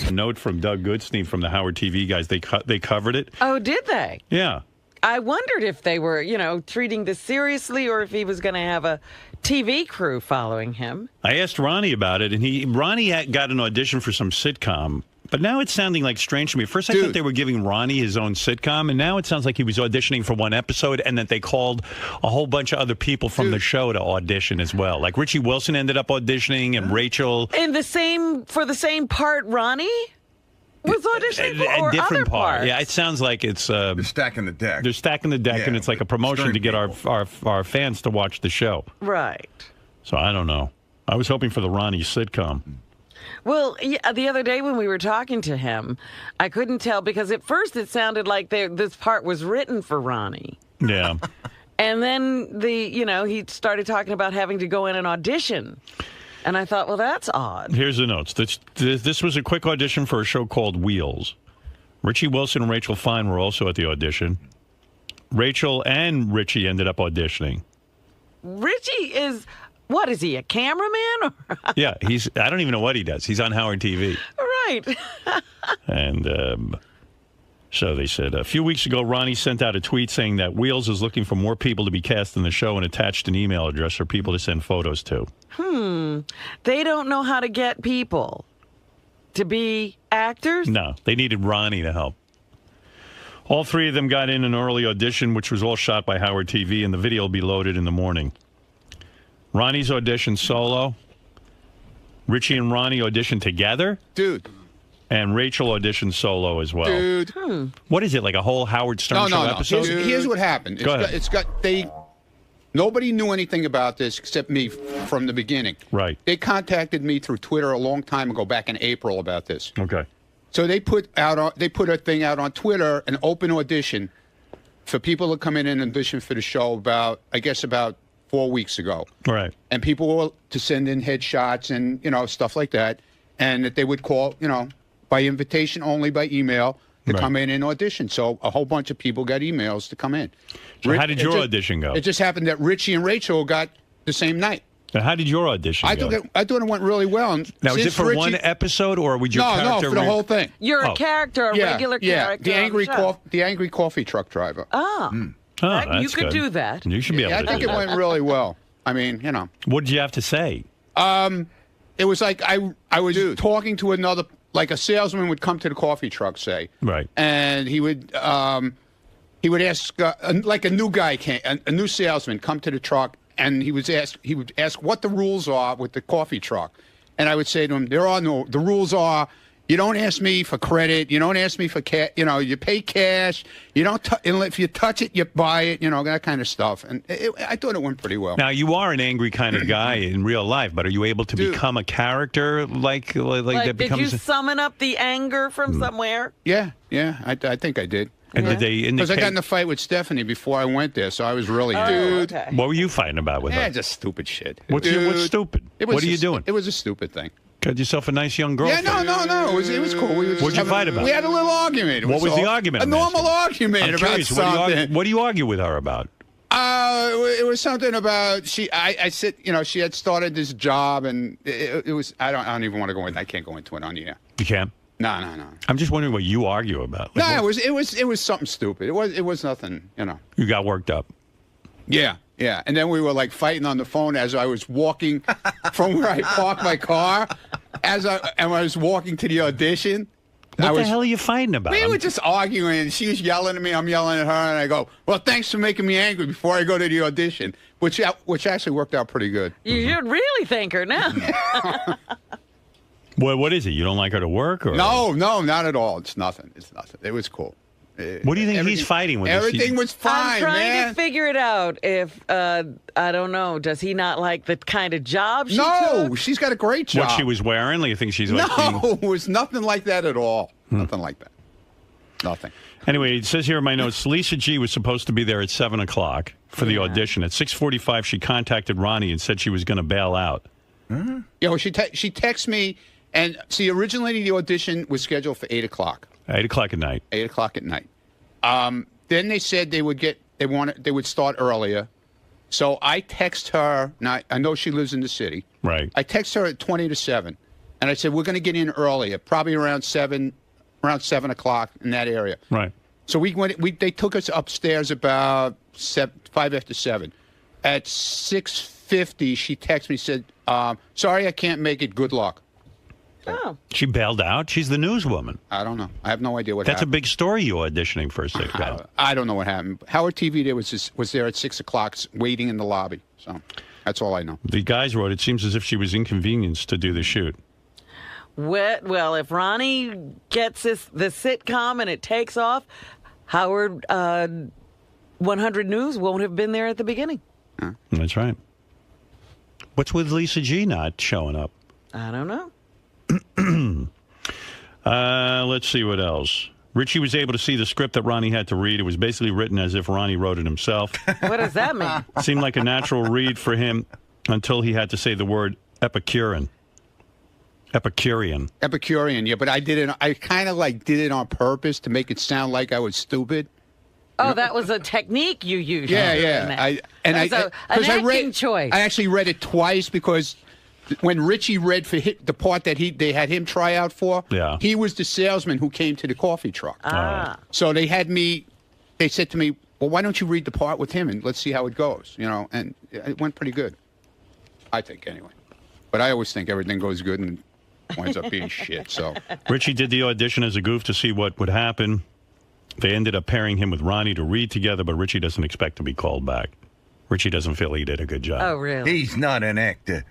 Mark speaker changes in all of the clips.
Speaker 1: A note from Doug Goodstein from the Howard TV guys. They covered it.
Speaker 2: Oh, did they?
Speaker 1: Yeah.
Speaker 2: I wondered if they were, treating this seriously or if he was going to have a TV crew following him.
Speaker 1: I asked Ronnie about it, and Ronnie got an audition for some sitcom. But now it's sounding like strange to me. First, I thought they were giving Ronnie his own sitcom, and now it sounds like he was auditioning for one episode, and that they called a whole bunch of other people from the show to audition as well. Like Richie Wilson ended up auditioning, and Rachel.
Speaker 2: For the same part, Ronnie was auditioning for,
Speaker 1: a different
Speaker 2: other
Speaker 1: part.
Speaker 2: parts?
Speaker 1: Yeah, it sounds like it's.
Speaker 3: They're stacking the deck.
Speaker 1: They're stacking the deck, and it's like a promotion to get our fans to watch the show.
Speaker 2: Right.
Speaker 1: So I don't know. I was hoping for the Ronnie sitcom.
Speaker 2: Well, the other day when we were talking to him, I couldn't tell because at first it sounded like this part was written for Ronnie.
Speaker 1: Yeah.
Speaker 2: And then he started talking about having to go in and audition. And I thought, well, that's odd.
Speaker 1: Here's the notes. This was a quick audition for a show called Wheels. Richie Wilson and Rachel Fine were also at the audition. Rachel and Richie ended up auditioning.
Speaker 2: Richie is... What, is he, a cameraman?
Speaker 1: Yeah, I don't even know what he does. He's on Howard TV.
Speaker 2: Right.
Speaker 1: And so they said, a few weeks ago, Ronnie sent out a tweet saying that Wheels is looking for more people to be cast in the show and attached an email address for people to send photos to.
Speaker 2: They don't know how to get people to be actors?
Speaker 1: No, they needed Ronnie to help. All three of them got in an early audition, which was all shot by Howard TV, and the video will be loaded in the morning. Ronnie's auditioned solo. Richie and Ronnie auditioned together.
Speaker 4: Dude.
Speaker 1: And Rachel auditioned solo as well.
Speaker 4: Dude.
Speaker 1: What is it, like a whole Howard Stern show episode?
Speaker 4: Here's what happened. Nobody knew anything about this except me from the beginning.
Speaker 1: Right.
Speaker 4: They contacted me through Twitter a long time ago, back in April, about this.
Speaker 1: Okay.
Speaker 4: So they put a thing out on Twitter, an open audition for people to come in and audition for the show about 4 weeks ago.
Speaker 1: Right.
Speaker 4: And people were to send in headshots and, stuff like that. And that they would call, by invitation only, by email, to come in and audition. So a whole bunch of people got emails to come in.
Speaker 1: So how did your audition go?
Speaker 4: It just happened that Richie and Rachel got the same night.
Speaker 1: Now, how did your audition go?
Speaker 4: I thought it went really well. And
Speaker 1: now, is it for one episode, or would your character...
Speaker 4: No, for the whole thing.
Speaker 2: You're a character, a regular character.
Speaker 4: The angry coffee truck driver.
Speaker 2: Oh.
Speaker 1: That's
Speaker 2: you could do that.
Speaker 1: You should be able to do that.
Speaker 4: I think it went really well. I mean,
Speaker 1: What did you have to say?
Speaker 4: It was like I was talking to another, like a salesman would come to the coffee truck, say.
Speaker 1: Right.
Speaker 4: And he would ask, like a new guy a new salesman come to the truck, and he would ask what the rules are with the coffee truck. And I would say to him, the rules are, you don't ask me for credit. You don't ask me for cash. You pay cash. You don't. If you touch it, you buy it. That kind of stuff. And I thought it went pretty well.
Speaker 1: Now, you are an angry kind of guy in real life, but are you able to become a character like that becomes?
Speaker 2: Did you summon up the anger from somewhere?
Speaker 4: Yeah. I think I did.
Speaker 1: And did they?
Speaker 4: Because I got in a fight with Stephanie before I went there, so I was really
Speaker 2: Okay.
Speaker 1: What were you fighting about with her?
Speaker 4: Just stupid shit.
Speaker 1: What's stupid? What are you doing?
Speaker 4: It was a stupid thing.
Speaker 1: Got yourself a nice young girlfriend.
Speaker 4: Yeah, no. It was cool.
Speaker 1: What'd you fight about?
Speaker 4: We had a little argument.
Speaker 1: What was the argument?
Speaker 4: A normal argument
Speaker 1: I'm
Speaker 4: about
Speaker 1: curious,
Speaker 4: something.
Speaker 1: What do you argue with her about?
Speaker 4: It was something about I said, she had started this job, and it was. I don't even want to go into. I can't go into it on the air.
Speaker 1: You can't.
Speaker 4: No.
Speaker 1: I'm just wondering what you argue about.
Speaker 4: Like, it was something stupid. It was nothing.
Speaker 1: You got worked up.
Speaker 4: Yeah. And then we were like fighting on the phone as I was walking from where I parked my car. As I was walking to the audition.
Speaker 1: What the hell are you fighting about?
Speaker 4: We were just arguing. She was yelling at me. I'm yelling at her, and I go, "Well, thanks for making me angry before I go to the audition," which actually worked out pretty good.
Speaker 2: You should really thank her now.
Speaker 1: What is it? You don't like her to work? Or?
Speaker 4: No, not at all. It's nothing. It was cool.
Speaker 1: What do you think he's fighting with?
Speaker 4: Everything was fine, man.
Speaker 2: I'm trying to figure it out. If I don't know, does he not like the kind of job she took?
Speaker 4: She's got a great job.
Speaker 1: What she was wearing? Like, you think she's like?
Speaker 4: No, it was nothing like that at all. Nothing like that. Nothing.
Speaker 1: Anyway, it says here in my notes, Lisa G was supposed to be there at 7 o'clock for the audition. At 6:45, she contacted Ronnie and said she was going to bail out.
Speaker 4: Mm-hmm. Yeah, well, she texted me, and see, originally the audition was scheduled for 8 o'clock.
Speaker 1: 8 o'clock at night.
Speaker 4: 8 o'clock at night. Then they said they would start earlier. So I text her. Now I know she lives in the city.
Speaker 1: Right.
Speaker 4: I text her at 20 to 7, And I said, we're going to get in earlier, probably around 7 o'clock in that area.
Speaker 1: Right.
Speaker 4: So they took us upstairs about 5 after 7. At 6:50, she texted me, said, sorry, I can't make it. Good luck.
Speaker 2: Oh.
Speaker 1: She bailed out? She's the newswoman.
Speaker 4: I don't know. I have no idea what
Speaker 1: That's
Speaker 4: happened.
Speaker 1: a big story, you auditioning for a sitcom.
Speaker 4: I don't know what happened. Howard TV was there at 6 o'clock waiting in the lobby. So that's all I know.
Speaker 1: The guys wrote, it seems as if she was inconvenienced to do the shoot.
Speaker 2: Well, if Ronnie gets the sitcom and it takes off, Howard 100 News won't have been there at the beginning.
Speaker 1: That's right. What's with Lisa G not showing up?
Speaker 2: I don't know.
Speaker 1: Let's see what else. Richie was able to see the script that Ronnie had to read. It was basically written as if Ronnie wrote it himself.
Speaker 2: What does that mean?
Speaker 1: Seemed like a natural read for him until he had to say the word Epicurean. Epicurean,
Speaker 4: yeah, but I kind of did it on purpose to make it sound like I was stupid.
Speaker 2: Oh, that was a technique you used.
Speaker 4: Yeah.
Speaker 2: An acting choice.
Speaker 4: I actually read it twice because when Richie read for the part that they had him try out for, he was the salesman who came to the coffee truck. So they said to me, well, why don't you read the part with him and let's see how it goes, and it went pretty good. I think, anyway. But I always think everything goes good and winds up being shit, so.
Speaker 1: Richie did the audition as a goof to see what would happen. They ended up pairing him with Ronnie to read together, but Richie doesn't expect to be called back. Richie doesn't feel he did a good job.
Speaker 2: Oh, really?
Speaker 3: He's not an actor.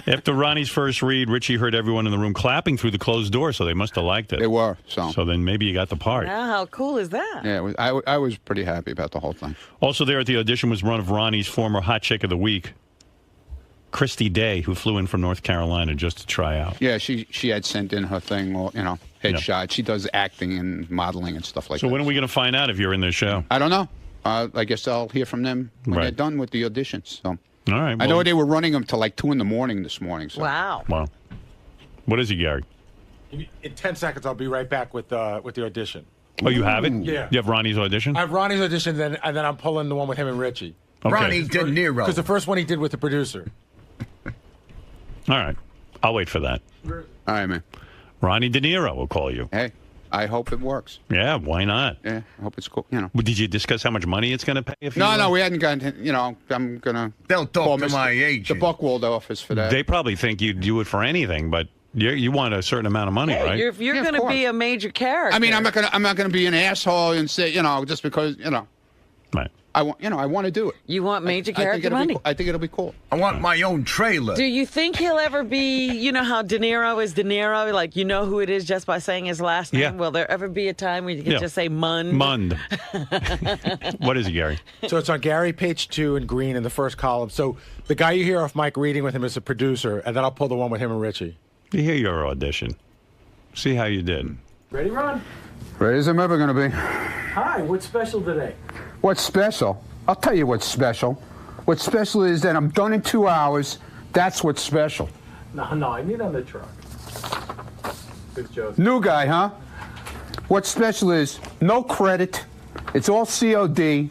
Speaker 1: After Ronnie's first read, Richie heard everyone in the room clapping through the closed door, so they must have liked it.
Speaker 4: They were, so.
Speaker 1: So then maybe you got the part.
Speaker 2: Now, how cool is that?
Speaker 4: Yeah, I was pretty happy about the whole thing.
Speaker 1: Also there at the audition was one of Ronnie's former hot chick of the week, Chrissy Day, who flew in from North Carolina just to try out.
Speaker 4: Yeah, she had sent in her thing, headshot. Yep. She does acting and modeling and stuff like that.
Speaker 1: So when are we going to find out if you're in this show?
Speaker 4: I don't know. I guess I'll hear from them when they're done with the auditions. So.
Speaker 1: All right. Well,
Speaker 4: I know they were running them till 2 in the morning this morning. So.
Speaker 2: Wow.
Speaker 1: What is it, Gary?
Speaker 5: In 10 seconds, I'll be right back with the audition.
Speaker 1: Oh, you have it?
Speaker 5: Yeah.
Speaker 1: You have Ronnie's audition?
Speaker 5: I have Ronnie's audition, and then I'm pulling the one with him and Richie.
Speaker 3: Okay. Ronnie De Niro.
Speaker 5: Because the first one he did with the producer.
Speaker 1: All right. I'll wait for that.
Speaker 4: All right, man.
Speaker 1: Ronnie De Niro will call you.
Speaker 4: Hey, I hope it works.
Speaker 1: Yeah, why not?
Speaker 4: Yeah, I hope it's cool.
Speaker 1: Did you discuss how much money it's going to pay?
Speaker 4: No, we hadn't gotten. I'm gonna.
Speaker 3: They'll talk to my agent.
Speaker 4: The Buckwald office for that.
Speaker 1: They probably think you'd do it for anything, but you want a certain amount of money, right?
Speaker 2: If you're going to be a major character.
Speaker 4: I mean, I'm not gonna be an asshole and say just because
Speaker 1: Right.
Speaker 4: I want to do it.
Speaker 2: You want major character money?
Speaker 4: I think it'll be cool.
Speaker 3: I want my own trailer.
Speaker 2: Do you think he'll ever be, how De Niro is De Niro? Like, you know who it is just by saying his last name?
Speaker 1: Yeah.
Speaker 2: Will there ever be a time where you can just say Mund?
Speaker 1: Mund. What is it, Gary?
Speaker 5: So it's on Gary, page 2, in green in the first column. So the guy you hear off mic reading with him is a producer, and then I'll pull the one with him and Richie.
Speaker 1: You hear your audition. See how you did.
Speaker 6: Ready, Ron?
Speaker 4: Ready as I'm ever gonna be.
Speaker 6: Hi, what's special today?
Speaker 4: What's special? I'll tell you what's special. What's special is that I'm done in 2 hours. That's what's special.
Speaker 6: No, I mean on the truck. Big Joseph.
Speaker 4: New guy, huh? What's special is no credit. It's all COD.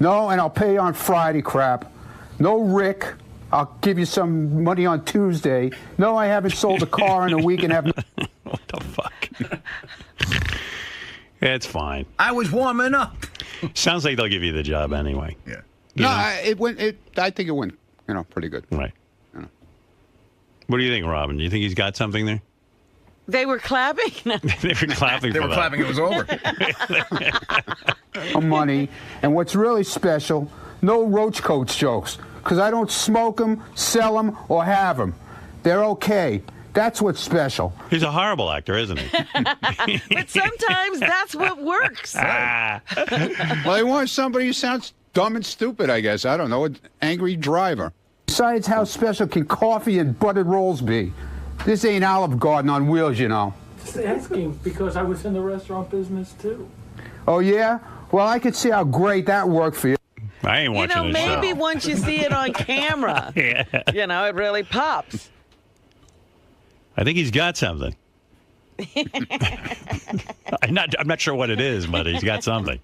Speaker 4: No, and I'll pay you on Friday crap. No Rick. I'll give you some money on Tuesday. No, I haven't sold a car in a week and haven't.
Speaker 1: What the fuck? It's fine.
Speaker 3: I was warming up.
Speaker 1: Sounds like they'll give you the job anyway.
Speaker 3: Yeah.
Speaker 4: It went. I think it went. Pretty good.
Speaker 1: Right. What do you think, Robin? Do you think he's got something there?
Speaker 2: They were clapping?
Speaker 1: They were clapping.
Speaker 3: They were clapping. It was over.
Speaker 4: Money, and what's really special, no roach coats jokes, because I don't smoke them, sell them, or have them. They're okay. That's what's special.
Speaker 1: He's a horrible actor, isn't he?
Speaker 2: But sometimes that's what works.
Speaker 4: Well, they want somebody who sounds dumb and stupid, I guess. I don't know, an angry driver. Besides, how special can coffee and buttered rolls be? This ain't Olive Garden on wheels,
Speaker 6: Just asking because I was in the restaurant business too.
Speaker 4: Oh, yeah? Well, I could see how great that worked for you.
Speaker 1: I ain't watching this
Speaker 2: maybe
Speaker 1: show.
Speaker 2: once you see it on camera, it really pops.
Speaker 1: I think he's got something. I'm not sure what it is, but he's got something.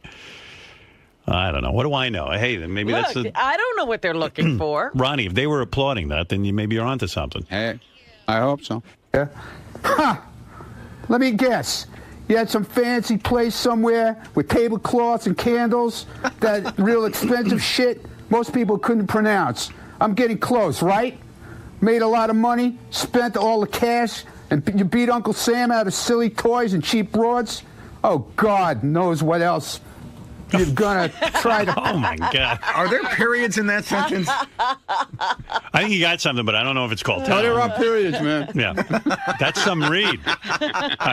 Speaker 1: I don't know. What do I know? Hey, maybe
Speaker 2: Look,
Speaker 1: that's
Speaker 2: I don't know what they're looking for.
Speaker 1: Ronnie, if they were applauding that, then maybe you're onto something.
Speaker 4: Hey, I hope so. Yeah. Huh. Let me guess. You had some fancy place somewhere with tablecloths and candles, that real expensive shit most people couldn't pronounce. I'm getting close, right? Made a lot of money, spent all the cash, and you beat Uncle Sam out of silly toys and cheap broads? Oh, God knows what else you're gonna try to...
Speaker 1: Oh, my God.
Speaker 3: Are there periods in that sentence?
Speaker 1: I think you got something, but I don't know if it's called
Speaker 4: Oh, there are periods, man.
Speaker 1: Yeah. That's some read.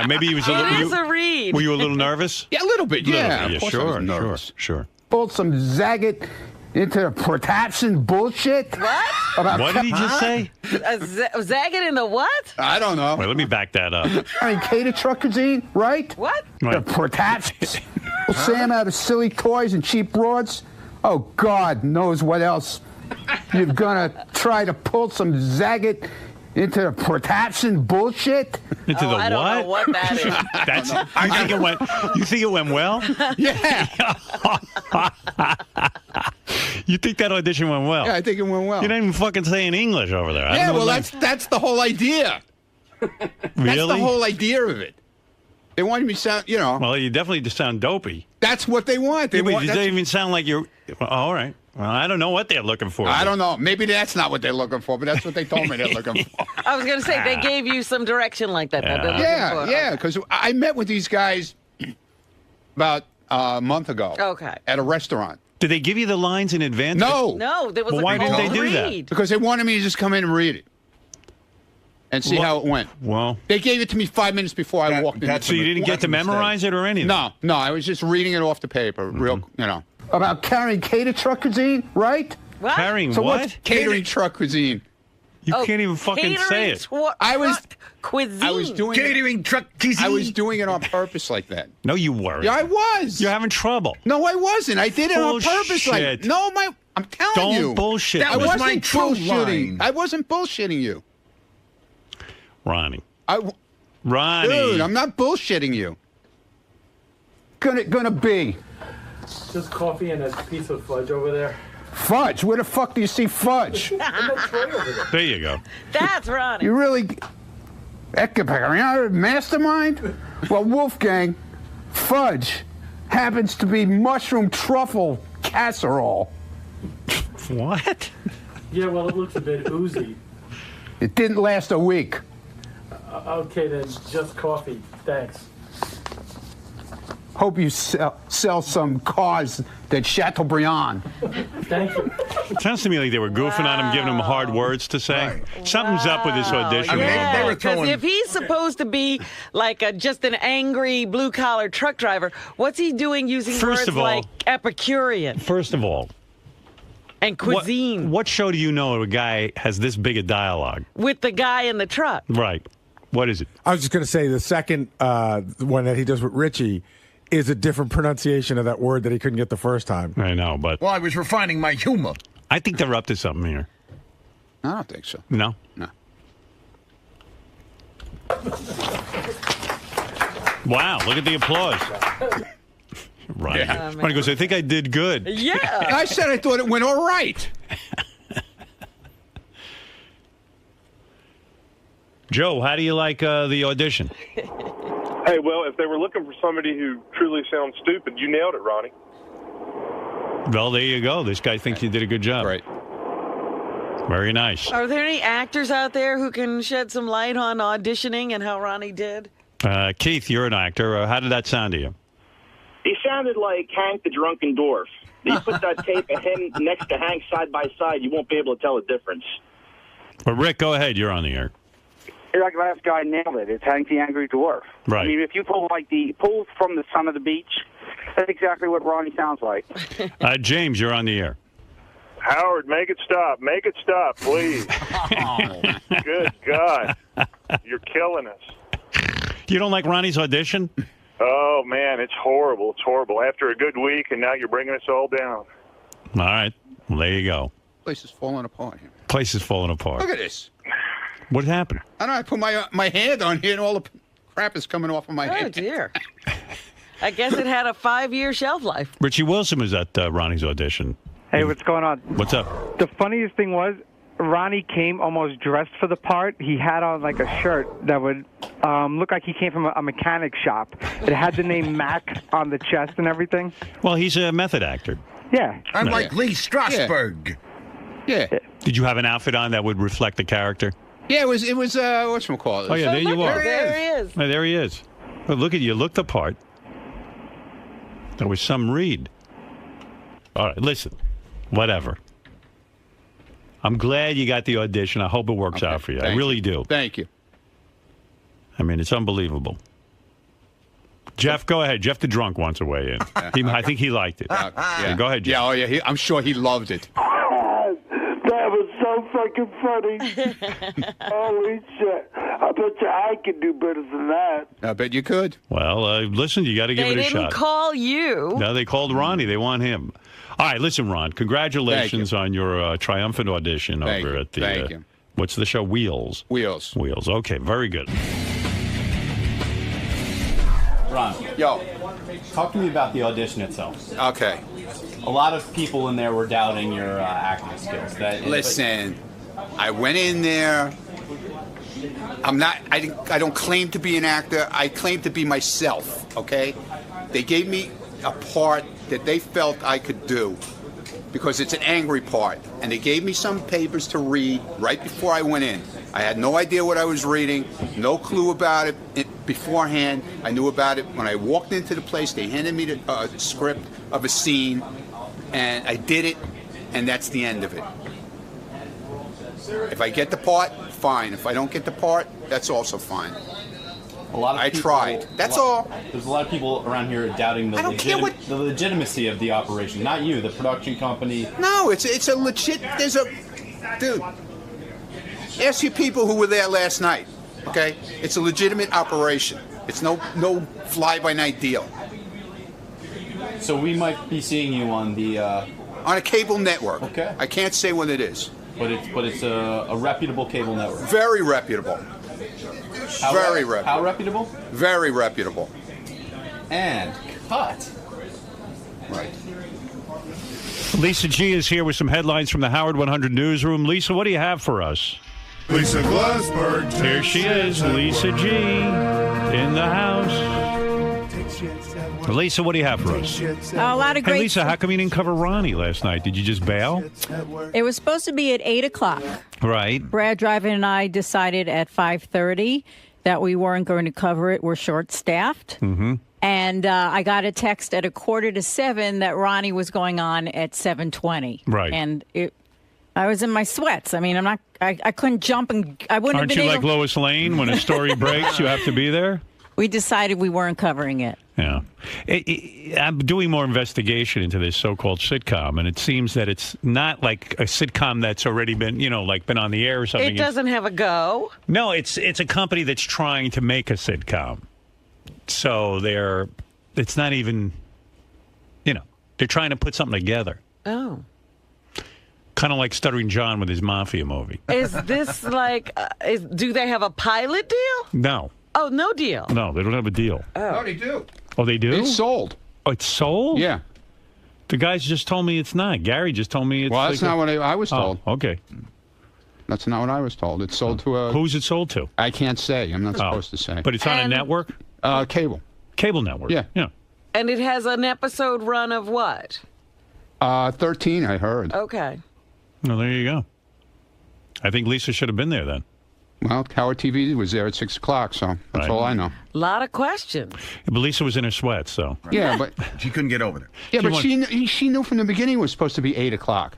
Speaker 1: Maybe he was a little...
Speaker 2: It is a read.
Speaker 1: Were you a little nervous?
Speaker 4: Yeah, a little bit, yeah. Of course I was
Speaker 1: Sure,
Speaker 4: nervous.
Speaker 1: sure.
Speaker 4: Pulled some Zagat into the protection bullshit.
Speaker 2: What?
Speaker 4: About
Speaker 1: What did he just say?
Speaker 2: Zagging in the what?
Speaker 4: I don't know.
Speaker 1: Wait, let me back that up.
Speaker 4: Cater truck cuisine, right?
Speaker 2: What?
Speaker 4: The
Speaker 1: Right.
Speaker 4: protection. Sam out of silly toys and cheap broads. Oh, God knows what else you're gonna try to pull some Zagat into the protection bullshit.
Speaker 1: Into the
Speaker 2: I don't know what that is.
Speaker 1: That's. You think it went well?
Speaker 4: Yeah.
Speaker 1: You think that audition went well?
Speaker 4: Yeah, I think it went well.
Speaker 1: You didn't even fucking say in English over there. I
Speaker 4: Yeah,
Speaker 1: don't know
Speaker 4: well,
Speaker 1: what
Speaker 4: that's the whole idea. That's
Speaker 1: really?
Speaker 4: the whole idea of it. They wanted me to sound,
Speaker 1: Well, you definitely just sound dopey.
Speaker 4: that's what they want. They
Speaker 1: Yeah, but
Speaker 4: want
Speaker 1: you
Speaker 4: that's-
Speaker 1: don't even sound like you're. Well, all right. Well, I don't know what they're looking for.
Speaker 4: I don't know. Maybe that's not what they're looking for, but that's what they told me they're looking for.
Speaker 2: I was going to say, they gave you some direction like that. that they're looking
Speaker 4: Yeah,
Speaker 2: for.
Speaker 4: yeah, because I met with these guys about a month ago.
Speaker 2: Okay.
Speaker 4: At a restaurant.
Speaker 1: Did they give you the lines in advance?
Speaker 4: No.
Speaker 2: No, there was
Speaker 1: Well,
Speaker 2: a
Speaker 1: why didn't
Speaker 2: cold
Speaker 1: they do that?
Speaker 2: read.
Speaker 4: Because they wanted me to just come in and read it and see how it went.
Speaker 1: Well,
Speaker 4: They gave it to me 5 minutes before I walked in.
Speaker 3: that's
Speaker 1: so you didn't get to memorize it or anything?
Speaker 4: No, I was just reading it off the paper, About carrying cater truck cuisine, right?
Speaker 2: What?
Speaker 1: Carrying
Speaker 4: So
Speaker 1: what?
Speaker 4: what's catering truck cuisine?
Speaker 1: You can't even fucking say it.
Speaker 4: I was-
Speaker 2: cuisine.
Speaker 4: I was doing it.
Speaker 3: Catering truck cuisine.
Speaker 4: I was doing it on purpose like that.
Speaker 1: No, you weren't.
Speaker 4: Yeah, I was.
Speaker 1: You're having trouble.
Speaker 4: No, I wasn't. I did it on purpose. Like,
Speaker 1: Bullshit.
Speaker 4: no, I'm telling
Speaker 1: Don't
Speaker 4: you.
Speaker 1: bullshit.
Speaker 3: That
Speaker 4: I
Speaker 3: was
Speaker 1: me.
Speaker 4: wasn't
Speaker 3: my true
Speaker 4: bullshitting.
Speaker 3: line.
Speaker 4: I wasn't bullshitting you.
Speaker 1: Ronnie.
Speaker 4: Ronnie. Dude, I'm not bullshitting you. Gonna be.
Speaker 6: Just coffee and a piece of fudge over there.
Speaker 4: Fudge? Where the fuck do you see fudge?
Speaker 6: In the tray over there.
Speaker 1: There you go.
Speaker 2: That's Ronnie.
Speaker 4: You really... Mastermind? Well, Wolfgang, fudge happens to be mushroom truffle casserole.
Speaker 1: What?
Speaker 6: Yeah, well, it looks a bit oozy.
Speaker 4: It didn't last a week.
Speaker 6: Okay, then, just coffee. Thanks.
Speaker 4: Hope you sell some cars that Chateaubriand.
Speaker 6: Thank you.
Speaker 1: It sounds to me like they were goofing on him, giving him hard words to say. Something's up with this audition.
Speaker 3: I mean, they were
Speaker 2: Because
Speaker 3: throwing.
Speaker 2: if he's supposed to be like just an angry blue-collar truck driver, what's he doing using
Speaker 1: First
Speaker 2: words
Speaker 1: of all-
Speaker 2: like Epicurean
Speaker 1: First of all,
Speaker 2: and cuisine
Speaker 1: what show do you know a guy has this big a dialogue?
Speaker 2: with the guy in the truck?
Speaker 1: Right. What is it?
Speaker 5: I was just going to say the second one that he does with Richie is a different pronunciation of that word that he couldn't get the first time.
Speaker 1: I know, but
Speaker 3: Well, I was refining my humor.
Speaker 1: I think they're up to something here.
Speaker 4: I don't think so.
Speaker 1: No?
Speaker 4: No.
Speaker 1: Wow, look at the applause. Ronnie.
Speaker 4: Yeah.
Speaker 1: Ronnie goes, I think I did good.
Speaker 2: Yeah.
Speaker 4: I said I thought it went all right.
Speaker 1: Joe, how do you like the audition?
Speaker 7: Hey, well, if they were looking for somebody who truly sounds stupid, you nailed it, Ronnie.
Speaker 1: Well, there you go. This guy thinks you did a good job.
Speaker 4: Right.
Speaker 1: Very nice.
Speaker 2: Are there any actors out there who can shed some light on auditioning and how Ronnie did?
Speaker 1: Keith, you're an actor. How did that sound to you?
Speaker 8: He sounded like Hank the Drunken Dwarf. You put that tape of him next to Hank side by side, you won't be able to tell the difference.
Speaker 1: But Rick, go ahead. You're on the air.
Speaker 9: Like the last guy nailed it. It's Hank the Angry Dwarf.
Speaker 1: Right.
Speaker 9: I mean, if you pull from the Son of the Beach, that's exactly what Ronnie sounds like.
Speaker 1: James, you're on the air.
Speaker 7: Howard, make it stop. Make it stop, please. Good God. You're killing us.
Speaker 1: You don't like Ronnie's audition?
Speaker 7: Oh, man, it's horrible. It's horrible. After a good week, and now you're bringing us all down.
Speaker 1: All right. Well, there you go.
Speaker 4: Place is falling apart here.
Speaker 1: Place is falling apart.
Speaker 4: Look at this.
Speaker 1: What happened?
Speaker 4: I don't know. I put my hand on here and all the crap is coming off of my
Speaker 2: Oh,
Speaker 4: hand.
Speaker 2: dear. I guess it had a 5-year shelf life.
Speaker 1: Richie Wilson was at Ronnie's audition.
Speaker 10: Hey, what's going on?
Speaker 1: What's up?
Speaker 10: The funniest thing was,
Speaker 9: Ronnie came almost dressed for the part. He had on like a shirt that would look like he came from a mechanic shop. It had the name Mac on the chest and everything.
Speaker 1: Well, he's a method actor.
Speaker 9: Yeah.
Speaker 3: I'm like Lee Strasberg.
Speaker 4: Yeah.
Speaker 1: Did you have an outfit on that would reflect the character?
Speaker 4: Yeah, it was whatchamacallit.
Speaker 1: Oh, yeah, there you are.
Speaker 2: There he is.
Speaker 1: Oh, there he is. Well, look at you. Look the part. There was some read. All right, listen. Whatever. I'm glad you got the audition. I hope it works out for you. I really do.
Speaker 4: Thank you.
Speaker 1: I mean, it's unbelievable. Jeff, go ahead. Jeff the drunk wants to weigh in. I think he liked it.
Speaker 4: Yeah.
Speaker 1: Go ahead, Jeff.
Speaker 4: Yeah, I'm sure he loved it.
Speaker 10: That was so fucking funny. Holy shit. I bet you I could do better than that.
Speaker 4: I bet you could.
Speaker 1: Well, listen, you got to give it a shot.
Speaker 2: They didn't call you.
Speaker 1: No, they called Ronnie. They want him. All right, listen, Ron, congratulations on your triumphant audition over at the...
Speaker 4: Thank you.
Speaker 1: What's the show? Wheels.
Speaker 4: Wheels.
Speaker 1: Okay, very good.
Speaker 11: Ron.
Speaker 4: Yo.
Speaker 11: Talk to me about the audition itself.
Speaker 4: Okay.
Speaker 11: A lot of people in there were doubting your acting skills.
Speaker 4: Listen, I went in there. I don't claim to be an actor. I claim to be myself, okay? They gave me a part that they felt I could do because it's an angry part. And they gave me some papers to read right before I went in. I had no idea what I was reading, no clue about it beforehand. I knew about it when I walked into the place. They handed me the script of a scene, and I did it, and that's the end of it. If I get the part, fine. If I don't get the part, that's also fine. I tried. That's all.
Speaker 11: There's a lot of people around here doubting the legitimacy of the operation. Not you, the production company.
Speaker 4: No, it's a legit. Dude. Ask your people who were there last night. Okay, it's a legitimate operation. It's no fly-by-night deal.
Speaker 11: So we might be seeing you on
Speaker 4: on a cable network.
Speaker 11: Okay.
Speaker 4: I can't say what it is.
Speaker 11: But it's a reputable cable network.
Speaker 4: Very reputable. Very reputable.
Speaker 11: How reputable?
Speaker 4: Very reputable.
Speaker 11: And cut.
Speaker 4: Right.
Speaker 1: Lisa G is here with some headlines from the Howard 100 newsroom. Lisa, what do you have for us?
Speaker 12: Lisa Glassberg.
Speaker 1: Here she is, Lisa G, in the house. Lisa, what do you have for us?
Speaker 13: A lot of great.
Speaker 1: Hey, Lisa, how come you didn't cover Ronnie last night? Did you just bail?
Speaker 13: It was supposed to be at 8 o'clock.
Speaker 1: Right.
Speaker 13: Brad Driver and I decided at 5:30 that we weren't going to cover it. We're short-staffed.
Speaker 1: Mm-hmm.
Speaker 13: And I got a text at 6:45 that Ronnie was going on at 7:20.
Speaker 1: Right.
Speaker 13: And I was in my sweats. I mean, I couldn't jump, and I wouldn't have been able.
Speaker 1: Aren't you like Lois Lane? When a story breaks, you have to be there?
Speaker 13: We decided we weren't covering it.
Speaker 1: Yeah. I'm doing more investigation into this so-called sitcom, and it seems that it's not like a sitcom that's already been, been on the air or something.
Speaker 2: It doesn't have a go.
Speaker 1: No, it's a company that's trying to make a sitcom. So it's not even, they're trying to put something together.
Speaker 2: Oh.
Speaker 1: Kind of like Stuttering John with his Mafia movie.
Speaker 2: Is this like, do they have a pilot deal?
Speaker 1: No.
Speaker 2: Oh, no deal.
Speaker 1: No, they don't have a deal.
Speaker 2: Oh.
Speaker 4: No, they do.
Speaker 1: Oh, they do?
Speaker 4: It's sold.
Speaker 1: Oh, it's sold?
Speaker 4: Yeah.
Speaker 1: The guys just told me it's not. Gary just told me it's
Speaker 4: Well, that's not what I was told.
Speaker 1: Oh, okay.
Speaker 4: That's not what I was told. It's sold to a...
Speaker 1: Who's it sold to?
Speaker 4: I can't say. I'm not supposed to say.
Speaker 1: But it's on a network?
Speaker 4: Cable.
Speaker 1: Cable network?
Speaker 4: Yeah.
Speaker 1: Yeah.
Speaker 2: And it has an episode run of what?
Speaker 4: 13, I heard.
Speaker 2: Okay.
Speaker 1: Well, there you go. I think Lisa should have been there then.
Speaker 4: Well, Howard TV was there at 6 o'clock, so that's all I know.
Speaker 2: A lot of questions.
Speaker 1: Yeah, but Lisa was in her sweats, so.
Speaker 4: Yeah, but...
Speaker 3: She couldn't get over there.
Speaker 4: Yeah, but she knew from the beginning it was supposed to be 8 o'clock.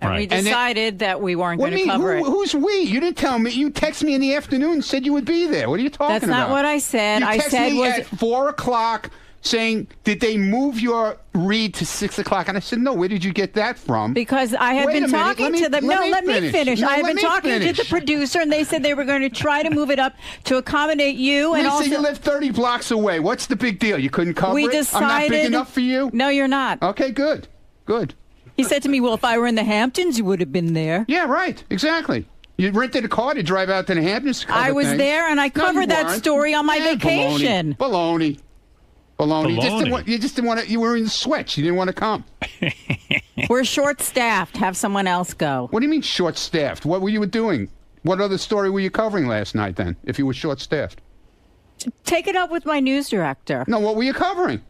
Speaker 13: And we decided that we weren't going to cover it.
Speaker 4: Who's we? You didn't tell me. You texted me in the afternoon and said you would be there. What are you talking about?
Speaker 13: That's not what I said.
Speaker 4: You texted me at 4 o'clock saying, did they move your read to 6 o'clock? And I said, no, where did you get that from?
Speaker 13: Because I had been talking to them. No, let me finish. I had been talking to the producer, and they said they were going to try to move it up to accommodate you. And also,
Speaker 4: you live 30 blocks away. What's the big deal? You couldn't cover
Speaker 13: we
Speaker 4: it?
Speaker 13: decided,
Speaker 4: I'm not big enough for you?
Speaker 13: No, you're not.
Speaker 4: Okay, good. Good.
Speaker 13: He said to me, well, if I were in the Hamptons, you would have been there.
Speaker 4: Yeah, right. Exactly. You rented a car to drive out to the Hamptons to cover
Speaker 13: I was
Speaker 4: things.
Speaker 13: there, and I covered that story on my vacation.
Speaker 4: Baloney. Baloney. You just didn't want to. You were in sweats. You didn't want to come.
Speaker 13: We're short-staffed. Have someone else go.
Speaker 4: What do you mean short-staffed? What were you doing? What other story were you covering last night then, if you were short-staffed?
Speaker 13: Take it up with my news director.
Speaker 4: No, what were you covering?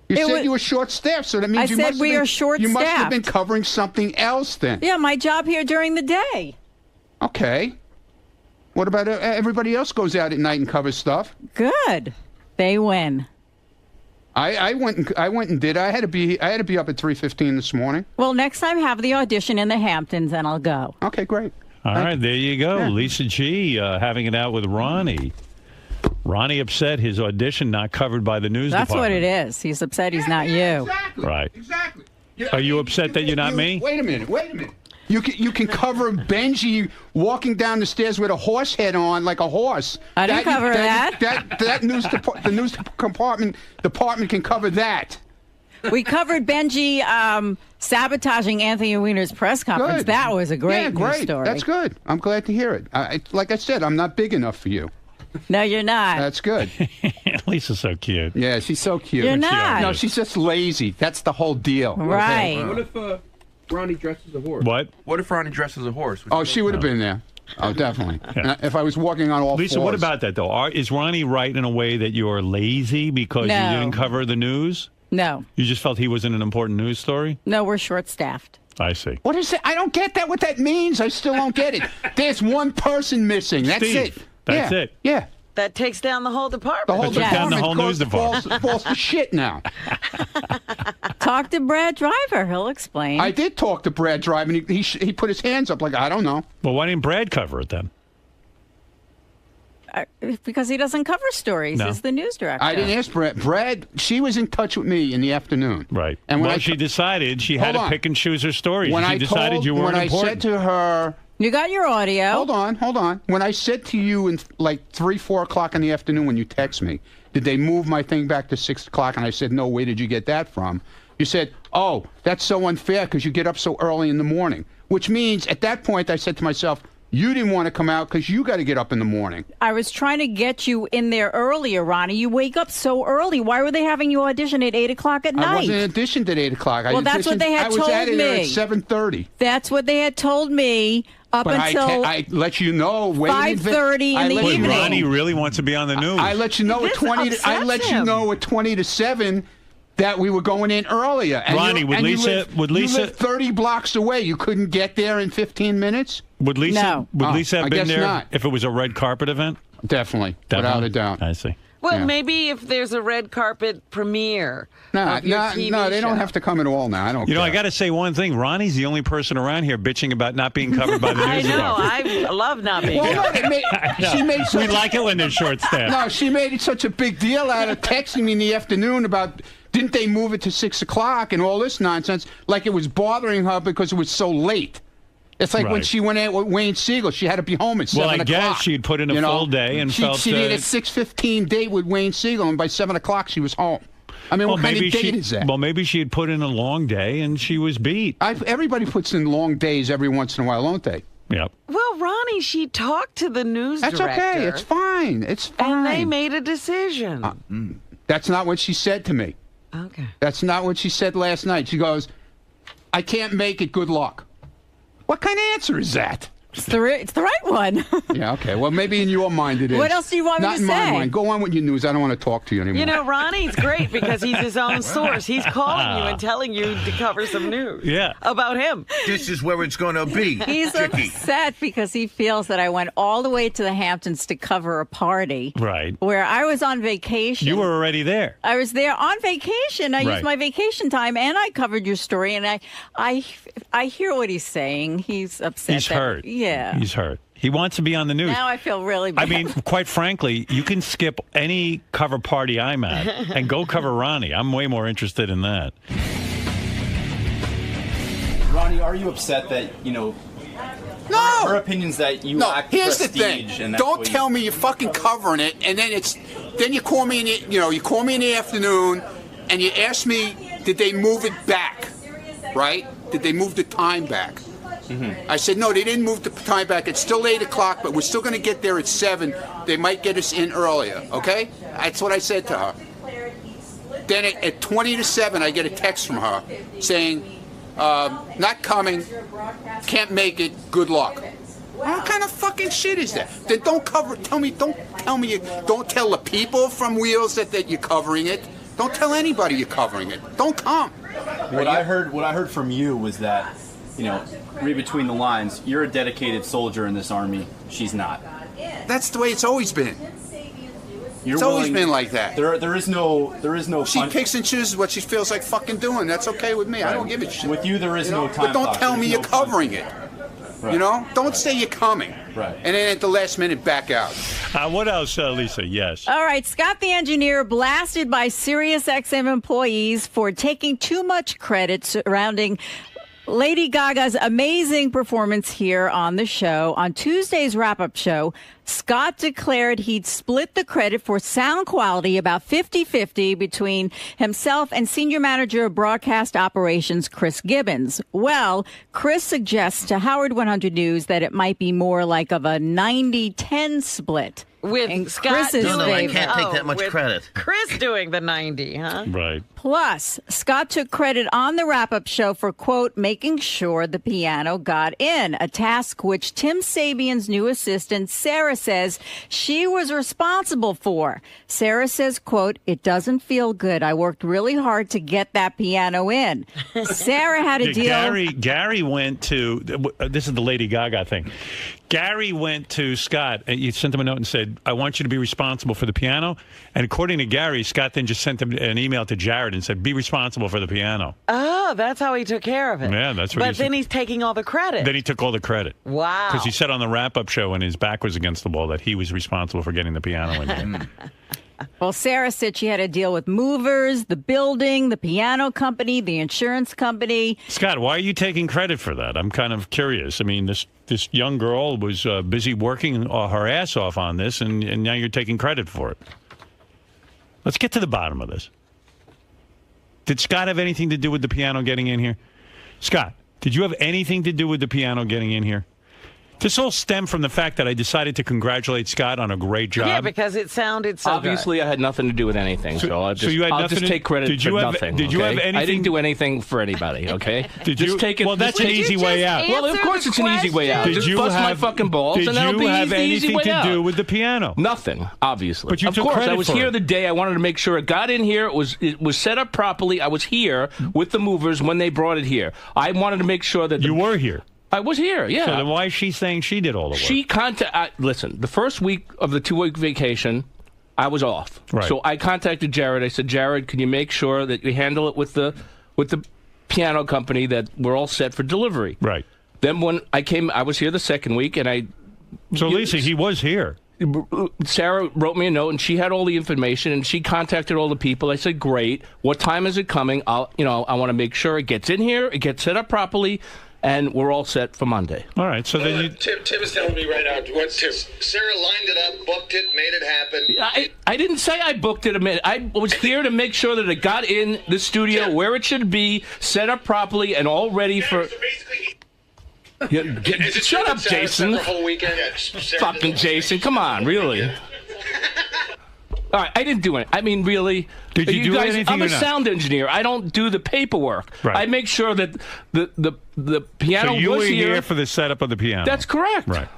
Speaker 4: You said you were short-staffed, so that means
Speaker 13: are short-staffed.
Speaker 4: You must have been covering something else then.
Speaker 13: Yeah, my job here during the day.
Speaker 4: Okay. What about everybody else goes out at night and covers stuff?
Speaker 13: Good. They win.
Speaker 4: I went and did. I had to be up at 3:15 this morning.
Speaker 13: Well, next time have the audition in the Hamptons and I'll go.
Speaker 4: Okay, great.
Speaker 1: All right, there you go. Yeah. Lisa G having it out with Ronnie. Ronnie upset his audition not covered by the news department.
Speaker 13: That's what it is. He's upset he's not you.
Speaker 4: Exactly.
Speaker 1: Right.
Speaker 4: Exactly.
Speaker 1: Are you upset that you're not me?
Speaker 4: Wait a minute. You can cover Benji walking down the stairs with a horse head on like a horse.
Speaker 13: I didn't cover that.
Speaker 4: The news department can cover that.
Speaker 13: We covered Benji sabotaging Anthony Weiner's press conference.
Speaker 4: Good.
Speaker 13: That was a great news story.
Speaker 4: That's good. I'm glad to hear it. Like I said, I'm not big enough for you.
Speaker 13: No, you're not.
Speaker 4: That's good.
Speaker 1: Lisa's so cute.
Speaker 4: Yeah, she's so cute.
Speaker 13: You're not.
Speaker 4: No, she's just lazy. That's the whole deal.
Speaker 13: Right.
Speaker 14: What if Ronnie dresses a horse?
Speaker 1: What
Speaker 14: if Ronnie dresses a horse?
Speaker 4: She would have been there. Oh, definitely. Yeah. If I was walking on all
Speaker 1: Lisa,
Speaker 4: fours.
Speaker 1: what about that, though? Is Ronnie right in a way that you're lazy because you didn't cover the news?
Speaker 13: No.
Speaker 1: You just felt he wasn't an important news story?
Speaker 13: No, we're short-staffed.
Speaker 1: I see.
Speaker 4: What is it? I don't get that. What that means? I still don't get it. There's one person missing. That's
Speaker 1: Steve.
Speaker 4: it.
Speaker 1: That's it.
Speaker 4: Yeah.
Speaker 2: That takes down the whole department.
Speaker 4: The whole
Speaker 1: down the whole news department.
Speaker 4: Falls to shit now.
Speaker 13: Talk to Brad Driver. He'll explain.
Speaker 4: I did talk to Brad Driver, and he put his hands up like, I don't know.
Speaker 1: Well, why didn't Brad cover it then?
Speaker 13: Because he doesn't cover stories.
Speaker 1: No.
Speaker 13: He's the news director.
Speaker 4: I didn't ask Brad. Brad, she was in touch with me in the afternoon.
Speaker 1: Right.
Speaker 4: And when
Speaker 1: she decided she had to pick and choose her stories.
Speaker 4: When
Speaker 1: she decided you weren't important.
Speaker 4: When I said to her...
Speaker 13: You got your audio.
Speaker 4: Hold on. When I said to you in like 3, 4 o'clock in the afternoon when you text me, did they move my thing back to 6 o'clock? And I said, no, where did you get that from? You said, oh, that's so unfair because you get up so early in the morning. Which means at that point I said to myself, you didn't want to come out because you got to get up in the morning.
Speaker 13: I was trying to get you in there earlier, Ronnie. You wake up so early. Why were they having you audition at 8 o'clock at night?
Speaker 4: I wasn't auditioned at 8 o'clock.
Speaker 13: Well, that's what they had told me.
Speaker 4: I was at it at 7:30.
Speaker 13: That's what they had told me until
Speaker 4: I let you know
Speaker 13: 5:30 in the evening.
Speaker 1: Ronnie really wants to be on the news.
Speaker 4: I let you know at 20. I let you know at 20 to 7. That we were going in earlier. And
Speaker 1: Ronnie, would Lisa
Speaker 4: you live 30 blocks away. You couldn't get there in 15 minutes?
Speaker 1: Would Lisa have been there
Speaker 4: not.
Speaker 1: if it was a red carpet event?
Speaker 4: Definitely. Without a doubt.
Speaker 1: I see.
Speaker 2: Well, maybe if there's a red carpet premiere.
Speaker 4: No, they don't have to come at all now. I don't care.
Speaker 1: I got to say one thing. Ronnie's the only person around here bitching about not being covered by the news department.
Speaker 2: I love not being covered.
Speaker 1: We like it when they're short-staffed.
Speaker 4: No, she made such a big deal out of texting me in the afternoon about... Didn't they move it to 6 o'clock and all this nonsense? Like it was bothering her because it was so late. It's like when she went out with Wayne Siegel, she had to be home at 7 o'clock.
Speaker 1: Well, I guess she'd put in a full day and
Speaker 4: she did a 6:15 date with Wayne Siegel, and by 7 o'clock she was home. I mean, what kind of date is that?
Speaker 1: Well, maybe she had put in a long day and she was beat.
Speaker 4: Everybody puts in long days every once in a while, don't they?
Speaker 1: Yep.
Speaker 2: Well, Ronnie, she talked to the news director.
Speaker 4: That's okay. It's fine. It's fine.
Speaker 2: And they made a decision.
Speaker 4: That's not what she said to me.
Speaker 2: Okay.
Speaker 4: That's not what she said last night. She goes, I can't make it. Good luck. What kind of answer is that?
Speaker 13: It's the right one.
Speaker 4: Yeah, okay. Well, maybe in your mind it is.
Speaker 13: What else do you want me to say?
Speaker 4: Not in my mind. Go on with your news. I don't want to talk to you anymore.
Speaker 2: You know, Ronnie's great because he's his own source. He's calling you and telling you to cover some news about him.
Speaker 3: This is where it's going to be.
Speaker 13: He's upset because he feels that I went all the way to the Hamptons to cover a party.
Speaker 1: Right.
Speaker 13: Where I was on vacation.
Speaker 1: You were already there.
Speaker 13: I was there on vacation. I used my vacation time and I covered your story. And I hear what he's saying. He's upset.
Speaker 1: He's hurt.
Speaker 13: Yeah.
Speaker 1: He's hurt. He wants to be on the news.
Speaker 13: Now I feel really bad.
Speaker 1: I mean, quite frankly, you can skip any cover party I'm at and go cover Ronnie. I'm way more interested in that.
Speaker 11: Ronnie, are you upset that,
Speaker 4: No!
Speaker 11: Her opinion's that you lack
Speaker 4: here's the
Speaker 11: prestige.
Speaker 4: thing. Don't tell me you're fucking covering it, and then you call me you call me in the afternoon, and you ask me, did they move it back? Right? Did they move the time back? I said, no, they didn't move the time back. It's still 8 o'clock, but we're still going to get there at 7. They might get us in earlier, okay? That's what I said to her. Then at 20 to 7, I get a text from her saying, not coming, can't make it, good luck. What kind of fucking shit is that? Then don't tell me, don't tell the people from Wheels that you're covering it. Don't tell anybody you're covering it. Don't come.
Speaker 11: What I heard from you was that, read between the lines, you're a dedicated soldier in this army. She's not.
Speaker 4: That's the way it's always been. It's always been like that.
Speaker 11: There is no.
Speaker 4: She picks and chooses what she feels like fucking doing. That's okay with me. Right. I don't give a shit.
Speaker 11: With you, there is no time.
Speaker 4: But don't tell me you're covering it. Right. Don't say you're coming.
Speaker 11: Right.
Speaker 4: And then at the last minute, back out.
Speaker 1: What else, Lisa? Yes.
Speaker 13: All right. Scott the engineer blasted by SiriusXM employees for taking too much credit surrounding Lady Gaga's amazing performance here on the show. On Tuesday's wrap-up show, Scott declared he'd split the credit for sound quality about 50-50 between himself and senior manager of broadcast operations, Chris Gibbons. Well, Chris suggests to Howard 100 News that it might be more like of a 90-10 split.
Speaker 2: With Scott
Speaker 3: No, I can't take that much credit.
Speaker 2: Chris doing the 90, huh?
Speaker 1: Right.
Speaker 13: Plus, Scott took credit on the wrap-up show for, quote, making sure the piano got in, a task which Tim Sabian's new assistant, Sarah, says she was responsible for. Sarah says, quote, it doesn't feel good. I worked really hard to get that piano in. Sarah had a deal.
Speaker 1: Gary went to, this is the Lady Gaga thing. Gary went to Scott, and you sent him a note and said, I want you to be responsible for the piano. And according to Gary, Scott then just sent him an email to Jared and said, be responsible for the piano.
Speaker 2: Oh, that's how he took care of it.
Speaker 1: Yeah, that's what
Speaker 2: But then he's taking all the credit.
Speaker 1: Then he took all the credit.
Speaker 2: Wow.
Speaker 1: Because he said on the wrap-up show when his back was against the wall that he was responsible for getting the piano in.
Speaker 13: Well, Sarah said she had to deal with movers, the building, the piano company, the insurance company.
Speaker 1: Scott, why are you taking credit for that? I'm kind of curious. I mean, this young girl was busy working her ass off on this, and now you're taking credit for it. Let's get to the bottom of this. Did Scott have anything to do with the piano getting in here? Scott, did you have anything to do with the piano getting in here? This all stemmed from the fact that I decided to congratulate Scott on a great job.
Speaker 2: Yeah, because it sounded so
Speaker 15: Obviously,
Speaker 2: good.
Speaker 15: I had nothing to do with anything, so I'll just take credit for nothing.
Speaker 1: Did you have anything?
Speaker 15: I didn't do anything for anybody, okay?
Speaker 1: Well, that's an easy way out.
Speaker 15: Well, of course it's an easy way out. Just bust my fucking balls, and that'll be the easy way out. Did you have anything to do
Speaker 1: with the piano?
Speaker 15: Nothing, obviously.
Speaker 1: But you
Speaker 15: of
Speaker 1: took
Speaker 15: course,
Speaker 1: credit
Speaker 15: I was
Speaker 1: for
Speaker 15: here
Speaker 1: it.
Speaker 15: the day. I wanted to make sure it got in here. It was set up properly. I was here with the movers when they brought it here. I wanted to make sure that
Speaker 1: you were here.
Speaker 15: I was here, yeah.
Speaker 1: So then why is she saying she did all the work?
Speaker 15: Listen, the first week of the 2-week vacation, I was off.
Speaker 1: Right.
Speaker 15: So I contacted Jared. I said, Jared, can you make sure that you handle it with the piano company, that we're all set for delivery?
Speaker 1: Right.
Speaker 15: Then when I came, I was here the second week, and
Speaker 1: So, Lisa, he was here.
Speaker 15: Sarah wrote me a note, and she had all the information, and she contacted all the people. I said, great. What time is it coming? I want to make sure it gets in here, it gets set up properly, and we're all set for Monday.
Speaker 1: All right, so then
Speaker 16: Tim is telling me right now. Sarah lined it up, booked it, made it happen.
Speaker 15: I didn't say I booked it a minute. I was here to make sure that it got in the studio where it should be, set up properly, and all ready for... Shut up, Jason.
Speaker 16: Whole weekend?
Speaker 15: Fucking Jason, come on, really. All right, I didn't do it. I mean, really.
Speaker 1: Did you do
Speaker 15: guys,
Speaker 1: anything
Speaker 15: I'm
Speaker 1: or
Speaker 15: a
Speaker 1: not?
Speaker 15: sound engineer. I don't do the paperwork.
Speaker 1: Right.
Speaker 15: I make sure that the piano
Speaker 1: So you
Speaker 15: was
Speaker 1: were
Speaker 15: here.
Speaker 1: here for the setup of the piano.
Speaker 15: That's correct.
Speaker 1: Right.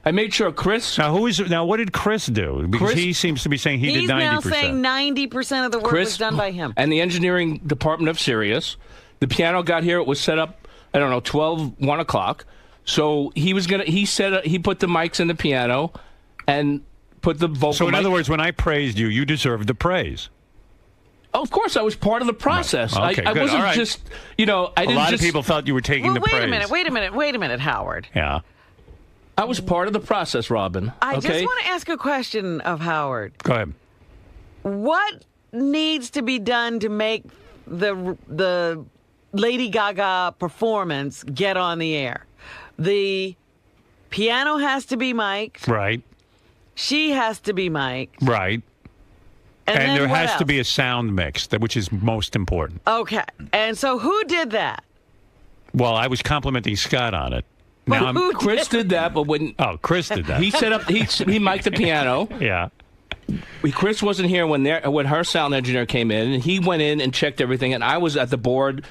Speaker 15: I made sure Chris...
Speaker 1: Now, what did Chris do? Because
Speaker 15: Chris-
Speaker 1: he seems to be saying he did 90%.
Speaker 2: He's now saying 90% of the work was done by him.
Speaker 15: And the engineering department of Sirius. The piano got here. It was set up, 1 o'clock. So he put the mics in the piano and put the vocal
Speaker 1: So in other words, when I praised you, you deserved the praise.
Speaker 15: Of course, I was part of the process.
Speaker 1: Right. Okay,
Speaker 15: I
Speaker 1: good.
Speaker 15: wasn't
Speaker 1: All right.
Speaker 15: just, I didn't
Speaker 1: A lot
Speaker 15: just...
Speaker 1: of people thought you were taking the praise.
Speaker 2: Wait a minute, Howard.
Speaker 1: Yeah.
Speaker 15: I was part of the process, Robin.
Speaker 2: I
Speaker 15: okay?
Speaker 2: just want to ask a question of Howard.
Speaker 1: Go ahead.
Speaker 2: What needs to be done to make the Lady Gaga performance get on the air? The piano has to be mic'd.
Speaker 1: Right.
Speaker 2: She has to be mic'd.
Speaker 1: Right.
Speaker 2: And then
Speaker 1: there
Speaker 2: what
Speaker 1: has to
Speaker 2: else?
Speaker 1: be a sound mix, which is most important.
Speaker 2: Okay. And so who did that?
Speaker 1: Well, I was complimenting Scott on it.
Speaker 15: Chris did that, but when...
Speaker 1: Oh, Chris did that.
Speaker 15: He set up... He mic'd the piano.
Speaker 1: Yeah.
Speaker 15: Chris wasn't here when her sound engineer came in, and he went in and checked everything, and I was at the board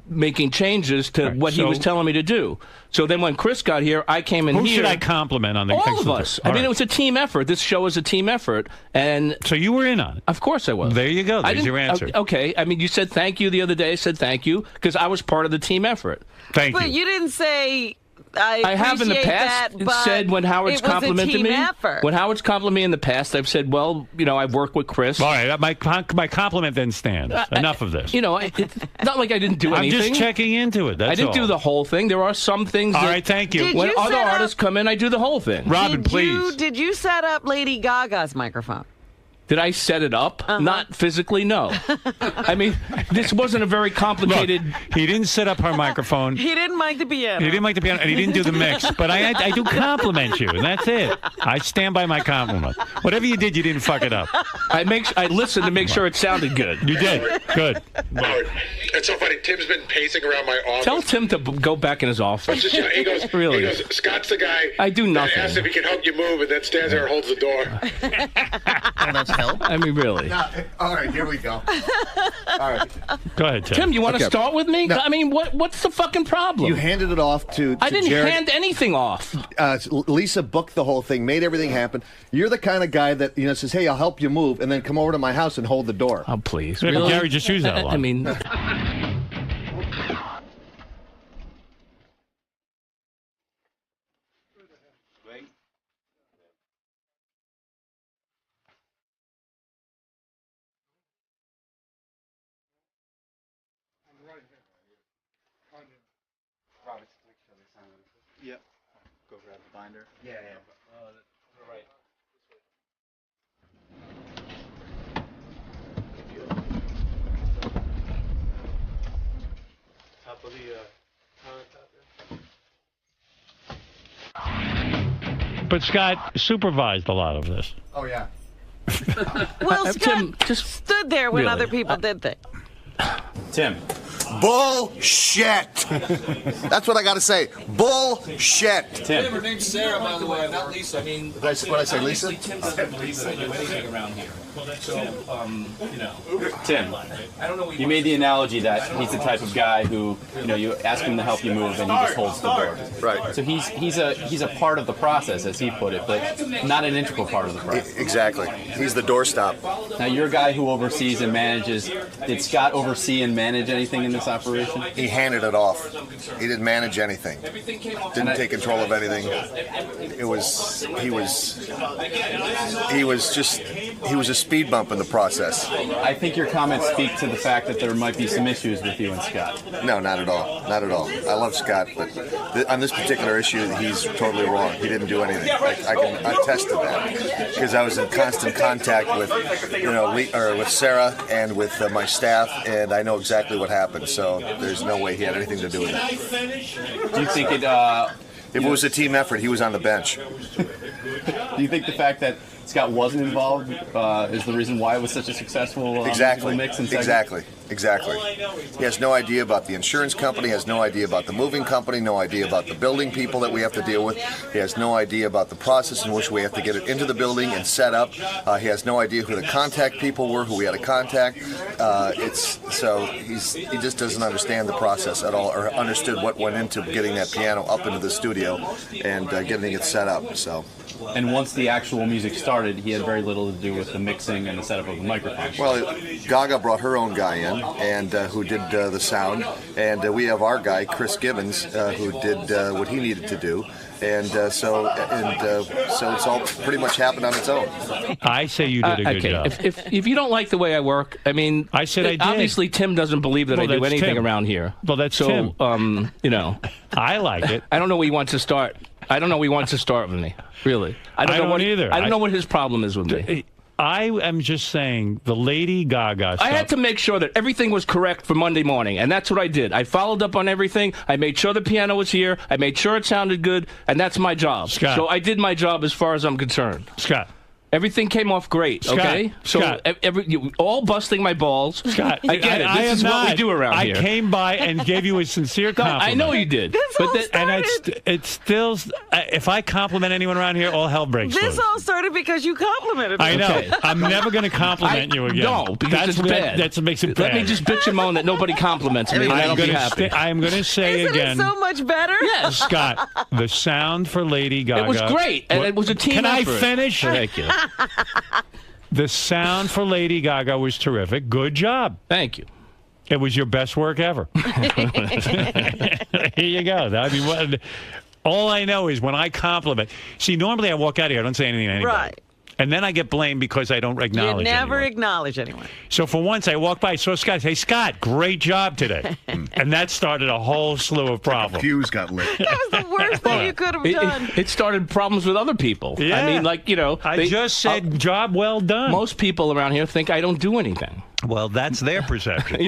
Speaker 15: making changes to what he was telling me to do. So then when Chris got here, I came in here.
Speaker 1: Who should I compliment on the
Speaker 15: all of us? I mean, it was a team effort. This show is a team effort. And
Speaker 1: so you were in on it?
Speaker 15: Of course I was.
Speaker 1: There you go. There's your answer.
Speaker 15: Okay. I mean, you said thank you the other day. I said thank you because I was part of the team effort.
Speaker 1: Thank you.
Speaker 2: But you didn't say...
Speaker 15: I have in the past said when Howard's complimented me.
Speaker 2: Effort.
Speaker 15: When Howard's complimented me in the past, I've said, well, I've worked with Chris.
Speaker 1: All right, my compliment then stands. Enough of this.
Speaker 15: It's not like I didn't do anything.
Speaker 1: I'm just checking into it. That's
Speaker 15: I didn't do the whole thing. There are some things.
Speaker 1: All right, thank you.
Speaker 15: When other artists come in, I do the whole thing.
Speaker 1: Robin, please.
Speaker 2: Did you set up Lady Gaga's microphone?
Speaker 15: Did I set it up? Not physically, no. I mean, this wasn't a very complicated...
Speaker 1: Look, he didn't set up her microphone.
Speaker 2: He didn't mic the piano.
Speaker 1: He didn't mic the piano, and he didn't do the mix. But I do compliment you, and that's it. I stand by my compliment. Whatever you did, you didn't fuck it up.
Speaker 15: I listened to make sure it sounded good.
Speaker 1: You did. Good.
Speaker 16: Howard, it's so funny. Tim's been pacing around my office.
Speaker 15: Tell Tim to go back in his office.
Speaker 16: Just, he goes,
Speaker 15: really?
Speaker 16: He goes, Scott's the guy.
Speaker 15: I do nothing.
Speaker 16: Asks if he can help you move, and then stands there and holds the door.
Speaker 3: Help?
Speaker 15: I mean, really.
Speaker 3: No, all right, here we go. All right.
Speaker 1: Go ahead, Tim.
Speaker 15: Tim, you want to start with me? No. I mean, what's the fucking problem?
Speaker 17: You handed it off to
Speaker 15: I didn't
Speaker 17: Jared.
Speaker 15: hand anything off.
Speaker 17: Lisa booked the whole thing, made everything happen. You're the kind of guy that says, hey, I'll help you move, and then come over to my house and hold the door.
Speaker 15: Oh, please.
Speaker 1: Yeah, really? Gary just used that one.
Speaker 15: I mean...
Speaker 11: Yep. Go grab the binder.
Speaker 3: Yeah.
Speaker 11: Right. Top of the countertop.
Speaker 1: But Scott supervised a lot of this.
Speaker 17: Oh, yeah.
Speaker 2: Well, Scott just stood there when other people did things.
Speaker 11: Tim.
Speaker 17: Bullshit. That's what I got to say. Bullshit.
Speaker 11: Tim.
Speaker 15: Her name's Sarah, by the way, not Lisa. I mean,
Speaker 17: what I say, Lisa?
Speaker 15: Tim doesn't believe that I do anything around here. So,
Speaker 11: Tim, you made the analogy that he's the type of guy who, you ask him to help you move and he just holds the door.
Speaker 17: Right.
Speaker 11: So he's a part of the process, as he put it, but not an integral part of the process.
Speaker 17: Exactly. He's the doorstop.
Speaker 11: Now, you're a guy who oversees and manages. Did Scott oversee and manage anything in this operation?
Speaker 17: He handed it off. He didn't manage anything. Didn't take control of anything. He was a speed bump in the process.
Speaker 11: I think your comments speak to the fact that there might be some issues with you and Scott.
Speaker 17: No, not at all. Not at all. I love Scott, but on this particular issue, he's totally wrong. He didn't do anything. I can attest to that because I was in constant contact with, with Sarah and with my staff, and I know exactly what happened. So there's no way he had anything to do with it.
Speaker 11: Do you think it?
Speaker 17: If it was a team effort, he was on the bench.
Speaker 11: Do you think the fact that Scott wasn't involved is the reason why it was such a successful mix and segment?
Speaker 17: Exactly. He has no idea about the insurance company, has no idea about the moving company, no idea about the building people that we have to deal with. He has no idea about the process in which we have to get it into the building and set up. He has no idea who the contact people were, who we had to contact. He just doesn't understand the process at all, or understood what went into getting that piano up into the studio and getting it set up. So.
Speaker 11: And once the actual music started, he had very little to do with the mixing and the setup of the microphone.
Speaker 17: Well, Gaga brought her own guy in, and who did the sound, and we have our guy, Chris Gibbons, who did what he needed to do, so it's all pretty much happened on its own.
Speaker 1: I say you did a good job.
Speaker 15: If you don't like the way I work, I mean,
Speaker 1: I said I did.
Speaker 15: Obviously, Tim doesn't believe that I do anything around here.
Speaker 1: Well, that's Tim. I like it.
Speaker 15: I don't know where he wants to start. I don't know where he wants to start with me. Really, I don't know
Speaker 1: either.
Speaker 15: I don't know what his problem is with me.
Speaker 1: I am just saying the Lady Gaga stuff.
Speaker 15: I had to make sure that everything was correct for Monday morning, and that's what I did. I followed up on everything. I made sure the piano was here. I made sure it sounded good, and that's my job.
Speaker 1: Scott.
Speaker 15: So I did my job as far as I'm concerned.
Speaker 1: Scott,
Speaker 15: Everything came off great,
Speaker 1: Scott,
Speaker 15: okay? So
Speaker 1: Scott.
Speaker 15: all busting my balls.
Speaker 1: Scott,
Speaker 15: I get it. This is what we do around here.
Speaker 1: I came by and gave you a sincere compliment.
Speaker 15: I know you did.
Speaker 1: It's still, if I compliment anyone around here, all hell breaks loose.
Speaker 2: This all started because you complimented me.
Speaker 1: I know. I'm never going to compliment you again.
Speaker 15: No, because it's bad.
Speaker 1: That makes it bad.
Speaker 15: Let me just bitch and moan that nobody compliments me, and I'll be happy.
Speaker 1: I'm going to say again.
Speaker 2: Isn't it so much better?
Speaker 15: Yes.
Speaker 1: Scott, the sound for Lady Gaga.
Speaker 15: It was great, and it was a team effort.
Speaker 1: Can I finish?
Speaker 15: Thank you.
Speaker 1: The sound for Lady Gaga was terrific. Good job.
Speaker 15: Thank you.
Speaker 1: It was your best work ever. Here you go. I mean, all I know is when I compliment. See, normally I walk out of here, I don't say anything to anybody.
Speaker 2: Right.
Speaker 1: And then I get blamed because I don't acknowledge
Speaker 2: You never
Speaker 1: anyone.
Speaker 2: acknowledge anyone.
Speaker 1: So for once, I walked by, saw Scott, say, Scott, great job today. And that started a whole slew of problems.
Speaker 3: Fuse got lit.
Speaker 2: That was the worst thing you could have done.
Speaker 15: It started problems with other people.
Speaker 1: Yeah.
Speaker 15: I mean, like,
Speaker 1: I just said, job well done.
Speaker 15: Most people around here think I don't do anything.
Speaker 1: Well, that's their perception.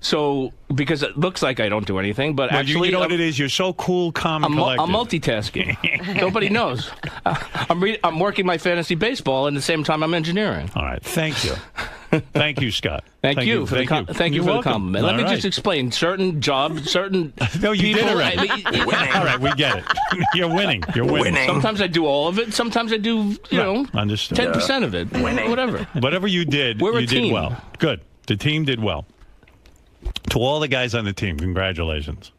Speaker 15: So because it looks like I don't do anything, but actually,
Speaker 1: you know what it is? You're so cool, calm, and collected.
Speaker 15: I'm multitasking. Nobody knows. I'm working my fantasy baseball, and at the same time, I'm engineering.
Speaker 1: All right, thank you. Thank you, Scott.
Speaker 15: Thank you for the compliment. Let me just explain. Certain jobs, certain
Speaker 1: No, you
Speaker 15: people,
Speaker 1: did already. All right, we get it. You're winning. You're winning.
Speaker 15: Sometimes I do all of it. Sometimes I do,
Speaker 1: understood.
Speaker 15: 10% of it. Whatever.
Speaker 1: Whatever you did, you did well. Good. The team did well. To all the guys on the team, congratulations.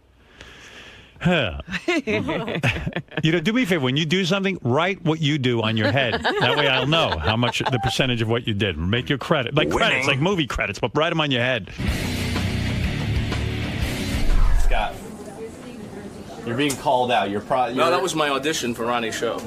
Speaker 1: Do me a favor. When you do something, write what you do on your head. That way I'll know how much the percentage of what you did. Make your credit. Like credits, like movie credits, but write them on your head.
Speaker 11: Scott, you're being called out. You're
Speaker 15: No, that was my audition for Ronnie's show.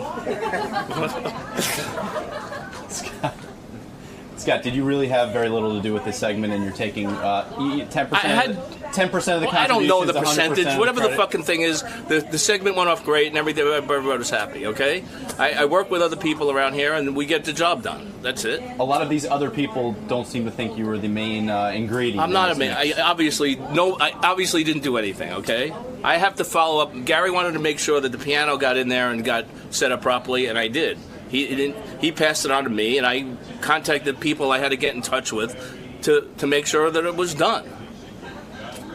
Speaker 11: Scott, did you really have very little to do with this segment, and you're taking 10%? 10% of the.
Speaker 15: I don't know the
Speaker 11: 100%
Speaker 15: percentage. Whatever the
Speaker 11: credit?
Speaker 15: fucking thing is, the segment went off great, and everybody was happy. Okay, I work with other people around here, and we get the job done. That's it.
Speaker 11: A lot of these other people don't seem to think you were the main ingredient.
Speaker 15: I'm not a man. I obviously didn't do anything. Okay, I have to follow up. Gary wanted to make sure that the piano got in there and got set up properly, and I did. He passed it on to me, and I contacted people I had to get in touch with to make sure that it was done.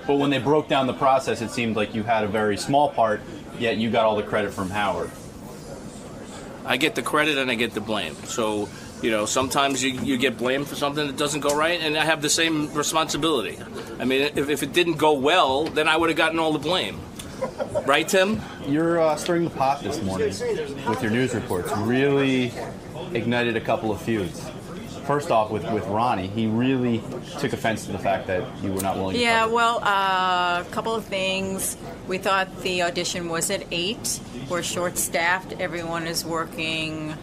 Speaker 11: But when they broke down the process, it seemed like you had a very small part, yet you got all the credit from Howard.
Speaker 15: I get the credit and I get the blame. So, sometimes you get blamed for something that doesn't go right, and I have the same responsibility. I mean, if it didn't go well, then I would have gotten all the blame. Right, Tim?
Speaker 11: You're stirring the pot this morning with your news reports. Really ignited a couple of feuds. First off, with Ronnie, he really took offense to the fact that you were not willing to cover.
Speaker 13: Well, a couple of things. We thought the audition was at 8. We're short-staffed. Everyone is working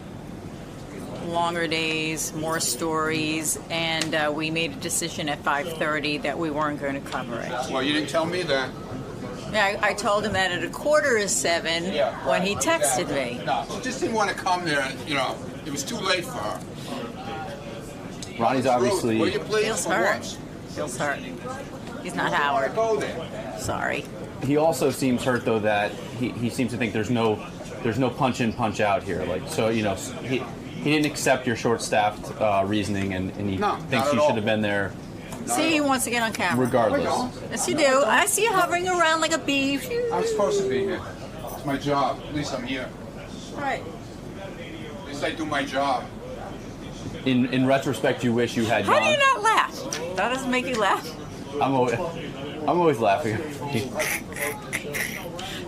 Speaker 13: longer days, more stories, and we made a decision at 5:30 that we weren't going to cover it.
Speaker 4: Well, you didn't tell me that.
Speaker 13: I told him that at 6:45 when he texted me.
Speaker 4: No, she just didn't want to come there. It was too late for her.
Speaker 11: Ronnie's obviously
Speaker 13: Feels hurt. Feels hurt. He's not Howard. Sorry.
Speaker 11: He also seems hurt though that he seems to think there's no punch in, punch out here. He didn't accept your short-staffed reasoning, and he thinks you should have been there.
Speaker 13: See, he wants to get on camera.
Speaker 11: Regardless.
Speaker 13: Yes, you do. I see you hovering around like a bee.
Speaker 4: I'm supposed to be here. It's my job. At least I'm here.
Speaker 13: Right.
Speaker 4: At least I do my job.
Speaker 11: In retrospect, you wish you had
Speaker 13: How
Speaker 11: gone.
Speaker 13: do you not laugh? That doesn't make you laugh.
Speaker 11: I'm always laughing.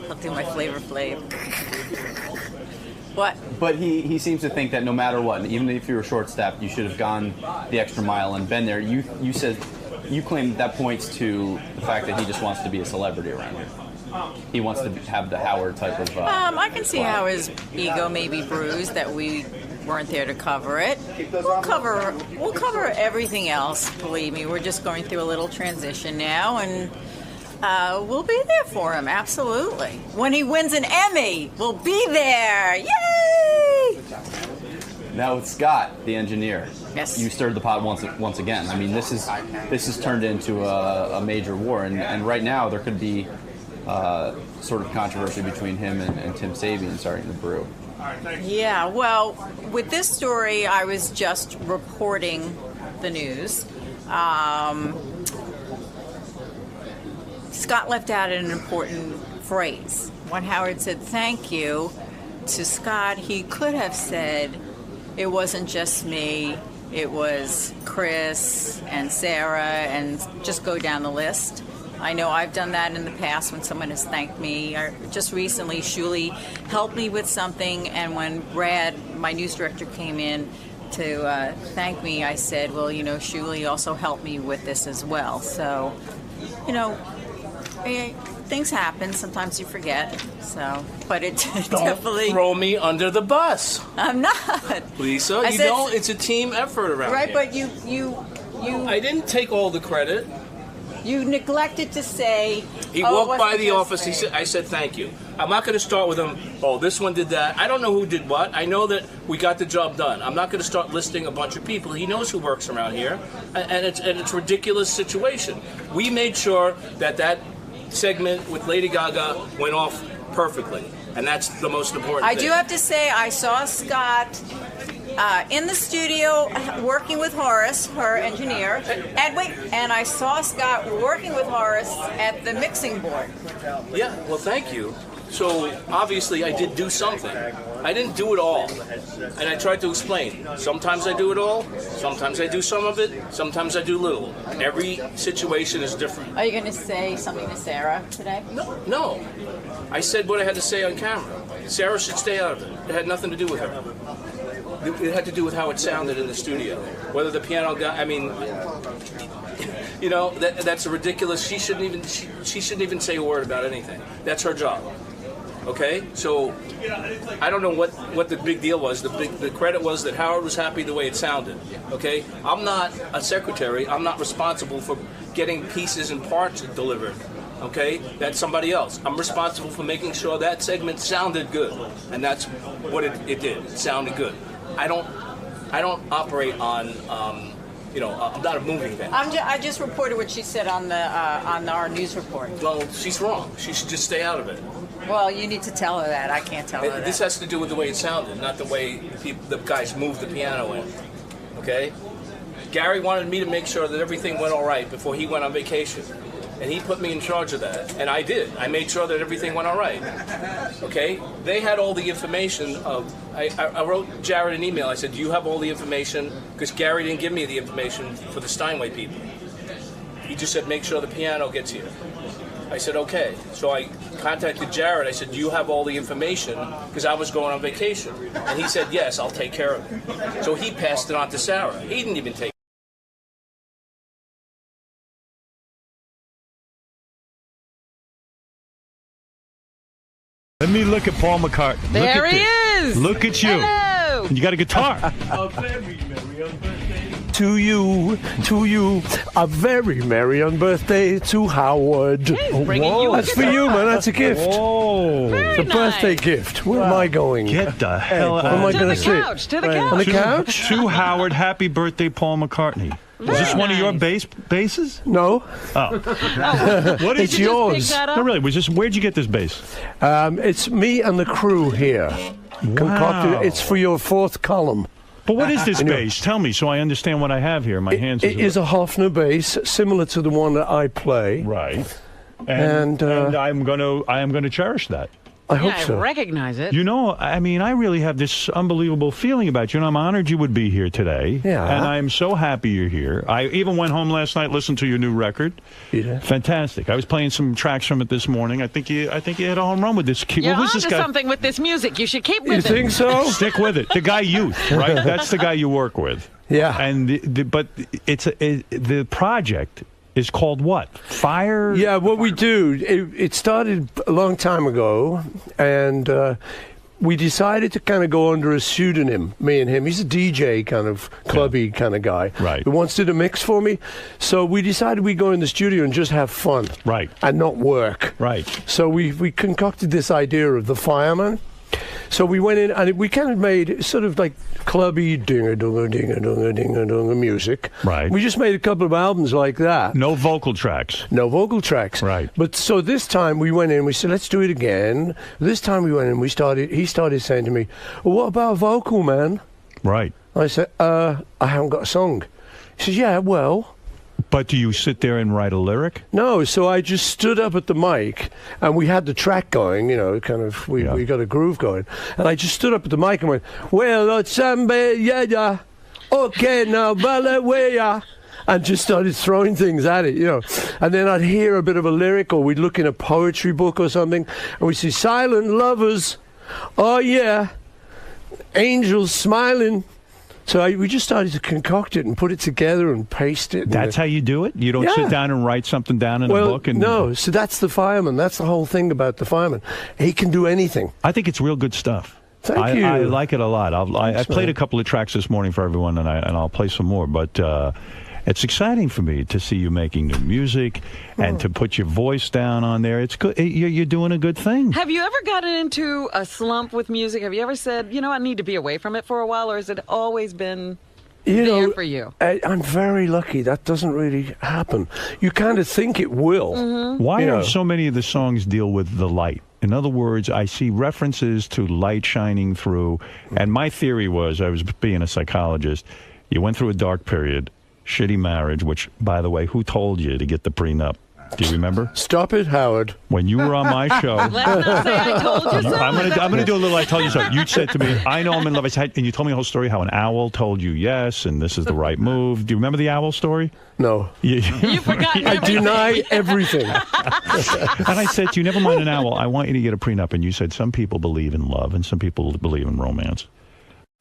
Speaker 13: I'll do my Flavor Flav. What?
Speaker 11: But he seems to think that no matter what, even if you were short-staffed, you should have gone the extra mile and been there. You said you claim that points to the fact that he just wants to be a celebrity around here. He wants to have the Howard type of.
Speaker 13: I can see how his ego may be bruised that we weren't there to cover it. We'll cover everything else. Believe me, we're just going through a little transition now, and we'll be there for him. Absolutely. When he wins an Emmy, we'll be there. Yay!
Speaker 11: Now with Scott, the engineer.
Speaker 13: Yes.
Speaker 11: You stirred the pot once again. I mean, this has turned into a major war, and right now there could be sort of controversy between him and Tim Sabian starting to brew.
Speaker 13: Yeah, well, with this story, I was just reporting the news. Scott left out an important phrase. When Howard said thank you to Scott, he could have said, it wasn't just me, it was Chris and Sarah, and just go down the list. I know I've done that in the past when someone has thanked me. Just recently, Shuli helped me with something, and when Brad, my news director, came in to thank me, I said, well, you know, Shuli also helped me with this as well. So, you know, things happen. Sometimes you forget. So, but it definitely...
Speaker 15: Don't throw me under the bus.
Speaker 13: I'm not.
Speaker 15: Lisa, it's a team effort around
Speaker 13: right,
Speaker 15: here.
Speaker 13: But you...
Speaker 15: I didn't take all the credit.
Speaker 13: You neglected to say...
Speaker 15: He walked by the office. I said, thank you. I'm not going to start with him, oh, this one did that. I don't know who did what. I know that we got the job done. I'm not going to start listing a bunch of people. He knows who works around here. And it's a ridiculous situation. We made sure that segment with Lady Gaga went off perfectly. And that's the most important thing.
Speaker 13: I do have to say, I saw Scott... in the studio working with Horace, her engineer, and I saw Scott working with Horace at the mixing board.
Speaker 15: Yeah, well, thank you. So, obviously, I did do something. I didn't do it all. And I tried to explain. Sometimes I do it all, sometimes I do some of it, sometimes I do little. Every situation is different.
Speaker 13: Are you going to say something to Sarah today?
Speaker 15: No. I said what I had to say on camera. Sarah should stay out of it. It had nothing to do with her. It had to do with how it sounded in the studio. Whether the piano guy, I mean, you know, that's ridiculous. She shouldn't even say a word about anything. That's her job. Okay? So I don't know what the big deal was. The credit was that Howard was happy the way it sounded. Okay? I'm not a secretary. I'm not responsible for getting pieces and parts delivered. Okay? That's somebody else. I'm responsible for making sure that segment sounded good. And that's what it did. It sounded good. I don't operate on, I'm not a moving van.
Speaker 13: I just reported what she said on our news report.
Speaker 15: Well, she's wrong. She should just stay out of it.
Speaker 13: Well, you need to tell her that. I can't tell her that.
Speaker 15: This has to do with the way it sounded, not the way the guys moved the piano in. Okay? Gary wanted me to make sure that everything went all right before he went on vacation. And he put me in charge of that. And I did. I made sure that everything went all right. Okay? They had all the information of... I wrote Jared an email. I said, do you have all the information? Because Gary didn't give me the information for the Steinway people. He just said, make sure the piano gets here. I said, okay. So I contacted Jared. I said, do you have all the information? Because I was going on vacation. And he said, yes, I'll take care of it. So he passed it on to Sarah. He didn't even take it.
Speaker 1: Let me look at Paul McCartney.
Speaker 2: There he is.
Speaker 1: Look at you.
Speaker 2: Hello.
Speaker 1: You got a guitar.
Speaker 6: A very merry on birthday.
Speaker 18: To you, a very merry on birthday to Howard.
Speaker 2: Whoa,
Speaker 18: that's for you, man. That's a gift.
Speaker 1: Whoa.
Speaker 18: It's a birthday gift. Where am I going?
Speaker 1: Get the hell out.
Speaker 18: Where am I going to sit?
Speaker 2: To the couch.
Speaker 18: On the couch?
Speaker 1: To Howard, happy birthday, Paul McCartney. Is this one of your basses?
Speaker 18: No.
Speaker 1: Oh. What is
Speaker 18: It's yours.
Speaker 1: No, really. Where'd you get this bass?
Speaker 18: It's me and the crew here. Concocted. It's for your fourth column.
Speaker 1: But what is this bass? Tell me so I understand what I have here. My hands.
Speaker 18: It is a Hofner bass, similar to the one that I play.
Speaker 1: Right. And I'm gonna cherish that.
Speaker 18: I hope so.
Speaker 2: I recognize it.
Speaker 1: You know, I mean, I really have this unbelievable feeling about you. And I'm honored you would be here today.
Speaker 18: Yeah.
Speaker 1: And I'm so happy you're here. I even went home last night, listened to your new record.
Speaker 18: Yeah.
Speaker 1: Fantastic. I was playing some tracks from it this morning. I think you hit a home run with this.
Speaker 2: You're
Speaker 1: who's this
Speaker 2: onto
Speaker 1: guy?
Speaker 2: something with this music. You should keep with it.
Speaker 18: You think so?
Speaker 1: Stick with it. The guy Youth, right? That's the guy you work with.
Speaker 18: Yeah.
Speaker 1: And but the project is called what? Fire?
Speaker 18: Yeah, what we do, it started a long time ago, and we decided to kind of go under a pseudonym, me and him. He's a DJ kind of clubby kind of guy.
Speaker 1: Right.
Speaker 18: Who wants to do a mix for me. So we decided we'd go in the studio and just have fun.
Speaker 1: Right.
Speaker 18: And not work.
Speaker 1: Right.
Speaker 18: So we concocted this idea of the Fireman. So we went in, and we kind of made sort of like clubby dinger-dunga music.
Speaker 1: Right.
Speaker 18: We just made a couple of albums like that.
Speaker 1: No vocal tracks.
Speaker 18: No vocal tracks.
Speaker 1: Right.
Speaker 18: But so this time we went in, we said, let's do it again. This time we went in, he started saying to me, well, what about vocal, man?
Speaker 1: Right.
Speaker 18: I said, I haven't got a song. He says, yeah, well.
Speaker 1: But do you sit there and write a lyric?
Speaker 18: No, so I just stood up at the mic, and we had the track going, kind of, we got a groove going. And I just stood up at the mic and went, well, yeah, okay, now, ballet, and just started throwing things at it, And then I'd hear a bit of a lyric, or we'd look in a poetry book or something, and we'd see silent lovers, oh yeah, angels smiling. So we just started to concoct it and put it together and paste it.
Speaker 1: That's how you do it? You don't sit down and write something down in a book?
Speaker 18: No. So that's the Fireman. That's the whole thing about the Fireman. He can do anything.
Speaker 1: I think it's real good stuff.
Speaker 18: Thank you.
Speaker 1: I like it a lot. I played a couple of tracks this morning for everyone, and I'll play some more. But it's exciting for me to see you making new music and to put your voice down on there. It's good. You're doing a good thing.
Speaker 2: Have you ever gotten into a slump with music? Have you ever said, I need to be away from it for a while, or has it always been there for you?
Speaker 18: I'm very lucky. That doesn't really happen. You kind of think it will.
Speaker 2: Mm-hmm.
Speaker 1: Why are so many of the songs deal with the light? In other words, I see references to light shining through. And my theory was, I was being a psychologist, you went through a dark period, shitty marriage, which, by the way, who told you to get the prenup? Do you remember?
Speaker 18: Stop it, Howard.
Speaker 1: When you were on my show.
Speaker 2: Let's not say I told you so.
Speaker 1: I'm gonna do a little I told you so. You said to me, I know I'm in love. And you told me a whole story how an owl told you yes, and this is the right move. Do you remember the owl story?
Speaker 18: No.
Speaker 2: You've forgotten
Speaker 18: I deny everything.
Speaker 1: And I said to you, never mind an owl. I want you to get a prenup. And you said, some people believe in love and some people believe in romance.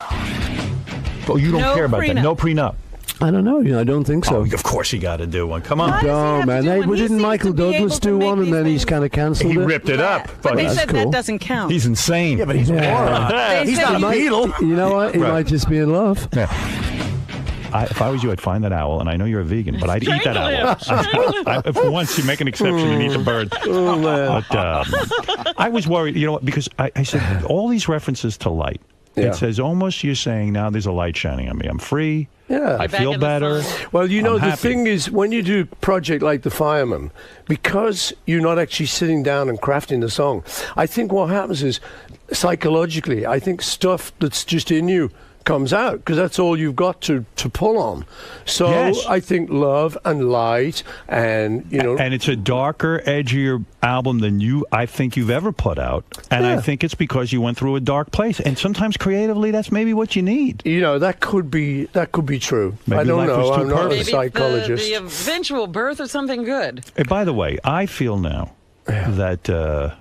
Speaker 1: Oh, you don't care about that. No prenup.
Speaker 18: I don't know. I don't think so.
Speaker 1: Oh, of course you got to do one. Come on.
Speaker 18: No, man. Didn't Michael Douglas do one, and then he's kind of cancelled it?
Speaker 1: He ripped it up.
Speaker 2: But they said that doesn't count.
Speaker 1: He's insane.
Speaker 18: Yeah, but he's a moron. He's not a Beatle. You know what? He might just be in love.
Speaker 1: Yeah. If I was you, I'd find that owl, and I know you're a vegan, but I'd eat that owl. If once you make an exception and eat the bird.
Speaker 18: Oh, man.
Speaker 1: But I was worried, because I said all these references to light. Yeah. It says almost you're saying now there's a light shining on me. I'm free.
Speaker 18: Yeah.
Speaker 1: I feel better.
Speaker 18: Well, the
Speaker 1: happy.
Speaker 18: thing is, when you do a project like The Fireman, because you're not actually sitting down and crafting the song, I think what happens is, psychologically, I think stuff that's just in you comes out, because that's all you've got to pull on. So
Speaker 1: yes.
Speaker 18: I think love and light and,
Speaker 1: And it's a darker, edgier album than I think you've ever put out. And I think it's because you went through a dark place. And sometimes creatively, that's maybe what you need.
Speaker 18: That could be true.
Speaker 1: Maybe
Speaker 18: I don't
Speaker 1: life
Speaker 18: know.
Speaker 1: was too
Speaker 18: I'm not a
Speaker 2: Maybe
Speaker 18: psychologist.
Speaker 2: the eventual birth of something good.
Speaker 1: And by the way, I feel now that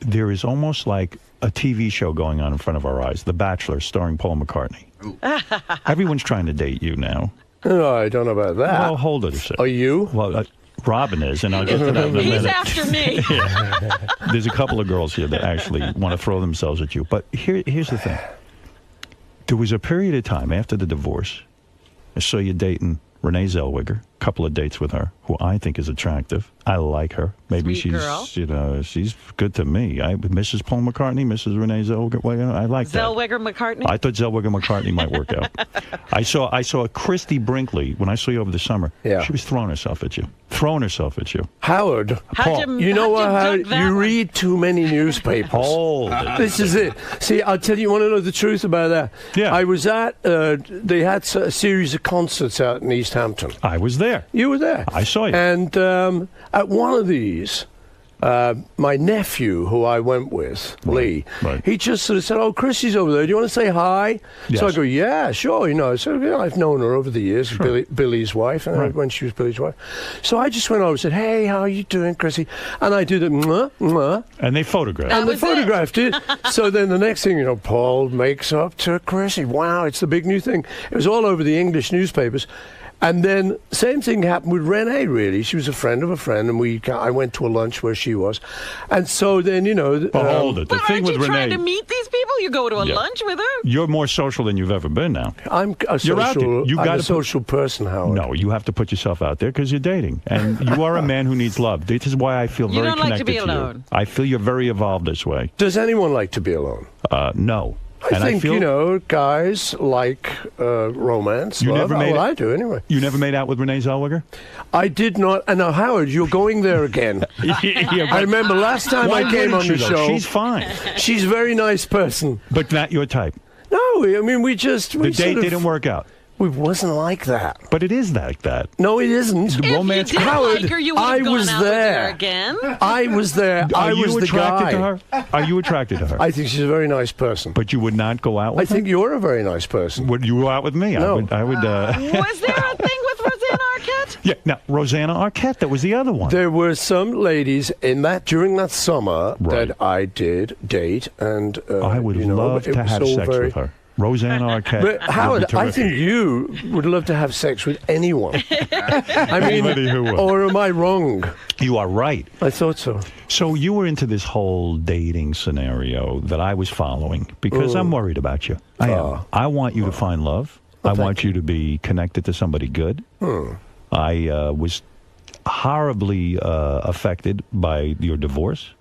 Speaker 1: there is almost like a TV show going on in front of our eyes, The Bachelor, starring Paul McCartney. Everyone's trying to date you now.
Speaker 18: No, I don't know about that.
Speaker 1: Well, hold it a second.
Speaker 18: Are you?
Speaker 1: Well, Robin is, and I'll get to that in a minute.
Speaker 2: He's after me.
Speaker 1: There's a couple of girls here that actually want to throw themselves at you. But here's the thing. There was a period of time after the divorce, I saw you dating Renee Zellweger, a couple of dates with her, who I think is attractive. I like her. Maybe
Speaker 2: Sweet girl.
Speaker 1: she's good to me. Mrs. Paul McCartney, Mrs. Renee Zellweger. Well, I like that.
Speaker 2: Zellweger McCartney?
Speaker 1: I thought Zellweger McCartney might work out. I saw Chrissy Brinkley when I saw you over the summer.
Speaker 18: Yeah.
Speaker 1: She was throwing herself at you.
Speaker 18: Howard,
Speaker 1: Paul,
Speaker 18: you know what, Howard? You read too many newspapers.
Speaker 1: Hold it.
Speaker 18: This is it. See, I'll tell you, want to know the truth about that?
Speaker 1: Yeah.
Speaker 18: I was at, they had a series of concerts out in East Hampton.
Speaker 1: I was there.
Speaker 18: You were there.
Speaker 1: I saw you.
Speaker 18: And at one of these, my nephew, who I went with, Lee, he just sort of said, "Oh, Chrissy's over there. Do you want to say hi?"
Speaker 1: Yes.
Speaker 18: So I go, "Yeah, sure." So I've known her over the years,
Speaker 1: Sure.
Speaker 18: Billy's wife, when she was Billy's wife. So I just went over and said, "Hey, how are you doing, Chrissy?" And I did it, mwah, mwah.
Speaker 1: And they photographed.
Speaker 18: And they photographed it. So then the next thing, Paul makes up to Chrissy. Wow, it's the big new thing. It was all over the English newspapers. And then same thing happened with Renee, really. She was a friend of a friend, and I went to a lunch where she was. And so then,
Speaker 1: But hold it. The thing
Speaker 2: aren't
Speaker 1: with
Speaker 2: you trying
Speaker 1: Renee...
Speaker 2: to meet these people? You go to a lunch with her?
Speaker 1: You're more social than you've ever been now.
Speaker 18: I'm a social person, Howard.
Speaker 1: No, you have to put yourself out there because you're dating. And you are a man who needs love. This is why I feel very connected to you.
Speaker 2: You don't like to be alone.
Speaker 1: I feel you're very evolved this way.
Speaker 18: Does anyone like to be alone?
Speaker 1: No.
Speaker 18: I think, guys like romance. Love. I do, anyway.
Speaker 1: You never made out with Renee Zellweger?
Speaker 18: I did not. And now, Howard, you're going there again. I remember last time I came on the show.
Speaker 1: She's fine.
Speaker 18: She's a very nice person.
Speaker 1: But not your type.
Speaker 18: No, I mean, the
Speaker 1: date didn't work out.
Speaker 18: It wasn't like that.
Speaker 1: But it is like that.
Speaker 18: No, it isn't.
Speaker 2: If
Speaker 1: romance.
Speaker 2: you didn't
Speaker 18: Howard,
Speaker 2: like her, you would have gone out with her again.
Speaker 18: I was there. I was the guy.
Speaker 1: To her? Are you attracted to her?
Speaker 18: I think she's a very nice person.
Speaker 1: But you would not go out with her?
Speaker 18: I think you're a very nice person.
Speaker 1: Would you go out with me?
Speaker 18: No.
Speaker 1: I would.
Speaker 2: Was there a thing with Rosanna Arquette?
Speaker 1: Yeah, no, Rosanna Arquette. That was the other one.
Speaker 18: There were some ladies during that summer that I did date, and
Speaker 1: I would love to have sex with her. Rosanna Arquette.
Speaker 18: But Howard, I think you would love to have sex with anyone. I mean, or am I wrong?
Speaker 1: You are right.
Speaker 18: I thought so.
Speaker 1: So you were into this whole dating scenario that I was following because I'm worried about you. I am. I want you to find love. I want you to be connected to somebody good. I was horribly affected by your divorce.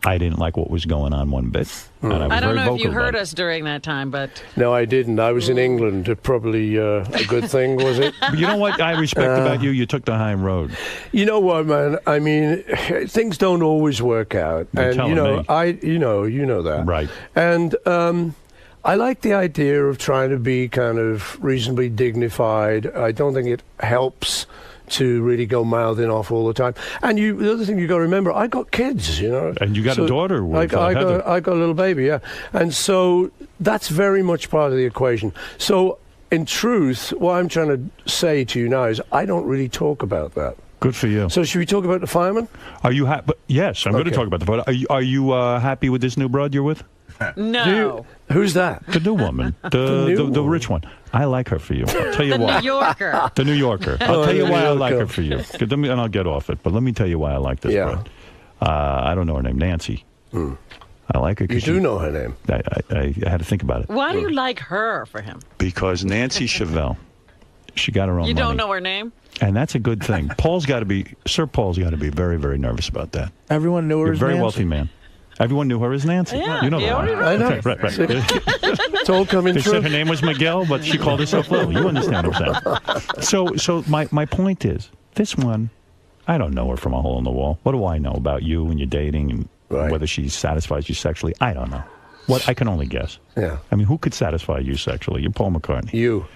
Speaker 1: I didn't like what was going on one bit. And
Speaker 2: I don't know if you heard
Speaker 1: us
Speaker 2: us during that time, but...
Speaker 18: No, I didn't. I was in England. Probably a good thing, was it?
Speaker 1: But you know what I respect about you? You took the high road.
Speaker 18: You know what, man? I mean, things don't always work out.
Speaker 1: You're
Speaker 18: and, you know that.
Speaker 1: Right.
Speaker 18: And I like the idea of trying to be kind of reasonably dignified. I don't think it helps to really go mouthing off all the time. And the other thing you got to remember, I got kids,
Speaker 1: And you got a daughter with Heather.
Speaker 18: I got a little baby, yeah. And so that's very much part of the equation. So in truth, what I'm trying to say to you now is I don't really talk about that.
Speaker 1: Good for you.
Speaker 18: So should we talk about the Fireman?
Speaker 1: Are you happy? Yes, I'm going to talk about the photo. Are you happy with this new broad you're with?
Speaker 2: No.
Speaker 18: Who's that?
Speaker 1: The new woman. The rich one. I like her for you. I'll tell you why.
Speaker 2: The New Yorker.
Speaker 1: The New Yorker. I'll tell you why I like her for you. And I'll get off it. But let me tell you why I like this broad. I don't know her name. Nancy. I like her.
Speaker 18: You do know her name.
Speaker 1: I had to think about it.
Speaker 2: Why do you like her for him?
Speaker 1: Because Nancy Chevelle, she got her own money.
Speaker 2: You don't know her name?
Speaker 1: And that's a good thing. Sir Paul's got to be very, very nervous about that.
Speaker 5: Everyone knew her as
Speaker 1: You're a very
Speaker 5: Nancy.
Speaker 1: wealthy man. Everyone knew her as Nancy.
Speaker 2: Yeah,
Speaker 1: you know that.
Speaker 18: I know.
Speaker 1: Okay, right.
Speaker 18: It's all coming
Speaker 1: They
Speaker 18: true.
Speaker 1: said her name was Miguel, but she called herself Lil. You understand what I'm saying? So my point is, this one, I don't know her from a hole in the wall. What do I know about you and your dating and whether she satisfies you sexually? I don't know. I can only guess.
Speaker 18: Yeah.
Speaker 1: I mean, who could satisfy you sexually? You're Paul McCartney.
Speaker 18: You.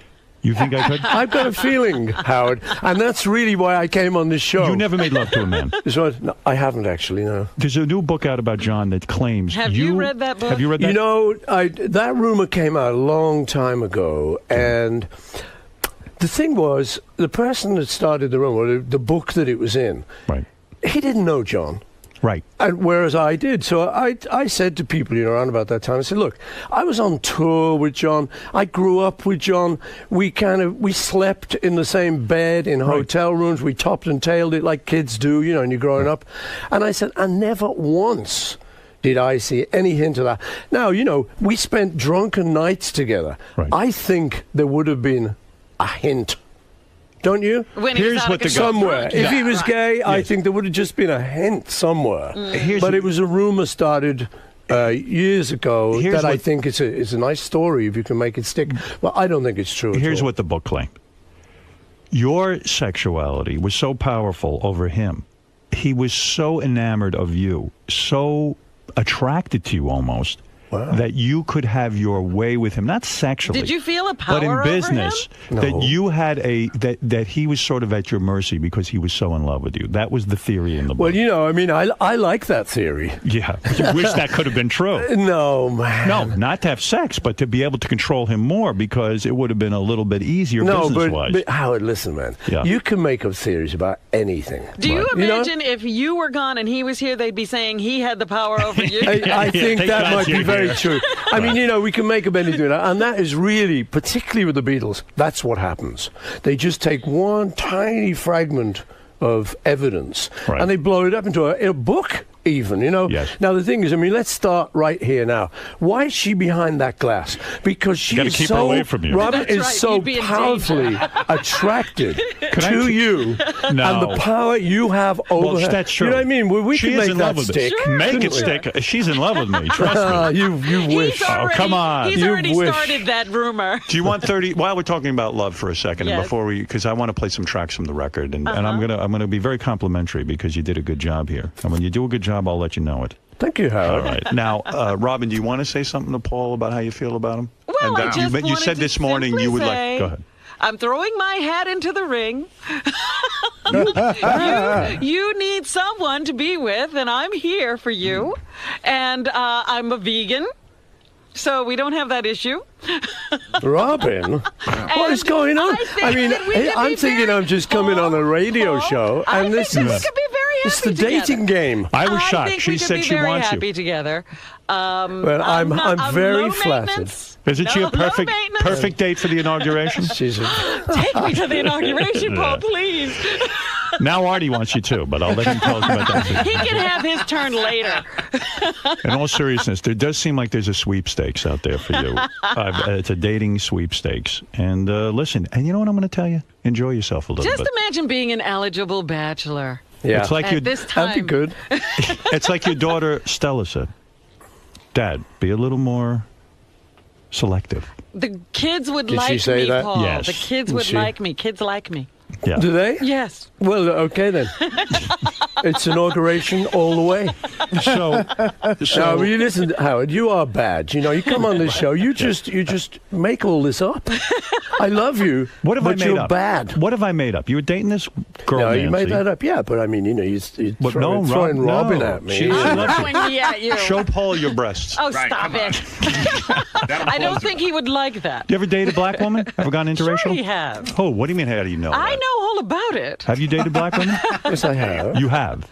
Speaker 1: You think I could?
Speaker 18: I've got a feeling, Howard, and that's really why I came on this show.
Speaker 1: You never made love to a man.
Speaker 18: No, I haven't actually, no.
Speaker 1: There's a new book out about John that claims
Speaker 2: Have you read that book?
Speaker 1: Have you read that?
Speaker 18: You know, that rumor came out a long time ago, and the thing was, the person that started the rumor, the book that it was in, he didn't know John.
Speaker 1: Right.
Speaker 18: And whereas I did. So I said to people, around about that time, I said, look, I was on tour with John. I grew up with John. We slept in the same bed in hotel rooms. We topped and tailed it like kids do, and you're growing up. And I said, and never once did I see any hint of that. Now, we spent drunken nights together.
Speaker 1: Right.
Speaker 18: I think there would have been a hint. Don't you?
Speaker 2: When he was out of
Speaker 18: somewhere.
Speaker 2: control.
Speaker 18: If he was gay, I think there would have just been a hint somewhere. But it was a rumor started years ago I think it's a nice story if you can make it stick. Well, I don't think it's true.
Speaker 1: Here's what the book claimed. Your sexuality was so powerful over him. He was so enamored of you, so attracted to you almost, that you could have your way with him, not sexually.
Speaker 2: Did you feel a power
Speaker 1: but in business,
Speaker 2: over him?
Speaker 1: that you had that he was sort of at your mercy because he was so in love with you. That was the theory in the book.
Speaker 18: Well, I like that theory.
Speaker 1: Yeah, you wish that could have been true.
Speaker 18: No, man.
Speaker 1: No, not to have sex, but to be able to control him more because it would have been a little bit easier business-wise.
Speaker 18: But Howard, listen, man.
Speaker 1: Yeah.
Speaker 18: You can make up theories about anything.
Speaker 2: Do you imagine if you were gone and he was here, they'd be saying he had the power over you?
Speaker 18: I think that might be very very true. I mean, we can make up anything, and that is really, particularly with the Beatles, that's what happens. They just take one tiny fragment of evidence, and they blow it up into a book. Even,
Speaker 1: Yes.
Speaker 18: Now the thing is, I mean, let's start right here now. Why is she behind that glass? Because she is
Speaker 1: keep
Speaker 18: so.
Speaker 1: her away from you.
Speaker 18: Robin is so powerfully attracted to you, and the power you have over her.
Speaker 1: That's true.
Speaker 18: You know what I mean? We
Speaker 1: she
Speaker 18: can
Speaker 1: is
Speaker 18: make
Speaker 1: in
Speaker 18: that
Speaker 1: love with
Speaker 18: stick.
Speaker 1: Sure. Make it stick. She's in love with me. Trust me.
Speaker 18: You wish.
Speaker 2: Already,
Speaker 1: come on.
Speaker 2: He's
Speaker 1: you
Speaker 2: already
Speaker 1: wish.
Speaker 2: started that rumor.
Speaker 1: Do you want 30? While we're talking about love for a second,
Speaker 2: Yes.
Speaker 1: and before because I want to play some tracks from the record, and I'm gonna be very complimentary because you did a good job here, and when you do a good job, I'll let you know it.
Speaker 18: Thank you, Howard.
Speaker 1: All right. Now, Robin, do you want to say something to Paul about how you feel about him?
Speaker 2: Well, I just
Speaker 1: you said this morning you would like. Go ahead.
Speaker 2: I'm throwing my hat into the ring. you need someone to be with, and I'm here for you. And I'm a vegan, so we don't have that issue.
Speaker 18: Robin, what is going on? I mean, I'm thinking I'm just coming on a radio show, and this is. It's the dating game.
Speaker 1: I was shocked.
Speaker 2: Think
Speaker 1: she said she wants
Speaker 2: happy
Speaker 1: you.
Speaker 2: Together.
Speaker 18: Well, I'm very flattered.
Speaker 1: Isn't she a perfect date for the inauguration?
Speaker 2: Take me to the inauguration, Paul, please.
Speaker 1: Now Artie wants you too, but I'll let him tell us about that.
Speaker 2: He can have his turn later.
Speaker 1: In all seriousness, there does seem like there's a sweepstakes out there for you. It's a dating sweepstakes. And listen, and you know what I'm going to tell you? Enjoy yourself a little bit.
Speaker 2: Just imagine being an eligible bachelor.
Speaker 18: Yeah.
Speaker 1: It's like
Speaker 2: at this time.
Speaker 18: That'd be good.
Speaker 1: It's like your daughter Stella said. Dad, be a little more selective.
Speaker 2: The kids would
Speaker 18: Did
Speaker 2: like
Speaker 18: she say
Speaker 2: me,
Speaker 18: that?
Speaker 2: Paul.
Speaker 1: Yes.
Speaker 2: The kids would like me. Kids like me.
Speaker 1: Yeah.
Speaker 18: Do they?
Speaker 2: Yes.
Speaker 18: Well, okay then. It's inauguration all the way.
Speaker 1: So
Speaker 18: no, you listen, Howard. You are bad. You come on this show. You just make all this up. I love you.
Speaker 1: What have
Speaker 18: but
Speaker 1: I made
Speaker 18: you're
Speaker 1: up?
Speaker 18: bad.
Speaker 1: What have I made up? You were dating this girl.
Speaker 18: No,
Speaker 1: Nancy.
Speaker 18: you made that up. Yeah, but I mean, you're throwing Robin at me.
Speaker 1: She loves
Speaker 2: throwing me at you.
Speaker 1: Show Paul your breasts.
Speaker 2: Oh, stop it. I don't think he would like that.
Speaker 1: You ever dated a black woman? Ever gone interracial?
Speaker 2: Sure he have.
Speaker 1: Oh, what do you mean? How do you know?
Speaker 2: I
Speaker 1: that?
Speaker 2: know all about it.
Speaker 1: Have you dated black women?
Speaker 18: Yes, I have.
Speaker 1: You have.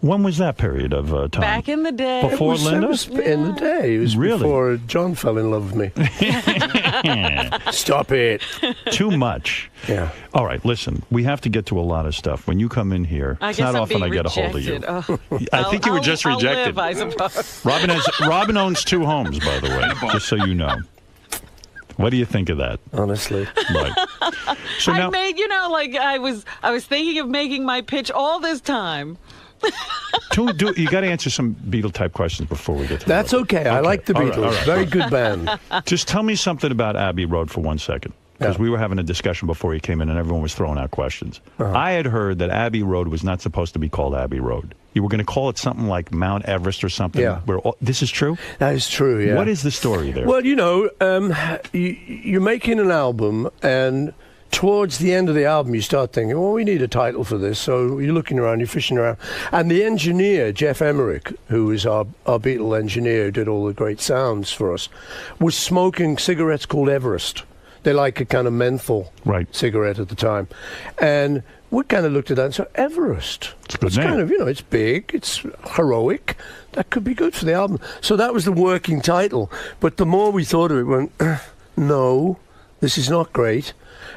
Speaker 1: When was that period of time?
Speaker 2: Back in the day.
Speaker 1: Before Linda?
Speaker 18: It was in the day. It was
Speaker 1: Really?
Speaker 18: before John fell in love with me. Stop it.
Speaker 1: Too much.
Speaker 18: Yeah.
Speaker 1: All right, listen, we have to get to a lot of stuff. When you come in here,
Speaker 2: I
Speaker 1: it's
Speaker 2: guess
Speaker 1: not
Speaker 2: I'm
Speaker 1: often
Speaker 2: being
Speaker 1: I get a hold of you.
Speaker 2: rejected. Oh.
Speaker 1: I think you were just
Speaker 2: I'll
Speaker 1: rejected.
Speaker 2: live, I suppose.
Speaker 1: Robin owns 2 homes, by the way, just so you know. What do you think of that?
Speaker 18: Honestly.
Speaker 1: Right. So now,
Speaker 2: I made, I was thinking of making my pitch all this time.
Speaker 1: you got to answer some Beatle-type questions before we get to
Speaker 18: That's okay. I like the
Speaker 1: All right,
Speaker 18: Beatles.
Speaker 1: all right.
Speaker 18: Very good band.
Speaker 1: Just tell me something about Abbey Road for 1 second. Because we were having a discussion before he came in, and everyone was throwing out questions. I had heard that Abbey Road was not supposed to be called Abbey Road. You were going to call it something like Mount Everest or something.
Speaker 18: Yeah.
Speaker 1: This is true?
Speaker 18: That is true, yeah.
Speaker 1: What is the story there?
Speaker 18: Well, you're making an album, and towards the end of the album, you start thinking, well, we need a title for this. So you're looking around, you're fishing around. And the engineer, Jeff Emmerich, who is our Beatle engineer who did all the great sounds for us, was smoking cigarettes called Everest. They're like a kind of menthol cigarette at the time. And we kind of looked at that and said, Everest. It's kind of, it's big, it's heroic. That could be good for the album. So that was the working title. But the more we thought of it, we went, no, this is not great.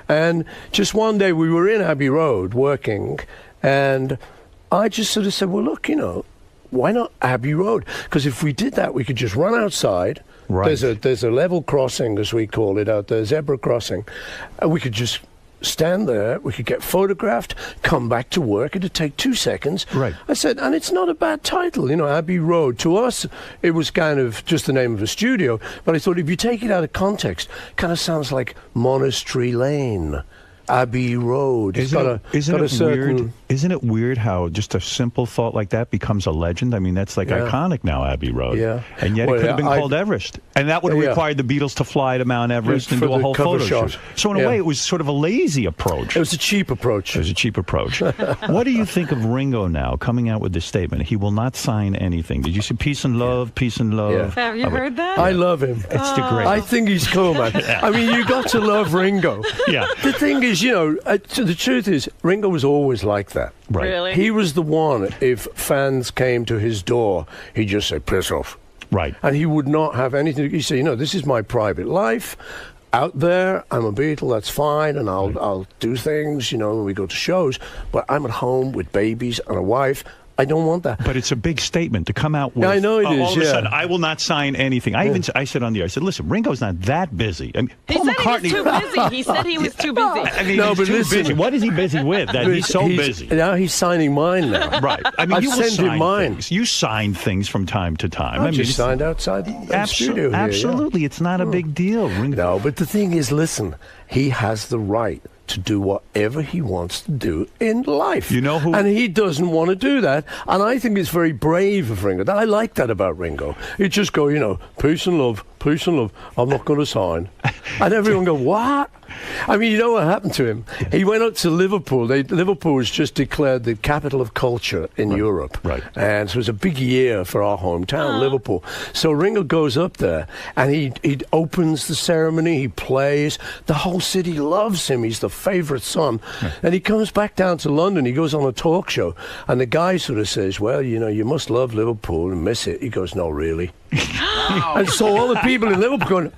Speaker 18: And just one day we were in Abbey Road working, and I just sort of said, well, look, why not Abbey Road? Because if we did that, we could just run outside.
Speaker 1: Right.
Speaker 18: There's a level crossing, as we call it out there, zebra crossing. And we could just stand there, we could get photographed, come back to work. It'd take 2 seconds.
Speaker 1: Right.
Speaker 18: I said, and it's not a bad title, Abbey Road. To us, it was kind of just the name of a studio. But I thought if you take it out of context, it kind of sounds like Monastery Lane. Abbey Road.
Speaker 1: Isn't it weird how just a simple thought like that becomes a legend? I mean, that's iconic now, Abbey Road.
Speaker 18: Yeah.
Speaker 1: And yet it could have been called Everest. And that would have required the Beatles to fly to Mount Everest and do a whole photo shoot. So in a way, it was sort of a lazy approach.
Speaker 18: It was a cheap approach.
Speaker 1: What do you think of Ringo now coming out with this statement? He will not sign anything. Did you see peace and love, peace and love?
Speaker 2: Yeah. Have you heard that?
Speaker 18: I love him.
Speaker 1: It's the great.
Speaker 18: I think he's cool, man. I mean, you got to love Ringo.
Speaker 1: Yeah.
Speaker 18: The thing is, the truth is, Ringo was always like that.
Speaker 1: Right.
Speaker 2: Really?
Speaker 18: He was the one, if fans came to his door, he'd just say, piss off.
Speaker 1: Right.
Speaker 18: And he would not have anything. He said, this is my private life. Out there, I'm a Beatle, that's fine, and I'll do things, when we go to shows, but I'm at home with babies and a wife. I don't want that.
Speaker 1: But it's a big statement to come out with.
Speaker 18: Yeah, I know it is,
Speaker 1: all of a sudden, I will not sign anything. I said on the air, I said, listen, Ringo's not that busy. I mean,
Speaker 2: He
Speaker 1: Paul
Speaker 2: said
Speaker 1: McCartney,
Speaker 2: he was too busy. He said he was too busy.
Speaker 1: I mean,
Speaker 18: No,
Speaker 1: he's
Speaker 18: but
Speaker 1: too
Speaker 18: listen.
Speaker 1: busy. What is he busy with? That he's so busy.
Speaker 18: Now he's signing mine now.
Speaker 1: Right. I mean,
Speaker 18: I've
Speaker 1: you will
Speaker 18: sent him
Speaker 1: sign
Speaker 18: mine.
Speaker 1: things. You sign things from time to time.
Speaker 18: I
Speaker 1: mean,
Speaker 18: just
Speaker 1: it's-
Speaker 18: signed outside the studio here,
Speaker 1: Absolutely. It's not a big deal.
Speaker 18: No, but the thing is, listen, he has the right to do whatever he wants to do in life.
Speaker 1: You know who?
Speaker 18: And he doesn't want to do that. And I think it's very brave of Ringo. I like that about Ringo. He'd just go, peace and love, I'm not going to sign. And everyone go, what? I mean, you know what happened to him? He went up to Liverpool. Liverpool was just declared the capital of culture in Europe.
Speaker 1: Right.
Speaker 18: And so it was a big year for our hometown, Liverpool. So Ringo goes up there, and he opens the ceremony, he plays. The whole city loves him. He's the favourite son. Right. And he comes back down to London. He goes on a talk show, and the guy sort of says, well, you must love Liverpool and miss it. He goes, no, really. And so all the people in Liverpool going,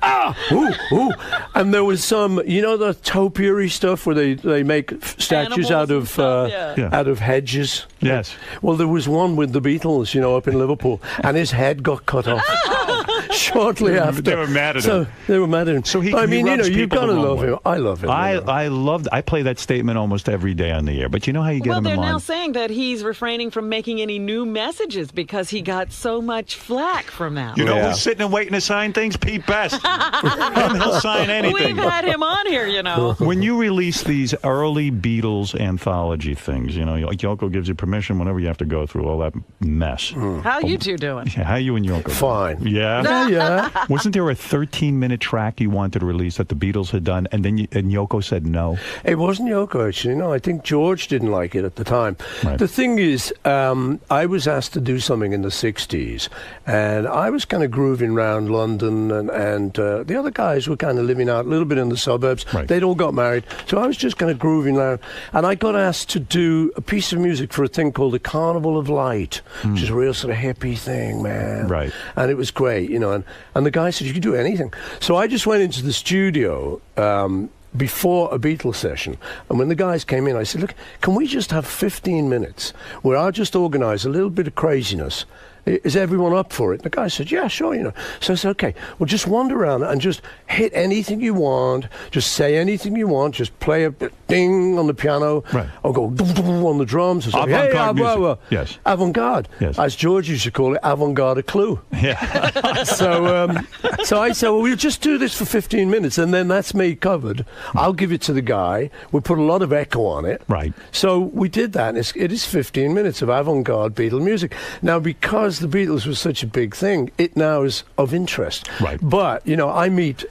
Speaker 18: ooh. And there was some, the topiary stuff where they make statues out of out of hedges.
Speaker 1: Yes.
Speaker 18: Well, there was one with the Beatles, up in Liverpool, and his head got cut off shortly after.
Speaker 1: They were mad at him.
Speaker 18: They were mad at him.
Speaker 1: So he
Speaker 18: you've
Speaker 1: people
Speaker 18: got to
Speaker 1: the wrong
Speaker 18: love
Speaker 1: way.
Speaker 18: him. I love him.
Speaker 1: I play that statement almost every day on the air. But you know how you get
Speaker 2: Well,
Speaker 1: him in
Speaker 2: they're
Speaker 1: line?
Speaker 2: now saying that he's refraining from making any new messages because he got so much flack from that.
Speaker 1: You know who's sitting and waiting to sign things? Pete Best. He'll sign anything.
Speaker 2: We've had him on here,
Speaker 1: When you release these early Beatles anthology things, like Yoko gives you permission whenever you have to go through all that mess.
Speaker 2: How you two doing?
Speaker 1: Yeah, how you and Yoko?
Speaker 18: Fine.
Speaker 1: Yeah?
Speaker 18: Yeah.
Speaker 1: Wasn't there a 13-minute track you wanted to release that the Beatles had done, and then and Yoko said no?
Speaker 18: It wasn't Yoko, actually. No, I think George didn't like it at the time.
Speaker 1: Right.
Speaker 18: The thing is, I was asked to do something in the 60s, and I was kind of grooving around London, and the other guys were kind of living out a little bit in the suburbs.
Speaker 1: Right.
Speaker 18: They'd all got married, so I was just kind of grooving around, and I got asked to do a piece of music for a thing called the Carnival of Light, which is a real sort of hippie thing, man.
Speaker 1: Right.
Speaker 18: And it was great, and the guy said, you could do anything. So I just went into the studio before a Beatles session, and when the guys came in, I said, look, can we just have 15 minutes where I'll just organise a little bit of craziness? Is everyone up for it? The guy said, yeah, sure, So I said, okay, well, just wander around and just hit anything you want, just say anything you want, just play a ding on the piano,
Speaker 1: right.
Speaker 18: or go on the drums. Or something.
Speaker 1: Avant-garde music. Yes.
Speaker 18: Avant-garde.
Speaker 1: Yes.
Speaker 18: As George used to call it, avant-garde a clue.
Speaker 1: Yeah.
Speaker 18: So I said, well, we'll just do this for 15 minutes, and then that's me covered. I'll give it to the guy. We put a lot of echo on it.
Speaker 1: Right.
Speaker 18: So we did that, and it is 15 minutes of avant-garde Beatle music. Now, because the Beatles was such a big thing, it now is of interest.
Speaker 1: Right.
Speaker 18: But, I meet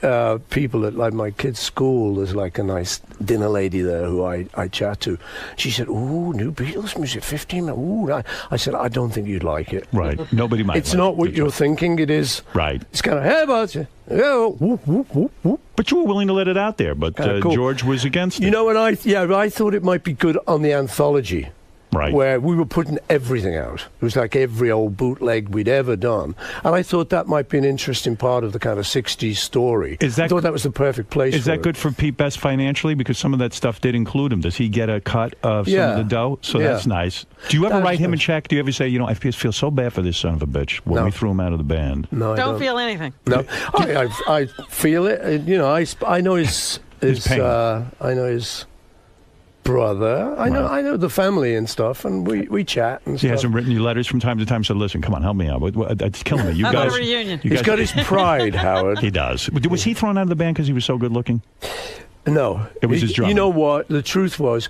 Speaker 18: people at like my kids' school. There's like a nice dinner lady there who I chat to. She said, ooh, new Beatles music, 15 minutes. Ooh. I said, I don't think you'd like it.
Speaker 1: Right. Nobody might.
Speaker 18: It's not what you're thinking it is.
Speaker 1: Right.
Speaker 18: It's kind of, hey, about you. Yeah, whoop, whoop, whoop, whoop.
Speaker 1: But you were willing to let it out there, but
Speaker 18: Cool.
Speaker 1: George was against it.
Speaker 18: And I thought it might be good on the anthology.
Speaker 1: Right.
Speaker 18: Where we were putting everything out. It was like every old bootleg we'd ever done. And I thought that might be an interesting part of the kind of 60s story. I thought that was the perfect place
Speaker 1: Is
Speaker 18: for
Speaker 1: that
Speaker 18: it.
Speaker 1: good for Pete Best financially? Because some of that stuff did include him. Does he get a cut of some of the dough? So that's nice. Do you ever write him a check? Do you ever say, I feel so bad for this son of a bitch when we threw him out of the band?
Speaker 18: No, I
Speaker 2: Don't feel anything.
Speaker 18: No. I feel it. I know his
Speaker 1: pain.
Speaker 18: I know his brother. I know the family and stuff, and we chat and
Speaker 1: He
Speaker 18: stuff.
Speaker 1: hasn't written you letters from time to time. Said, "Listen, come on, help me out. It's killing me. You
Speaker 2: How
Speaker 1: guys."
Speaker 2: about a reunion?
Speaker 18: He's got his pride, Howard.
Speaker 1: He does. Was he thrown out of the band because he was so good looking?
Speaker 18: No,
Speaker 1: it was his drumming.
Speaker 18: You know what? The truth was,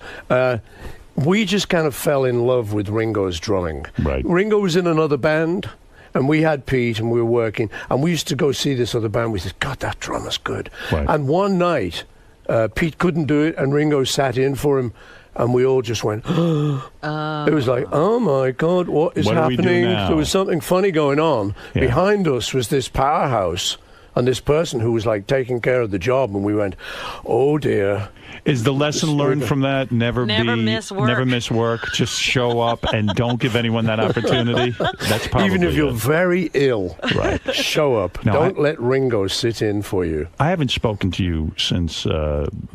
Speaker 18: we just kind of fell in love with Ringo's drumming.
Speaker 1: Right.
Speaker 18: Ringo was in another band. And we had Pete, and we were working, and we used to go see this other band. We said, God, that drummer's good.
Speaker 1: Right.
Speaker 18: And one night, Pete couldn't do it, and Ringo sat in for him, and we all just went, It was like, oh my God, what is
Speaker 1: What do we do
Speaker 18: happening?
Speaker 1: now?
Speaker 18: There was something funny going on.
Speaker 1: Yeah.
Speaker 18: Behind us was this powerhouse and this person who was like taking care of the job, and we went, oh dear.
Speaker 1: Is the lesson learned from that never miss work? Just show up and don't give anyone that opportunity. That's probably
Speaker 18: even if you're very ill.
Speaker 1: Right.
Speaker 18: Show up.
Speaker 1: No,
Speaker 18: don't let Ringo sit in for you.
Speaker 1: I haven't spoken to you since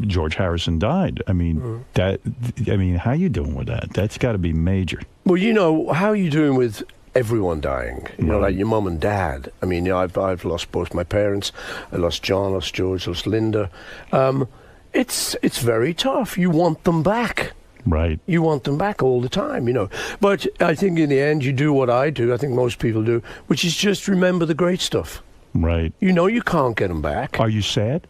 Speaker 1: George Harrison died. I mean, how you doing with that? That's got to be major.
Speaker 18: Well, you know, how are you doing with everyone dying? You know, like your mum and dad. I mean, you know, I've lost both my parents. I lost John, lost George, lost Linda. It's very tough. You want them back.
Speaker 1: Right.
Speaker 18: You want them back all the time, you know. But I think in the end you do what I do, I think most people do, which is just remember the great stuff.
Speaker 1: Right.
Speaker 18: You know you can't get them back.
Speaker 1: Are you sad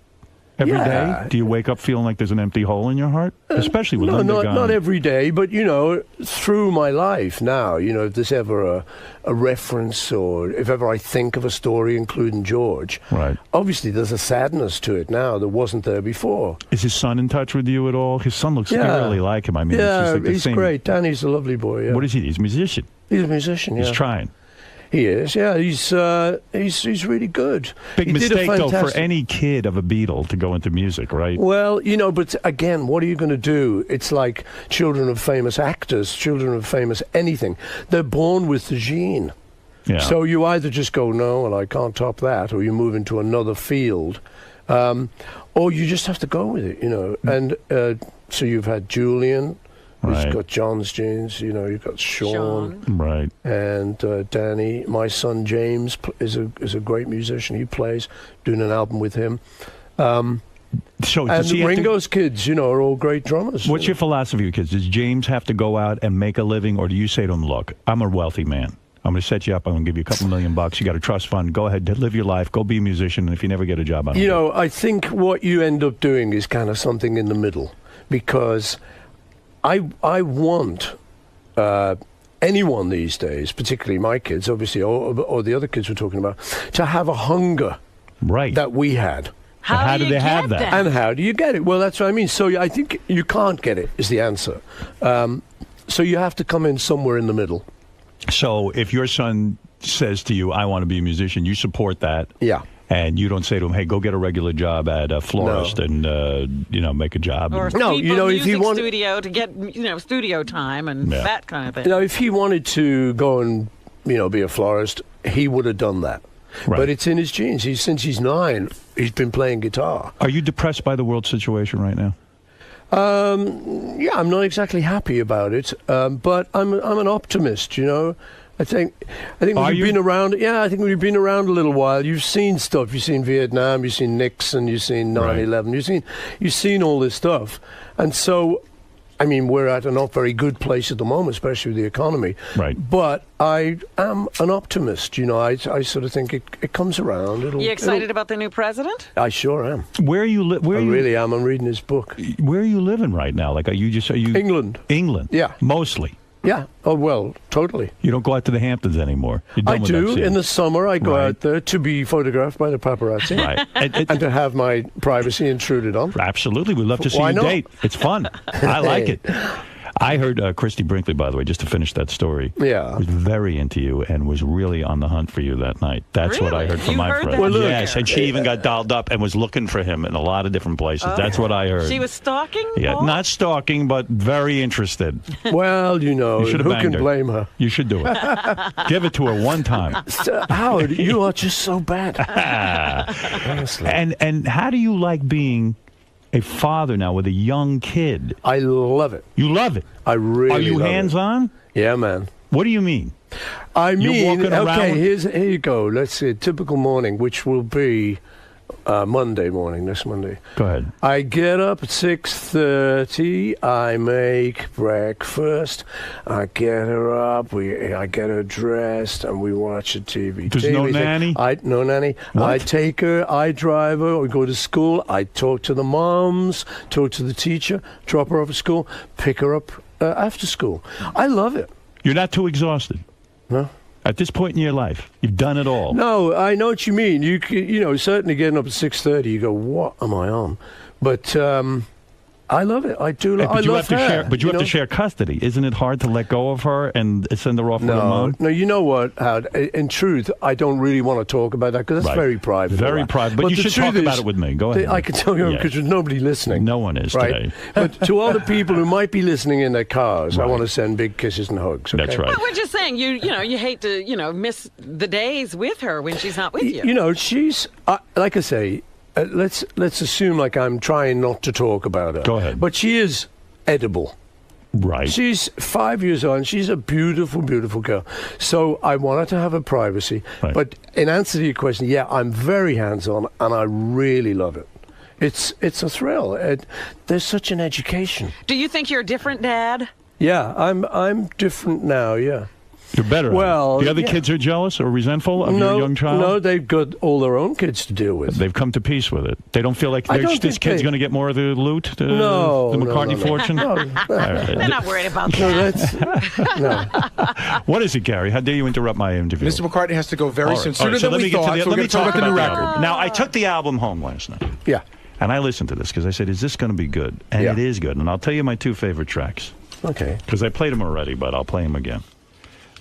Speaker 1: every day? Do you wake up feeling like there's an empty hole in your heart? Especially with Linda gone.
Speaker 18: Not every day, but, you know, through my life now, you know, if there's ever a reference or if ever I think of a story, including George,
Speaker 1: right.
Speaker 18: Obviously there's a sadness to it now that wasn't there before.
Speaker 1: Is his son in touch with you at all? His son looks really like him. I mean, it's just like
Speaker 18: he's great. Danny's a lovely boy. Yeah.
Speaker 1: What is he? He's a musician.
Speaker 18: He's a musician, yeah.
Speaker 1: He's trying.
Speaker 18: He is, yeah. He's really good.
Speaker 1: Big mistake, though, for any kid of a Beatle to go into music, right?
Speaker 18: Well, you know, but again, what are you going to do? It's like children of famous actors, children of famous anything. They're born with the gene.
Speaker 1: Yeah.
Speaker 18: So you either just go, no, well, I can't top that, or you move into another field, or you just have to go with it, you know. And so you've had Julian.
Speaker 1: Right.
Speaker 18: He's got John's genes, you know, you've got Sean.
Speaker 1: Right.
Speaker 18: And Danny. My son James is a great musician. He plays, doing an album with him.
Speaker 1: So
Speaker 18: and Ringo's kids, you know, are all great drummers.
Speaker 1: What's your philosophy with kids? Does James have to go out and make a living, or do you say to him, look, I'm a wealthy man. I'm going to set you up. I'm going to give you a couple $1 million. You got a trust fund. Go ahead, live your life. Go be a musician. And if you never get a job,
Speaker 18: I think what you end up doing is kind of something in the middle, because I want anyone these days, particularly my kids, obviously, or the other kids we're talking about, to have a hunger that we had.
Speaker 1: How do they have that?
Speaker 18: And how do you get it? Well, that's what I mean. So I think you can't get it is the answer. So you have to come in somewhere in the middle.
Speaker 1: So if your son says to you, I want to be a musician, you support that.
Speaker 18: Yeah.
Speaker 1: And you don't say to him, hey, go get a regular job at a florist and, make a job.
Speaker 2: Or if he wanted studio to get, studio time and that kind of thing.
Speaker 18: You know, if he wanted to go and, be a florist, he would have done that. Right. But it's in his genes. Since he's 9, he's been playing guitar.
Speaker 1: Are you depressed by the world situation right now?
Speaker 18: Yeah, I'm not exactly happy about it, but I'm an optimist, I think when you've been around. Yeah, I think when you've been around a little while, you've seen stuff. You've seen Vietnam, you've seen Nixon, you've seen 9/11, you've seen all this stuff, and so, I mean, we're at a not very good place at the moment, especially with the economy.
Speaker 1: Right.
Speaker 18: But I am an optimist. I sort of think it comes around.
Speaker 2: You excited about the new president?
Speaker 18: I sure am.
Speaker 1: Where are you? I
Speaker 18: really am. I'm reading his book.
Speaker 1: Where are you living right now? Like, are you
Speaker 18: England?
Speaker 1: England.
Speaker 18: Yeah.
Speaker 1: Mostly.
Speaker 18: Yeah. Oh, well, totally.
Speaker 1: You don't go out to the Hamptons anymore.
Speaker 18: I do. In the summer, I go out there to be photographed by the paparazzi.
Speaker 1: Right.
Speaker 18: And to have my privacy intruded on.
Speaker 1: Absolutely. We'd love to see you date. It's fun. I like it. I heard Chrissy Brinkley, by the way, just to finish that story.
Speaker 18: Yeah.
Speaker 1: Was very into you and was really on the hunt for you that night. That's what I heard from my friend.
Speaker 18: Well, look,
Speaker 1: yes, and she even got dolled up and was looking for him in a lot of different places. That's what I heard.
Speaker 2: She was stalking?
Speaker 1: Yeah,
Speaker 2: Paul?
Speaker 1: not stalking, but very interested.
Speaker 18: Well,
Speaker 1: you
Speaker 18: who can blame her?
Speaker 1: You should do it. Give it to her one time.
Speaker 18: Howard, you are just so bad.
Speaker 1: Honestly. And how do you like being a father now with a young kid?
Speaker 18: I love it.
Speaker 1: You love it?
Speaker 18: I really
Speaker 1: Are you
Speaker 18: love
Speaker 1: hands-on?
Speaker 18: Yeah, man.
Speaker 1: What do you mean?
Speaker 18: I mean,
Speaker 1: You're walking around
Speaker 18: here you go. Let's see, a typical morning, which will be Monday morning, this Monday.
Speaker 1: Go ahead.
Speaker 18: I get up at 6:30. I make breakfast. I get her up. I get her dressed, and we watch a TV.
Speaker 1: There's no nanny?
Speaker 18: No nanny.
Speaker 1: What?
Speaker 18: I take her. I drive her. We go to school. I talk to the moms, talk to the teacher, drop her off at school, pick her up after school. I love it.
Speaker 1: You're not too exhausted?
Speaker 18: No.
Speaker 1: At this point in your life, you've done it all.
Speaker 18: No, I know what you mean. You certainly getting up at 6:30, you go, what am I on? But I love it. I do.
Speaker 1: But
Speaker 18: I
Speaker 1: you
Speaker 18: love
Speaker 1: have to
Speaker 18: her.
Speaker 1: share. But you have to share custody. Isn't it hard to let go of her and send her off with her mom?
Speaker 18: No, you know what, Howard? In truth, I don't really want to talk about that because that's very private.
Speaker 1: Very private. But you should talk about it with me. Go ahead.
Speaker 18: I can tell you because there's nobody listening.
Speaker 1: No one is today.
Speaker 18: But to all the people who might be listening in their cars, I want to send big kisses and hugs. Okay?
Speaker 1: That's right.
Speaker 2: Well, we're just saying, you hate to, miss the days with her when she's not with you.
Speaker 18: You know, she's like I say. Let's assume like I'm trying not to talk about her.
Speaker 1: Go ahead.
Speaker 18: But she is edible.
Speaker 1: Right.
Speaker 18: She's 5 years old and she's a beautiful, beautiful girl. So I want her to have her privacy.
Speaker 1: Right.
Speaker 18: But in answer to your question, yeah, I'm very hands-on and I really love it. It's a thrill. There's such an education.
Speaker 2: Do you think you're a different dad?
Speaker 18: Yeah, I'm different now, yeah.
Speaker 1: You're better.
Speaker 18: Well,
Speaker 1: the other kids are jealous or resentful of your young child?
Speaker 18: No, they've got all their own kids to deal with.
Speaker 1: They've come to peace with it. They don't feel like this kid's going to get more of the loot, the McCartney fortune?
Speaker 18: No.
Speaker 2: They're not worried about that.
Speaker 18: No.
Speaker 1: What is it, Gary? How dare you interrupt my interview?
Speaker 5: Mr. McCartney has to go very soon.
Speaker 1: So
Speaker 5: Sooner than
Speaker 1: let
Speaker 5: we
Speaker 1: me get
Speaker 5: thought.
Speaker 1: to the,
Speaker 5: So
Speaker 1: let
Speaker 5: we're
Speaker 1: me
Speaker 5: going to talk about the new record.
Speaker 1: Now, I took the album home last night.
Speaker 18: Yeah.
Speaker 1: And I listened to this because I said, is this going to be good? And it is good. And I'll tell you my two favorite tracks.
Speaker 18: Okay.
Speaker 1: Because I played them already, but I'll play them again.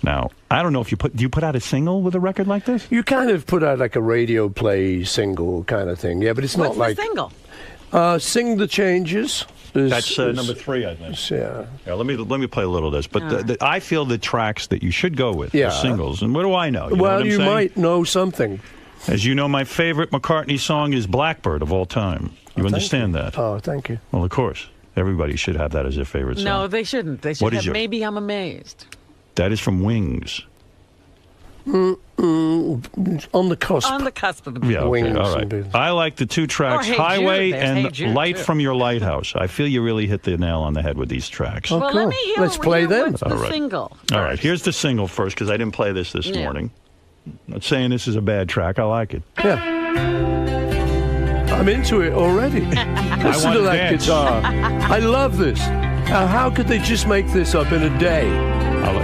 Speaker 1: Now, I don't know if do you put out a single with a record like this?
Speaker 18: You kind of put out like a radio play single kind of thing. Yeah, but it's not like...
Speaker 2: What's the single?
Speaker 18: Sing the Changes.
Speaker 1: That's number 3, I think.
Speaker 18: Yeah.
Speaker 1: Let me play a little of this. But I feel the tracks that you should go with are singles. And what do I know?
Speaker 18: You might know something.
Speaker 1: As you know, my favorite McCartney song is Blackbird of all time. You understand that?
Speaker 18: Oh, thank you.
Speaker 1: Well, of course. Everybody should have that as their favorite song.
Speaker 2: No, they shouldn't. They should
Speaker 1: What is
Speaker 2: have
Speaker 1: yours?
Speaker 2: Maybe I'm Amazed.
Speaker 1: That is from Wings.
Speaker 18: On the cusp.
Speaker 2: On the cusp of the
Speaker 1: Yeah, okay,
Speaker 18: Wings.
Speaker 1: all right. I like the two tracks,
Speaker 2: Hey
Speaker 1: Highway
Speaker 2: Jude. There's
Speaker 1: and
Speaker 2: Hey Jude,
Speaker 1: Light
Speaker 2: too.
Speaker 1: from Your Lighthouse. I feel you really hit the nail on the head with these tracks.
Speaker 2: Well, let me hear.
Speaker 18: Let's play them.
Speaker 2: What's the single?
Speaker 1: All right, here's the single first, because I didn't play this morning. I'm not saying this is a bad track. I like it.
Speaker 18: Yeah. I'm into it already. Listen to that guitar. I love this. How could they just make this up in a day?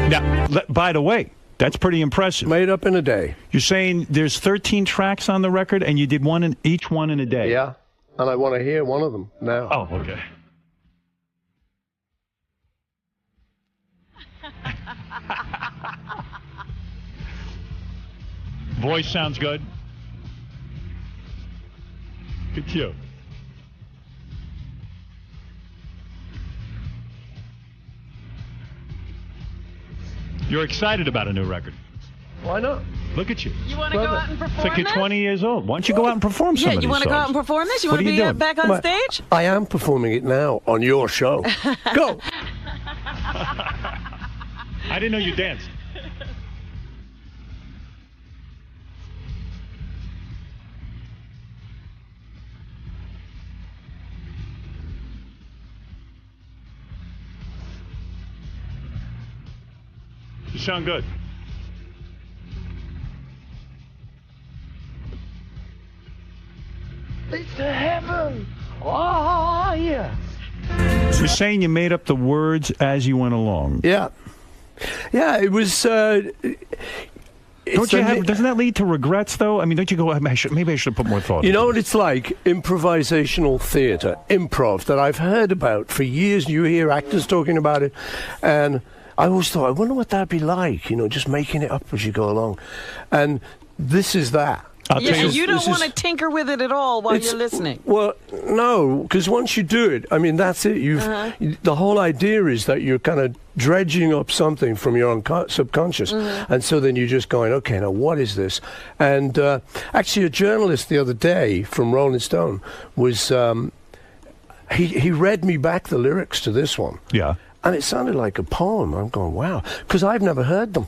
Speaker 1: Now, by the way, that's pretty impressive.
Speaker 18: Made up in a day.
Speaker 1: You're saying there's 13 tracks on the record, and you did each one in a day.
Speaker 18: Yeah, and I want to hear one of them now.
Speaker 1: Oh, okay. Voice sounds good. Good cue. You're excited about a new record.
Speaker 18: Why not?
Speaker 1: Look at you.
Speaker 2: You want to go out and perform
Speaker 1: It's like you're
Speaker 2: this?
Speaker 1: 20 years old. Why don't you go out and perform some of
Speaker 2: Yeah,
Speaker 1: these
Speaker 2: you want to go out
Speaker 1: songs?
Speaker 2: and perform this? You
Speaker 1: What
Speaker 2: want
Speaker 1: are
Speaker 2: to
Speaker 1: you
Speaker 2: be
Speaker 1: doing?
Speaker 2: back on stage?
Speaker 18: I am performing it now on your show. Go.
Speaker 1: I didn't know you danced. You sound good.
Speaker 18: It's the heaven. Oh, yeah.
Speaker 1: You're saying you made up the words as you went along.
Speaker 18: Yeah. Yeah, it was...
Speaker 1: Doesn't that lead to regrets, though? I mean, don't you go, maybe I should have put more thought
Speaker 18: You
Speaker 1: into
Speaker 18: know
Speaker 1: this.
Speaker 18: what it's like? Improvisational theatre, improv, that I've heard about for years. You hear actors talking about it. And I always thought, I wonder what that'd be like, just making it up as you go along. And this is that.
Speaker 2: You don't want to tinker with it at all while you're listening.
Speaker 18: Well, no, because once you do it, I mean, that's it. The whole idea is that you're kind of dredging up something from your subconscious. And so then you're just going, okay, now what is this? And actually, a journalist the other day from Rolling Stone was, he read me back the lyrics to this one.
Speaker 1: Yeah.
Speaker 18: And it sounded like a poem. I'm going, wow, because I've never heard them.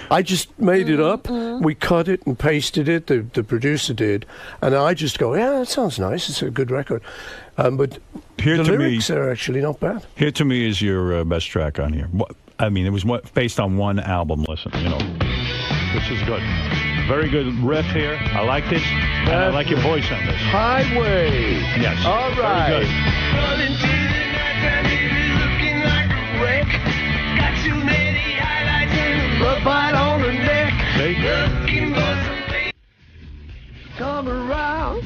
Speaker 18: I just made it up. We cut it and pasted it. The producer did. And I just go, yeah, that sounds nice. It's a good record. But the lyrics are actually not bad.
Speaker 1: Here to me is your best track on here. I mean, it was based on one album. Listen, this is good. Very good riff here. I like this. And I like your voice on this.
Speaker 18: Highway.
Speaker 1: Yes.
Speaker 18: All right.
Speaker 1: Very good.
Speaker 18: Running to the night, looking like a wreck. Got too many highlights and a rub bite on the neck. Looking for some come around.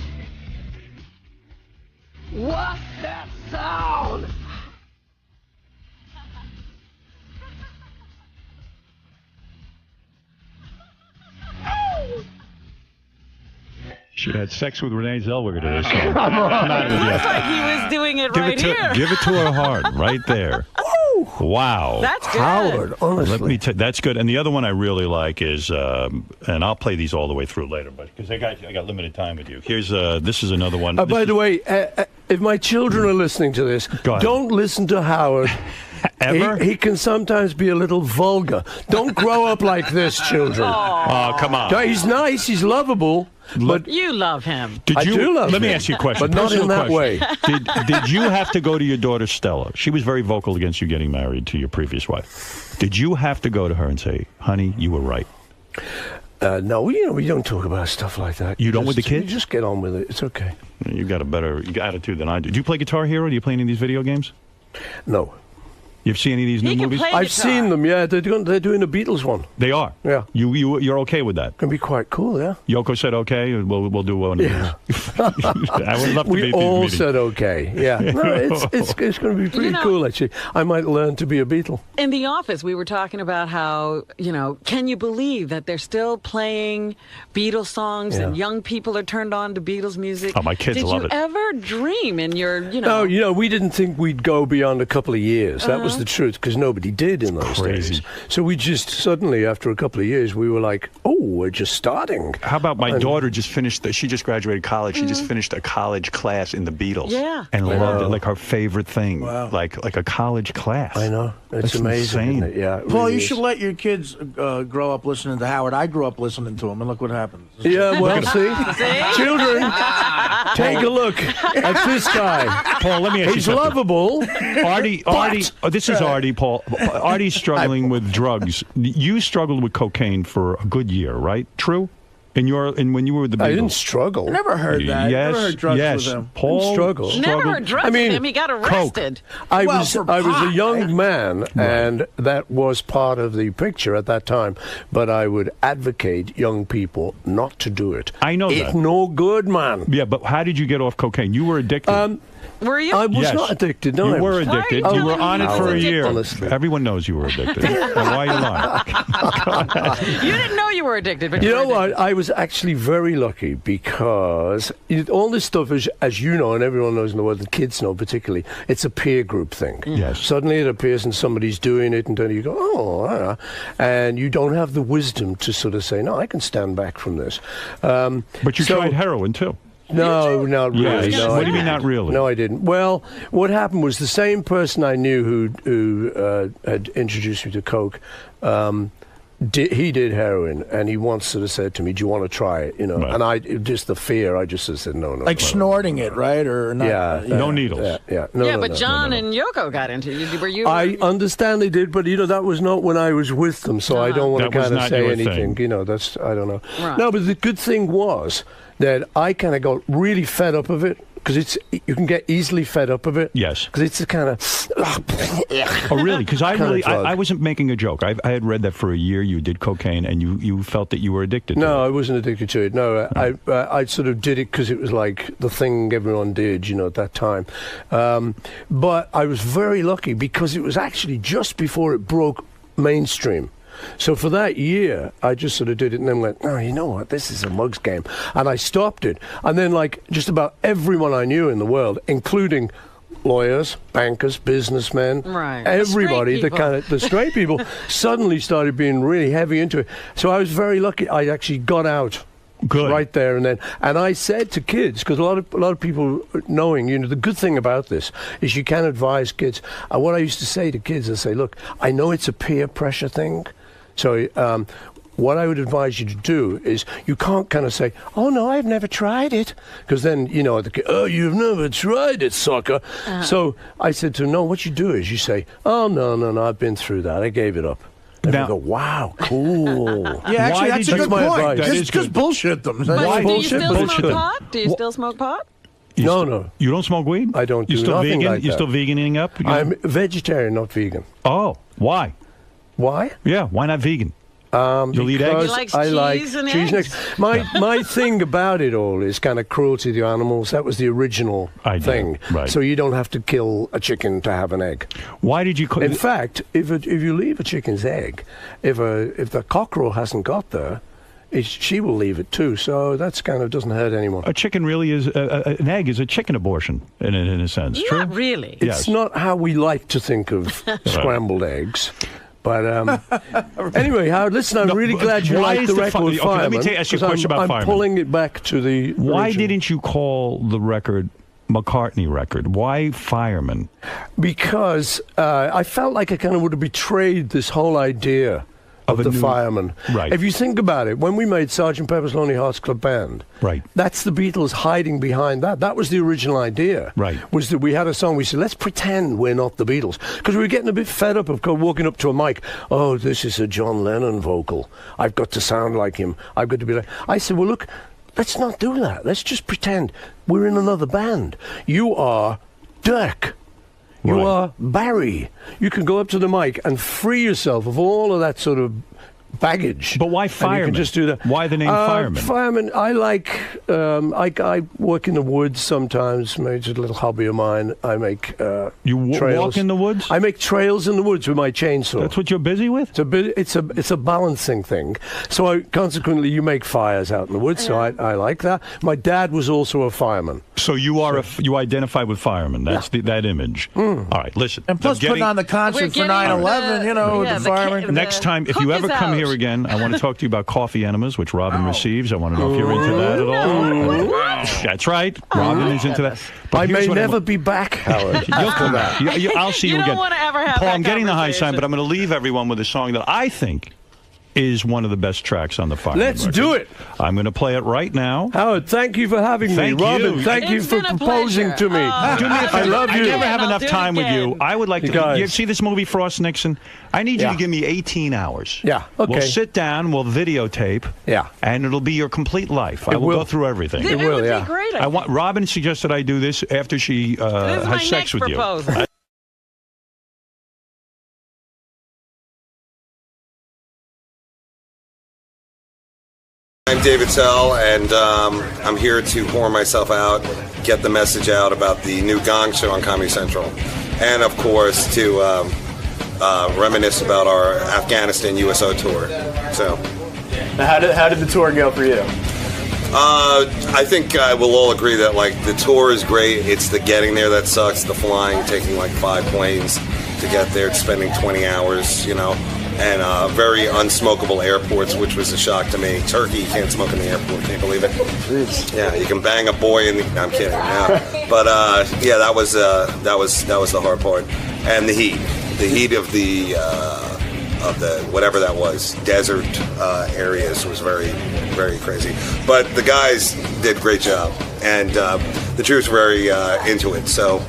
Speaker 18: What's that sound?
Speaker 1: She had sex with Renee Zellweger to this song.
Speaker 2: Looks like he was doing it here.
Speaker 1: Give it to her hard, right there. Wow.
Speaker 2: That's good.
Speaker 18: Howard, honestly.
Speaker 1: Let me that's good. And the other one I really like is, and I'll play these all the way through later, but because I got limited time with you. Here's this is another one.
Speaker 18: By the way, if my children are listening to this, don't listen to Howard.
Speaker 1: Ever?
Speaker 18: He can sometimes be a little vulgar. Don't grow up like this, children.
Speaker 1: Oh, come on.
Speaker 18: He's nice. He's lovable. But
Speaker 2: you love him.
Speaker 1: I
Speaker 18: do love him.
Speaker 1: Let me ask you a question.
Speaker 18: But not in that way.
Speaker 1: Did you have to go to your daughter Stella? She was very vocal against you getting married to your previous wife. Did you have to go to her and say, honey, you were right?
Speaker 18: No, we don't talk about stuff like that.
Speaker 1: You don't with the kids?
Speaker 18: You just get on with it. It's okay.
Speaker 1: You got a better attitude than I do. Do you play Guitar Hero? Do you play any of these video games?
Speaker 18: No.
Speaker 1: You've seen any of these new movies?
Speaker 18: I've seen them, yeah. They're doing the Beatles one.
Speaker 1: They are?
Speaker 18: Yeah.
Speaker 1: You're okay with that?
Speaker 18: Can be quite cool, yeah.
Speaker 1: Yoko said okay, we'll do one of these. I would love to
Speaker 18: We all said okay, yeah. No, it's going to be pretty cool, actually. I might learn to be a Beatle.
Speaker 2: In the office, we were talking about how, can you believe that they're still playing Beatles songs and young people are turned on to Beatles music?
Speaker 1: Oh, my kids love it.
Speaker 2: Did you ever dream in your,
Speaker 18: No, we didn't think we'd go beyond a couple of years. That was the truth, because nobody did in those days. So we just suddenly, after a couple of years, we were like, oh, we're just starting.
Speaker 1: How about my daughter just finished, she just graduated college. She just finished a college class in the Beatles.
Speaker 2: Yeah.
Speaker 1: And loved it, like her favorite thing. Wow. Like a college class.
Speaker 18: I know. It's amazing. Isn't it? Yeah.
Speaker 19: Paul, you should let your kids grow up listening to Howard. I grew up listening to him, and look what happens.
Speaker 18: Yeah, well, see? Children, take a look at this guy.
Speaker 1: Paul, let me ask you
Speaker 18: He's
Speaker 1: something.
Speaker 18: lovable.
Speaker 1: Artie, this is Artie, Paul. Artie's struggling with drugs. You struggled with cocaine for a good year, right? True? And when you were with the Beatles.
Speaker 18: I didn't struggle.
Speaker 19: I never heard that.
Speaker 1: Yes,
Speaker 19: never heard drugs
Speaker 1: yes.
Speaker 19: with him.
Speaker 1: Paul
Speaker 18: struggled.
Speaker 2: Never heard drugs with him. He got arrested.
Speaker 18: I was a young man, and that was part of the picture at that time. But I would advocate young people not to do it.
Speaker 1: I know
Speaker 18: it's
Speaker 1: that.
Speaker 18: no good, man.
Speaker 1: Yeah, but how did you get off cocaine? You were addicted.
Speaker 2: Were you?
Speaker 18: I was not addicted. No,
Speaker 1: you were addicted. You were on it for a year.
Speaker 18: Honestly.
Speaker 1: Everyone knows you were addicted. And why are you lying?
Speaker 2: You didn't know you were addicted, but
Speaker 18: you know what? I was actually very lucky because all this stuff, as you know, and everyone knows in the world, the kids know particularly, it's a peer group thing.
Speaker 1: Yes.
Speaker 18: Suddenly it appears and somebody's doing it, and then you go, oh, and you don't have the wisdom to sort of say, no, I can stand back from this.
Speaker 1: But you tried heroin, too.
Speaker 18: No, not really.
Speaker 1: Yes.
Speaker 18: No,
Speaker 1: What do you mean, not really?
Speaker 18: No, I didn't. Well, what happened was the same person I knew who had introduced me to coke. He did heroin, and he once sort of said to me, "Do you want to try it?"
Speaker 1: Right.
Speaker 18: And I just the fear. I just said no.
Speaker 19: Like snorting it, right? Or not?
Speaker 18: Yeah,
Speaker 1: no needles.
Speaker 18: Yeah,
Speaker 2: but John and Yoko got into it. Were you?
Speaker 18: I understand they did, but that was not when I was with them, so I don't want to kind of say anything.
Speaker 1: Thing.
Speaker 18: That's I don't know.
Speaker 2: Right.
Speaker 18: No, but the good thing was that I kind of got really fed up of it. Because you can get easily fed up of it.
Speaker 1: Yes.
Speaker 18: Because it's a kind of.
Speaker 1: Oh, really? Because I wasn't making a joke. I had read that for a year you did cocaine and you felt that you were addicted to it.
Speaker 18: No, I wasn't addicted to it. No, I sort of did it because it was like the thing everyone did, at that time. But I was very lucky because it was actually just before it broke mainstream. So for that year, I just sort of did it and then went, oh, you know what, this is a mugs game. And I stopped it. And then just about everyone I knew in the world, including lawyers, bankers, businessmen, everybody, the straight people, suddenly started being really heavy into it. So I was very lucky. I actually got out.
Speaker 1: Good.
Speaker 18: Right there and then. And I said to kids, because a lot of people knowing, the good thing about this is you can advise kids. And what I used to say to kids, I say, look, I know it's a peer pressure thing. So what I would advise you to do is you can't kind of say, oh, no, I've never tried it. Because then, the kid, oh, you've never tried it, sucker. So I said to them, no, what you do is you say, oh, no, I've been through that. I gave it up. And they go, wow, cool.
Speaker 19: Yeah, actually, that's a good point. Just bullshit them.
Speaker 2: But do you still smoke pot? Do you still smoke pot?
Speaker 18: No.
Speaker 1: You don't smoke weed?
Speaker 18: I don't do
Speaker 1: still
Speaker 18: nothing
Speaker 1: vegan?
Speaker 18: like that.
Speaker 1: You're still veganing up?
Speaker 18: I'm vegetarian, not vegan.
Speaker 1: Oh, why?
Speaker 18: Why?
Speaker 1: Yeah, why not vegan? You'll eat eggs?
Speaker 2: He likes
Speaker 18: I like
Speaker 2: cheese and
Speaker 18: cheese
Speaker 2: eggs.
Speaker 18: My thing about it all is kind of cruelty to the animals. That was the original thing.
Speaker 1: Right.
Speaker 18: So you don't have to kill a chicken to have an egg.
Speaker 1: Why did you?
Speaker 18: In fact, if you leave a chicken's egg, if the cockerel hasn't got there, she will leave it too. So that's kind of doesn't hurt anyone.
Speaker 1: A chicken really is an egg is a chicken abortion in a sense. True?
Speaker 2: Not really.
Speaker 18: It's not how we like to think of scrambled eggs. But anyway, Howard, listen, I'm really glad you like the record with Fireman.
Speaker 1: Let me ask you a question about Fireman.
Speaker 18: I'm pulling it back to the
Speaker 1: Why
Speaker 18: original.
Speaker 1: didn't you call the record McCartney record? Why Fireman?
Speaker 18: Because I felt like I kind of would have betrayed this whole idea of the Fireman.
Speaker 1: Right.
Speaker 18: If you think about it, when we made Sgt. Pepper's Lonely Hearts Club Band,
Speaker 1: right,
Speaker 18: that's the Beatles hiding behind that. That was the original idea.
Speaker 1: Right.
Speaker 18: Was that we had a song, we said, let's pretend we're not the Beatles. Because we were getting a bit fed up of walking up to a mic, oh, this is a John Lennon vocal. I've got to sound like him. I've got to be like... I said, well, look, let's not do that. Let's just pretend we're in another band. You are Dirk. You are Barry. You can go up to the mic and free yourself of all of that sort of baggage.
Speaker 1: But why Fireman?
Speaker 18: You can just do that.
Speaker 1: Why the name Fireman?
Speaker 18: Fireman, I like... I work in the woods sometimes. It's a little hobby of mine. I make
Speaker 1: You
Speaker 18: trails.
Speaker 1: walk in the woods?
Speaker 18: I make trails in the woods with my chainsaw.
Speaker 1: That's what you're busy with?
Speaker 18: It's a balancing thing. So consequently, you make fires out in the woods. So I like that. My dad was also a fireman.
Speaker 1: So you are you identify with Fireman. That's that image. All right, listen.
Speaker 19: And plus, putting on the concert for 9/11, you know, with the fireman.
Speaker 1: Next time, if you ever come here again, I want to talk to you about coffee enemas, which Robin receives. I want to know if you're into that at all. That's right. Robin is into that. But
Speaker 18: I may never be back, Howard.
Speaker 1: You'll come back. I'll see you again.
Speaker 2: don't want to ever have
Speaker 1: Paul,
Speaker 2: that
Speaker 1: I'm getting the high sign,
Speaker 2: conversation.
Speaker 1: but I'm going to leave everyone with a song that I think is one of the best tracks on the Fireman
Speaker 18: Let's
Speaker 1: record.
Speaker 18: do it.
Speaker 1: I'm going to play it right now.
Speaker 18: Howard, thank you for having me.
Speaker 1: Thank
Speaker 18: Robin,
Speaker 1: you.
Speaker 18: thank you
Speaker 2: It's
Speaker 18: for
Speaker 2: been a
Speaker 18: proposing
Speaker 2: pleasure.
Speaker 18: to me.
Speaker 1: Do me a
Speaker 18: I
Speaker 1: favor.
Speaker 18: love you.
Speaker 1: I never have
Speaker 2: I'll
Speaker 1: enough
Speaker 2: do it
Speaker 1: time with you.
Speaker 2: again.
Speaker 1: I would like
Speaker 18: You
Speaker 1: to.
Speaker 18: guys.
Speaker 1: You see this movie, Frost Nixon? I need you to give me 18 hours.
Speaker 18: Yeah, okay.
Speaker 1: We'll sit down, we'll videotape.
Speaker 18: Yeah.
Speaker 1: And it'll be your complete life. I will
Speaker 18: will.
Speaker 1: go through everything.
Speaker 2: It would be great.
Speaker 1: I want. Robin suggested I do this after she
Speaker 2: This is my
Speaker 1: has sex
Speaker 2: next
Speaker 1: with
Speaker 2: proposal.
Speaker 1: you.
Speaker 20: I'm David Tell, and I'm here to whore myself out, get the message out about the new Gong Show on Comedy Central, and of course to reminisce about our Afghanistan USO tour. So,
Speaker 11: Now, how did the tour go for you?
Speaker 20: I think we'll all agree that like the tour is great. It's the getting there that sucks. The flying, taking like 5 planes to get there, spending 20 hours, you know. And very unsmokable airports, which was a shock to me. Turkey, you can't smoke in the airport. Can't believe it. Yeah, you can bang a boy in the. No, I'm kidding. No. But yeah, that was the hard part. And the heat of the whatever that was, desert areas was very, very crazy. But the guys did a great job, and the troops were very into it. So.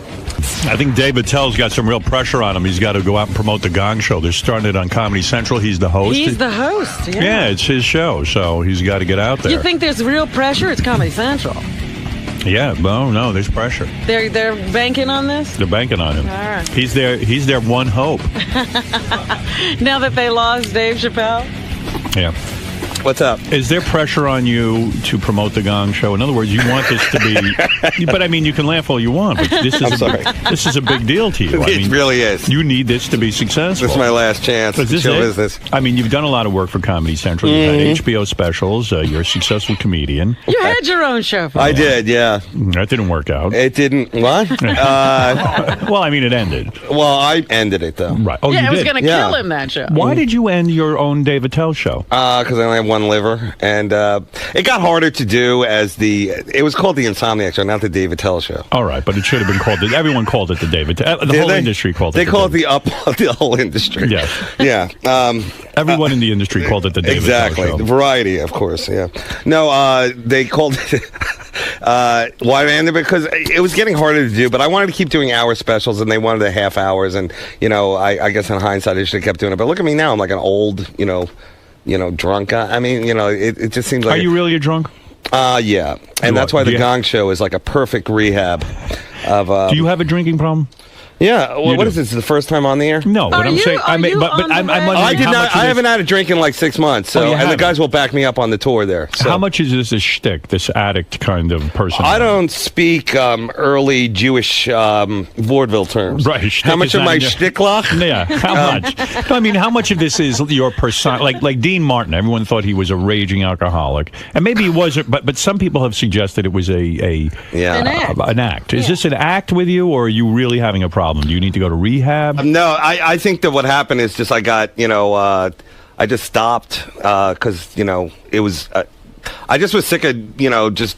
Speaker 1: I think David Tell's got some real pressure on him. He's got to go out and promote the Gong Show. They're starting it on Comedy Central. He's the host.
Speaker 2: He's the host. Yeah.
Speaker 1: Yeah, it's his show, so he's got to get out there.
Speaker 2: You think there's real pressure? It's Comedy Central.
Speaker 1: Yeah, no, there's pressure.
Speaker 2: They're banking on this.
Speaker 1: They're banking on him.
Speaker 2: All right.
Speaker 1: He's their one hope.
Speaker 2: Now that they lost Dave Chappelle.
Speaker 1: Yeah.
Speaker 20: What's up?
Speaker 1: Is there pressure on you to promote the Gong Show? In other words, you want this to be... But, I mean, you can laugh all you want, but this is a big deal to you.
Speaker 20: It really is.
Speaker 1: You need this to be successful.
Speaker 20: This is my last chance.
Speaker 1: Is this
Speaker 20: Show
Speaker 1: it?
Speaker 20: business.
Speaker 1: I mean, you've done a lot of work for Comedy Central. You've had HBO specials. You're a successful comedian.
Speaker 2: You had your own show for
Speaker 20: I did, yeah.
Speaker 1: That didn't work out.
Speaker 20: It didn't. What?
Speaker 1: Well, I mean, it ended.
Speaker 20: Well, I ended it though.
Speaker 1: Right. Oh,
Speaker 2: yeah,
Speaker 1: you
Speaker 2: it was
Speaker 1: did?
Speaker 2: going to kill him, that show.
Speaker 1: Why did you end your own David Tell show?
Speaker 20: Because I only have one liver, and it got harder to do as it was called the Insomniac Show, not the David Tell Show.
Speaker 1: All right, but it should have been called. Everyone called it the David. The whole industry called it.
Speaker 20: They called it the whole industry.
Speaker 1: Yeah,
Speaker 20: yeah.
Speaker 1: Everyone in the industry called it the David
Speaker 20: exactly.
Speaker 1: Tell Show.
Speaker 20: Variety, of course. Yeah. No, they called it. Why I ended because it was getting harder to do, but I wanted to keep doing hour specials, and they wanted the half hours, and I guess in hindsight I should have kept doing it. But look at me now; I'm like an old, drunk guy. I mean, it just seems like.
Speaker 1: Are you really a drunk?
Speaker 20: Yeah, and that's why the Gong Show is like a perfect rehab of.
Speaker 1: Do you have a drinking problem?
Speaker 20: Yeah. Well, what is this? The first time on the air?
Speaker 1: No, but I'm saying. I mean, but I'm wondering.
Speaker 20: I did
Speaker 1: how
Speaker 20: not.
Speaker 1: much of
Speaker 20: I
Speaker 1: this-
Speaker 20: haven't had a drink in like 6 months. So, and the guys will back me up on the tour there. So.
Speaker 1: How much is this a shtick? This addict kind of person?
Speaker 20: I don't speak early Jewish vaudeville terms.
Speaker 1: Right.
Speaker 20: How much of my shticklach?
Speaker 1: Yeah. How much? No, I mean, how much of this is your persona? Like Dean Martin. Everyone thought he was a raging alcoholic, and maybe he wasn't. But some people have suggested it was an act. Is this an act with you, or are you really having a problem? Do you need to go to rehab?
Speaker 20: No, I think that what happened is just I got, I just stopped because, it was, I just was sick of, just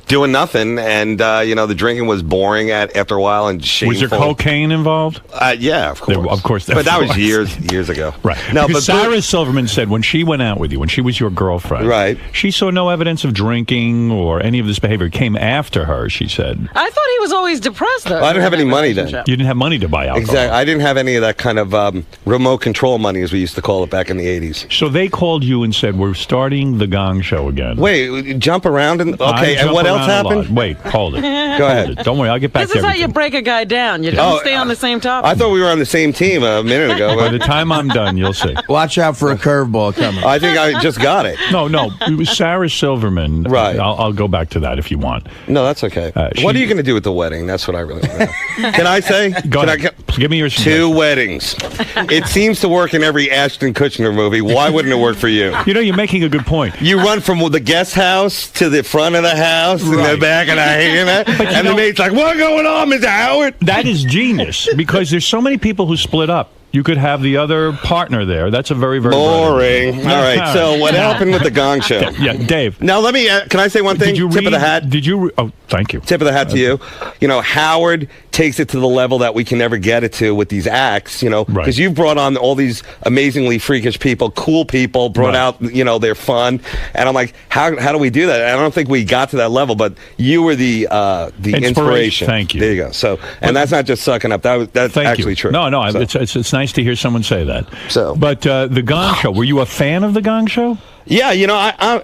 Speaker 20: doing nothing. And, the drinking was boring after a while and shameful.
Speaker 1: Was there cocaine involved?
Speaker 20: Yeah, of course.
Speaker 1: Of course.
Speaker 20: But that was years ago.
Speaker 1: Right.
Speaker 20: No,
Speaker 1: because Sarah Silverman said when she went out with you, when she was your girlfriend,
Speaker 20: right,
Speaker 1: she saw no evidence of drinking or any of this behavior. It came after her, she said.
Speaker 2: I thought he was always depressed, though.
Speaker 20: Well, I didn't have any money then.
Speaker 1: You didn't have money to buy alcohol.
Speaker 20: Exactly. I didn't have any of that kind of remote control money, as we used to call it back in the 80s.
Speaker 1: So they called you and said, we're starting the Gong Show again.
Speaker 20: Wait, jump around? Okay, and what else happened?
Speaker 1: Wait, hold it.
Speaker 20: Go ahead.
Speaker 1: Don't worry, I'll get back to
Speaker 2: This is how
Speaker 1: everything.
Speaker 2: you break a guy down. You don't stay on the same topic.
Speaker 20: I thought we were on the same team a minute ago.
Speaker 1: By the time I'm done, you'll see.
Speaker 19: Watch out for a curveball coming.
Speaker 20: I think I just got it.
Speaker 1: No, it was Sarah Silverman.
Speaker 20: Right.
Speaker 1: I'll go back to that if you want.
Speaker 20: No, that's okay. What are you going to do with the wedding? That's what I really want to know. Can I say?
Speaker 1: Go ahead. Give me your suggestion.
Speaker 20: 2 weddings. It seems to work in every Ashton Kutcher movie. Why wouldn't it work for you?
Speaker 1: You're making a good point.
Speaker 20: You run from the guest house to the front of the house and the back of the and the mate's like, "What's going on, Mr. Howard?"
Speaker 1: That is genius because there's so many people who split up. You could have the other partner there. That's a very, very
Speaker 20: boring. All right. So what happened with the Gong Show?
Speaker 1: Yeah, Dave.
Speaker 20: Now let me. Can I say one thing? Tip of the hat.
Speaker 1: Oh, thank you.
Speaker 20: Tip of the hat to you. Howard takes it to the level that we can never get it to with these acts. Because you've brought on all these amazingly freakish people, cool people, brought out. They're fun, and I'm like, how do we do that? I don't think we got to that level, but you were the inspiration.
Speaker 1: Thank you.
Speaker 20: There you go. So, and that's not just sucking up. That's actually true.
Speaker 1: No,
Speaker 20: so.
Speaker 1: It's nice to hear someone say that.
Speaker 20: So,
Speaker 1: but the Gong Show. Were you a fan of the Gong Show?
Speaker 20: Yeah,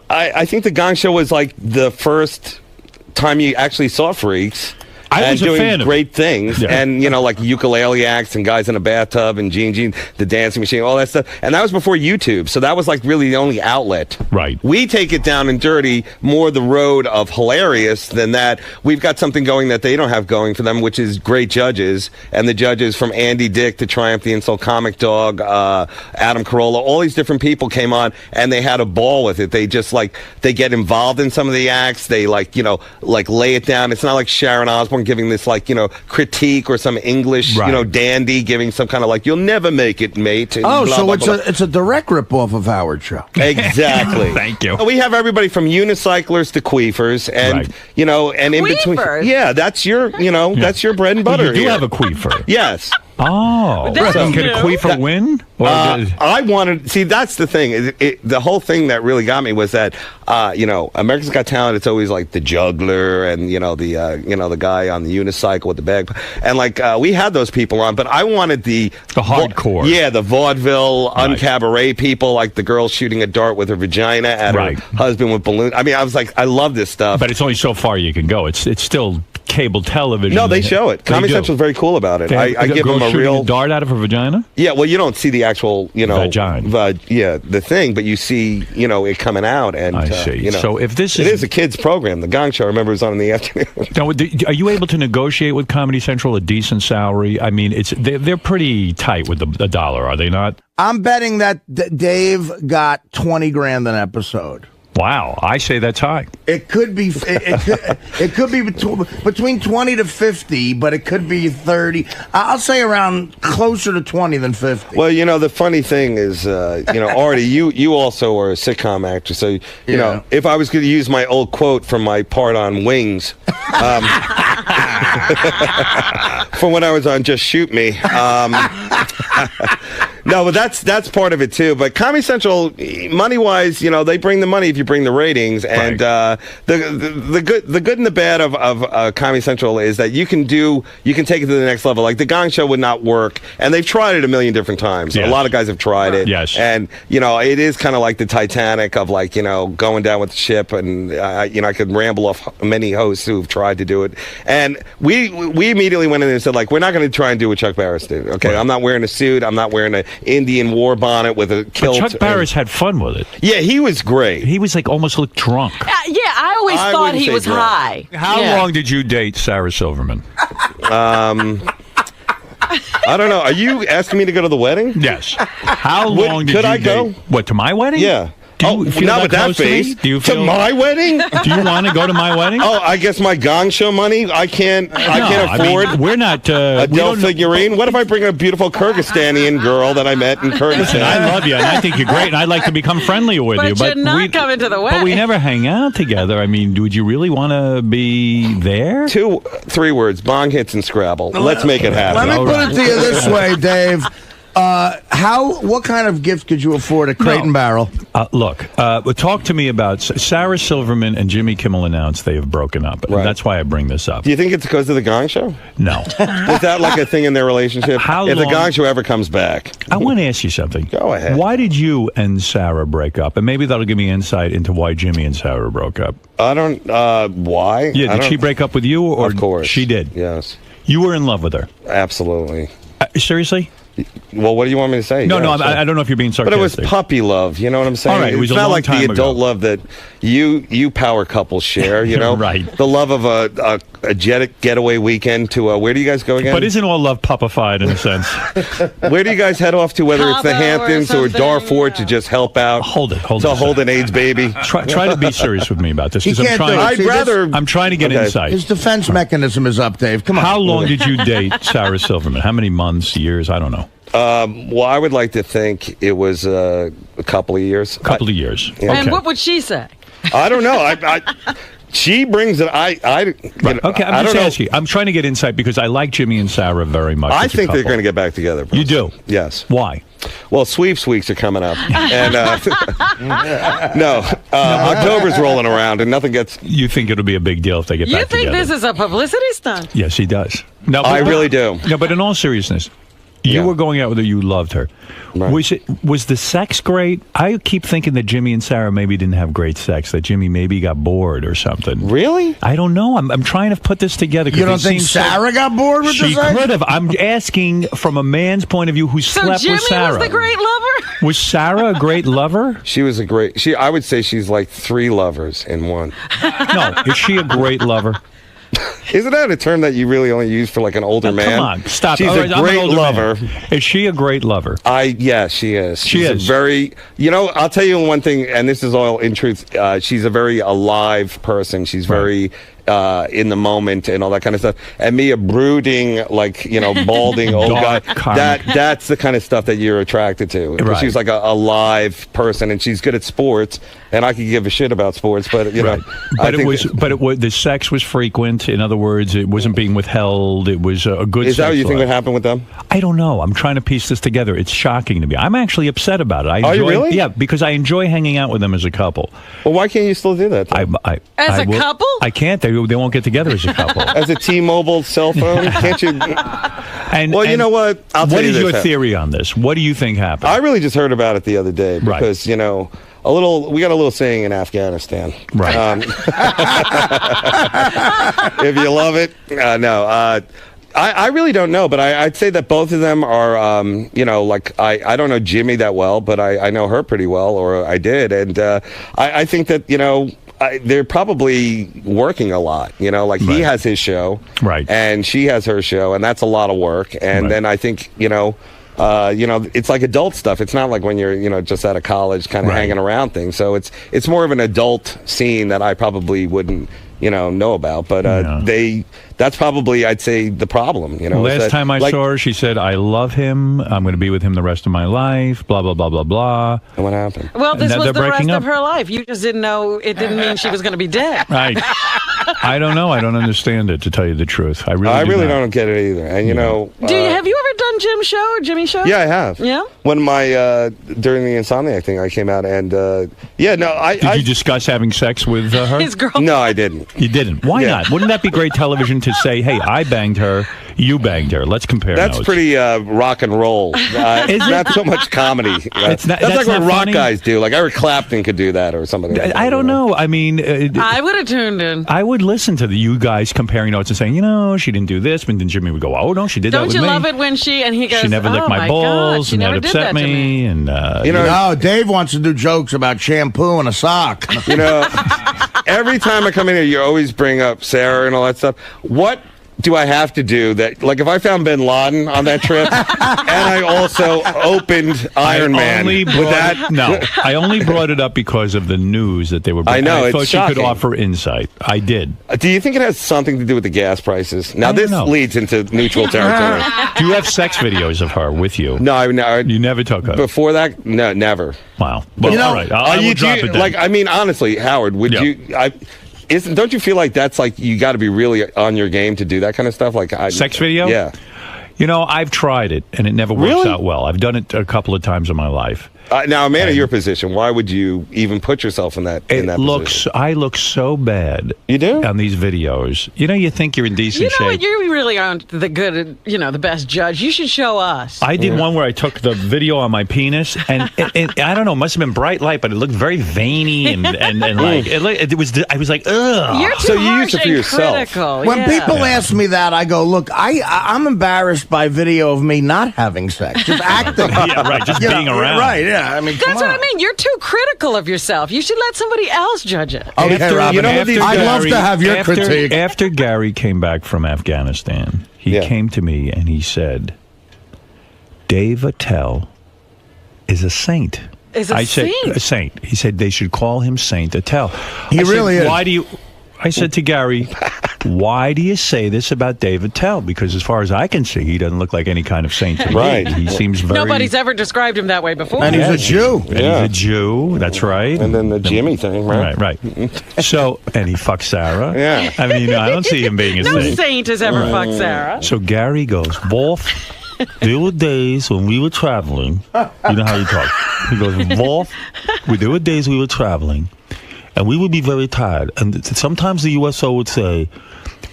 Speaker 20: I think the Gong Show was like the first time you actually saw freaks.
Speaker 1: I was
Speaker 20: doing
Speaker 1: a fan of
Speaker 20: great things,
Speaker 1: yeah.
Speaker 20: and like ukulele acts and guys in a bathtub and Gene, the dancing machine, all that stuff. And that was before YouTube, so that was like really the only outlet.
Speaker 1: Right.
Speaker 20: We take it down and dirty, more the road of hilarious than that. We've got something going that they don't have going for them, which is great judges, and the judges from Andy Dick to Triumph the Insult Comic Dog, Adam Carolla, all these different people came on, and they had a ball with it. They just they get involved in some of the acts. They lay it down. It's not like Sharon Osbourne giving this critique or some English dandy giving some kind of you'll never make it, mate.
Speaker 19: Oh, blah, so blah, blah. It's a direct ripoff of Howard's show.
Speaker 20: Exactly.
Speaker 1: Thank you.
Speaker 20: We have everybody from unicyclers to queefers, and and in between. Yeah, that's your that's your bread and butter.
Speaker 1: You do have a queefer.
Speaker 20: Yes.
Speaker 1: Oh, can a queefer win?
Speaker 20: I wanted. See, that's the thing. The whole thing that really got me was that, America's Got Talent. It's always like the juggler and the guy on the unicycle with the bag, and we had those people on. But I wanted the
Speaker 1: hardcore.
Speaker 20: The vaudeville, uncabaret people, like the girl shooting a dart with her vagina at her husband with balloons. I mean, I was like, I love this stuff.
Speaker 1: But it's only so far you can go. It's still cable television.
Speaker 20: No, they show it. Comedy Central's very cool about it. I give them a real
Speaker 1: dart out of her vagina.
Speaker 20: Yeah, well, you don't see the actual,
Speaker 1: vagina.
Speaker 20: The thing, but you see, it coming out. And
Speaker 1: I see. So if this
Speaker 20: is a kids program, the Gong Show, I remember, was on in the afternoon.
Speaker 1: Now, are you able to negotiate with Comedy Central a decent salary? I mean, they're pretty tight with the dollar, are they not?
Speaker 19: I'm betting that Dave got $20,000 an episode.
Speaker 1: Wow, I say that's high.
Speaker 19: It could be. It could be between 20 to 50, but it could be 30. I'll say around closer to 20 than 50.
Speaker 20: Well, the funny thing is, Artie, you also are a sitcom actor, so you know, if I was going to use my old quote from my part on Wings, from when I was on Just Shoot Me. No, but that's part of it too. But Comedy Central, money wise, they bring the money if you bring the ratings. And the good and the bad of Comedy Central is that you can take it to the next level. Like the Gong Show would not work, and they've tried it a million different times.
Speaker 1: Yes.
Speaker 20: A lot of guys have tried it.
Speaker 1: Yes.
Speaker 20: And it is kind of like the Titanic of going down with the ship. And I could ramble off many hosts who've tried to do it. And we immediately went in and said, we're not going to try and do what Chuck Barris did. Okay, right. I'm not wearing a suit. I'm not wearing an Indian war bonnet with a kilt.
Speaker 1: But Chuck Barris had fun with it.
Speaker 20: Yeah, he was great.
Speaker 1: He was almost looked drunk.
Speaker 2: Yeah, I always thought he was
Speaker 20: drunk.
Speaker 2: high.
Speaker 1: How long did you date Sarah Silverman?
Speaker 20: I don't know. Are you asking me to go to the wedding?
Speaker 1: Yes. How long
Speaker 20: could I go?
Speaker 1: What, to my wedding?
Speaker 20: Yeah.
Speaker 1: Not with that face.
Speaker 20: To my wedding?
Speaker 1: Do you want to go to my wedding?
Speaker 20: Oh, I guess my Gong Show money. I can't afford.
Speaker 1: We're not
Speaker 20: a Dell figurine. What if I bring a beautiful Kyrgyzstanian girl that I met in Kyrgyzstan?
Speaker 1: Listen, I love you, and I think you're great, and I'd like to become friendly with you.
Speaker 2: But you're not coming to the wedding.
Speaker 1: But we never hang out together. I mean, would you really want to be there?
Speaker 20: 3 words: bong hits and Scrabble. Let's make it happen.
Speaker 19: Let me put it to you this way, Dave. What kind of gift could you afford at Crate and Barrel?
Speaker 1: Look, talk to me about Sarah Silverman and Jimmy Kimmel announced they have broken up.
Speaker 20: Right.
Speaker 1: That's why I bring this up.
Speaker 20: Do you think it's because of the Gong Show?
Speaker 1: No.
Speaker 20: Is that like a thing in their relationship? If the Gong Show ever comes back.
Speaker 1: I want to ask you something.
Speaker 20: Go ahead.
Speaker 1: Why did you and Sarah break up? And maybe that'll give me insight into why Jimmy and Sarah broke up.
Speaker 20: I don't, why?
Speaker 1: Yeah, did she break up with you? Or
Speaker 20: of course.
Speaker 1: She did?
Speaker 20: Yes.
Speaker 1: You were in love with her?
Speaker 20: Absolutely.
Speaker 1: Seriously?
Speaker 20: Well, what do you want me to say?
Speaker 1: No,
Speaker 20: yeah,
Speaker 1: I don't know if you're being sarcastic.
Speaker 20: But it was puppy love, you know what I'm saying?
Speaker 1: All right, it was
Speaker 20: it's
Speaker 1: a
Speaker 20: not
Speaker 1: long
Speaker 20: like
Speaker 1: time
Speaker 20: the
Speaker 1: ago.
Speaker 20: adult love that you power couples share, you know?
Speaker 1: Right.
Speaker 20: The love of a jet getaway weekend to, where do you guys go again?
Speaker 1: But isn't all love puppified in a sense?
Speaker 20: Where do you guys head off to, whether it's the Hamptons or Darfur to just help out?
Speaker 1: Hold it.
Speaker 20: To hold an AIDS baby?
Speaker 1: Try to be serious with me about this.
Speaker 19: He can't do it.
Speaker 1: I'm trying to get insight.
Speaker 19: His defense mechanism is up, Dave. Come on.
Speaker 1: How long did you date Sarah Silverman? How many months, years? I don't know.
Speaker 20: Well, I would like to think it was a couple of years.
Speaker 1: Couple of years.
Speaker 20: Yeah.
Speaker 2: And what would she say?
Speaker 20: I don't know. She brings it.
Speaker 1: Okay, I'm just asking. I'm trying to get insight because I like Jimmy and Sarah very much.
Speaker 20: I think they're going to get back together. Bro.
Speaker 1: You do?
Speaker 20: Yes.
Speaker 1: Why?
Speaker 20: Well, sweeps weeks are coming up, and October's rolling around, and nothing gets.
Speaker 1: You think it'll be a big deal if they get back together?
Speaker 2: You think this is a publicity stunt?
Speaker 1: Yes, he does. No,
Speaker 20: I really do.
Speaker 1: No, but in all seriousness, you were going out with her. You loved her. Right. Was the sex great? I keep thinking that Jimmy and Sarah maybe didn't have great sex. That Jimmy maybe got bored or something.
Speaker 20: Really?
Speaker 1: I don't know. I'm trying to put this together.
Speaker 19: You don't think Sarah got bored with
Speaker 1: She could have. I'm asking from a man's point of view who slept
Speaker 2: Jimmy
Speaker 1: with Sarah.
Speaker 2: was the great lover?
Speaker 1: Was Sarah a great lover?
Speaker 20: She was a great. I would say she's like 3 lovers in one.
Speaker 1: No, is she a great lover?
Speaker 20: Isn't that a term that you really only use for like an older man?
Speaker 1: Come on, stop.
Speaker 20: She's a great lover.
Speaker 1: Is she a great lover?
Speaker 20: Yes, she is.
Speaker 1: She's
Speaker 20: a very, I'll tell you one thing, and this is all in truth. She's a very alive person. She's very in the moment and all that kind of stuff. And me, a brooding, balding old guy, that's the kind of stuff that you're attracted to.
Speaker 1: Right.
Speaker 20: She's like a live person, and she's good at sports, and I could give a shit about sports, but,
Speaker 1: the sex was frequent. In other words, it wasn't being withheld. It was a good
Speaker 20: Is that
Speaker 1: sex
Speaker 20: what you think
Speaker 1: life.
Speaker 20: would happen with them?
Speaker 1: I don't know. I'm trying to piece this together. It's shocking to me. I'm actually upset about it.
Speaker 20: Are you really?
Speaker 1: Yeah, because I enjoy hanging out with them as a couple.
Speaker 20: Well, why can't you still do that?
Speaker 2: As a couple?
Speaker 1: I can't. They won't get together as a couple.
Speaker 20: As a T-Mobile cell phone? Can't you? You know what? I'll tell you this.
Speaker 1: What is your theory on this? What do you think happened?
Speaker 20: I really just heard about it the other day because, we got a little saying in Afghanistan.
Speaker 1: Right.
Speaker 20: If you love it, no. I really don't know, but I'd say that both of them are, I don't know Jimmy that well, but I know her pretty well, or I did. And I think that, they're probably working a lot, he has his show.
Speaker 1: Right.
Speaker 20: And she has her show, and that's a lot of work. And then I think, it's like adult stuff. It's not like when you're, just out of college kind of hanging around things. So it's more of an adult scene that I probably wouldn't, know about. But that's probably, I'd say, the problem.
Speaker 1: Last time I saw her, she said, "I love him. I'm going to be with him the rest of my life." Blah blah blah blah blah.
Speaker 20: And what happened?
Speaker 2: Well, this was the rest
Speaker 1: up.
Speaker 2: of her life. You just didn't know. It didn't mean she was going to be dead.
Speaker 1: Right. I don't know. I don't understand it, to tell you the truth. I really
Speaker 20: don't get it either. And
Speaker 2: have you ever done Jim's show or Jimmy's show?
Speaker 21: Yeah, I have.
Speaker 2: Yeah?
Speaker 21: When my, during the Insomniac thing, I came out and, Did
Speaker 1: you discuss having sex with her?
Speaker 2: His girl.
Speaker 21: No, I didn't.
Speaker 1: You didn't? Why not? Wouldn't that be great television to say, hey, I banged her, you banged her. Let's compare
Speaker 21: That's
Speaker 1: notes.
Speaker 21: pretty rock and roll. It's not so much comedy.
Speaker 1: That's
Speaker 21: like
Speaker 1: not
Speaker 21: what rock
Speaker 1: funny?
Speaker 21: guys do. Like Eric Clapton could do that or something like that.
Speaker 1: I don't know. I mean...
Speaker 2: I would have tuned in.
Speaker 1: I would listen to you guys comparing notes and saying, she didn't do this, but then Jimmy would go, oh, no, she did that
Speaker 2: Don't
Speaker 1: with
Speaker 2: you
Speaker 1: me.
Speaker 2: love it when she
Speaker 1: never licked my balls,
Speaker 2: she
Speaker 1: and
Speaker 2: never
Speaker 1: that
Speaker 2: did
Speaker 1: upset
Speaker 2: that to
Speaker 1: me. And
Speaker 19: no, Dave wants to do jokes about shampoo and a sock.
Speaker 21: Every time I come in here, you always bring up Sarah and all that stuff. What do I have to do that? Like, if I found Bin Laden on that trip, and I also opened Iron Man, would that?
Speaker 1: No, I only brought it up because of the news that they were.
Speaker 21: I know,
Speaker 1: I
Speaker 21: it's
Speaker 1: thought you could
Speaker 21: shocking.
Speaker 1: offer insight. I did.
Speaker 21: Do you think it has something to do with the gas prices? Now, this
Speaker 1: know.
Speaker 21: leads into neutral territory.
Speaker 1: Do you have sex videos of her with you?
Speaker 21: No,
Speaker 1: you never took her.
Speaker 21: Before that, no, never.
Speaker 1: Wow. Well, all right. I will drop it then.
Speaker 21: Like, I mean, honestly, Howard, would you? Don't you feel like that's like you got to be really on your game to do that kind of stuff? Like
Speaker 1: sex video?
Speaker 21: Yeah.
Speaker 1: I've tried it and it never works out well. I've done it a couple of times in my life.
Speaker 21: Now, a man in your position, why would you even put yourself in that position?
Speaker 1: I look so bad.
Speaker 21: You do?
Speaker 1: On these videos. You think you're in decent shape.
Speaker 2: What? You really aren't the good, the best judge. You should show us.
Speaker 1: I did one where I took the video on my penis, and I don't know, it must have been bright light, but it looked very veiny and like it was. I was like, ugh.
Speaker 2: You're too harsh and critical.
Speaker 19: When people ask me that, I go, look, I'm embarrassed by video of me not having sex, just acting.
Speaker 1: Yeah, right, just being around.
Speaker 19: Right, yeah. I mean,
Speaker 2: that's what I mean. You're too critical of yourself. You should let somebody else judge it.
Speaker 19: Okay, Robin. I'd love to have your critique.
Speaker 1: After Gary came back from Afghanistan, he came to me and he said, Dave Attell is a saint.
Speaker 2: I
Speaker 1: said, a saint. He said they should call him Saint Attell.
Speaker 19: He really is.
Speaker 1: Why do you... I said to Gary, why do you say this about Dave Attell? Because as far as I can see, he doesn't look like any kind of saint to me.
Speaker 21: Right.
Speaker 1: He seems very...
Speaker 2: Nobody's ever described him that way before.
Speaker 19: And he's a Jew.
Speaker 1: And he's a Jew. That's right.
Speaker 21: And then the Jimmy thing, right?
Speaker 1: Right. So, and he fucked Sarah.
Speaker 21: Yeah.
Speaker 1: I mean, I don't see him being a
Speaker 2: No
Speaker 1: saint.
Speaker 2: saint has ever fucked Sarah.
Speaker 1: So Gary goes, Wolf, there were days when we were traveling. You know how you talk. He goes, Wolf, there were days we were traveling, and we would be very tired. And sometimes the USO would say,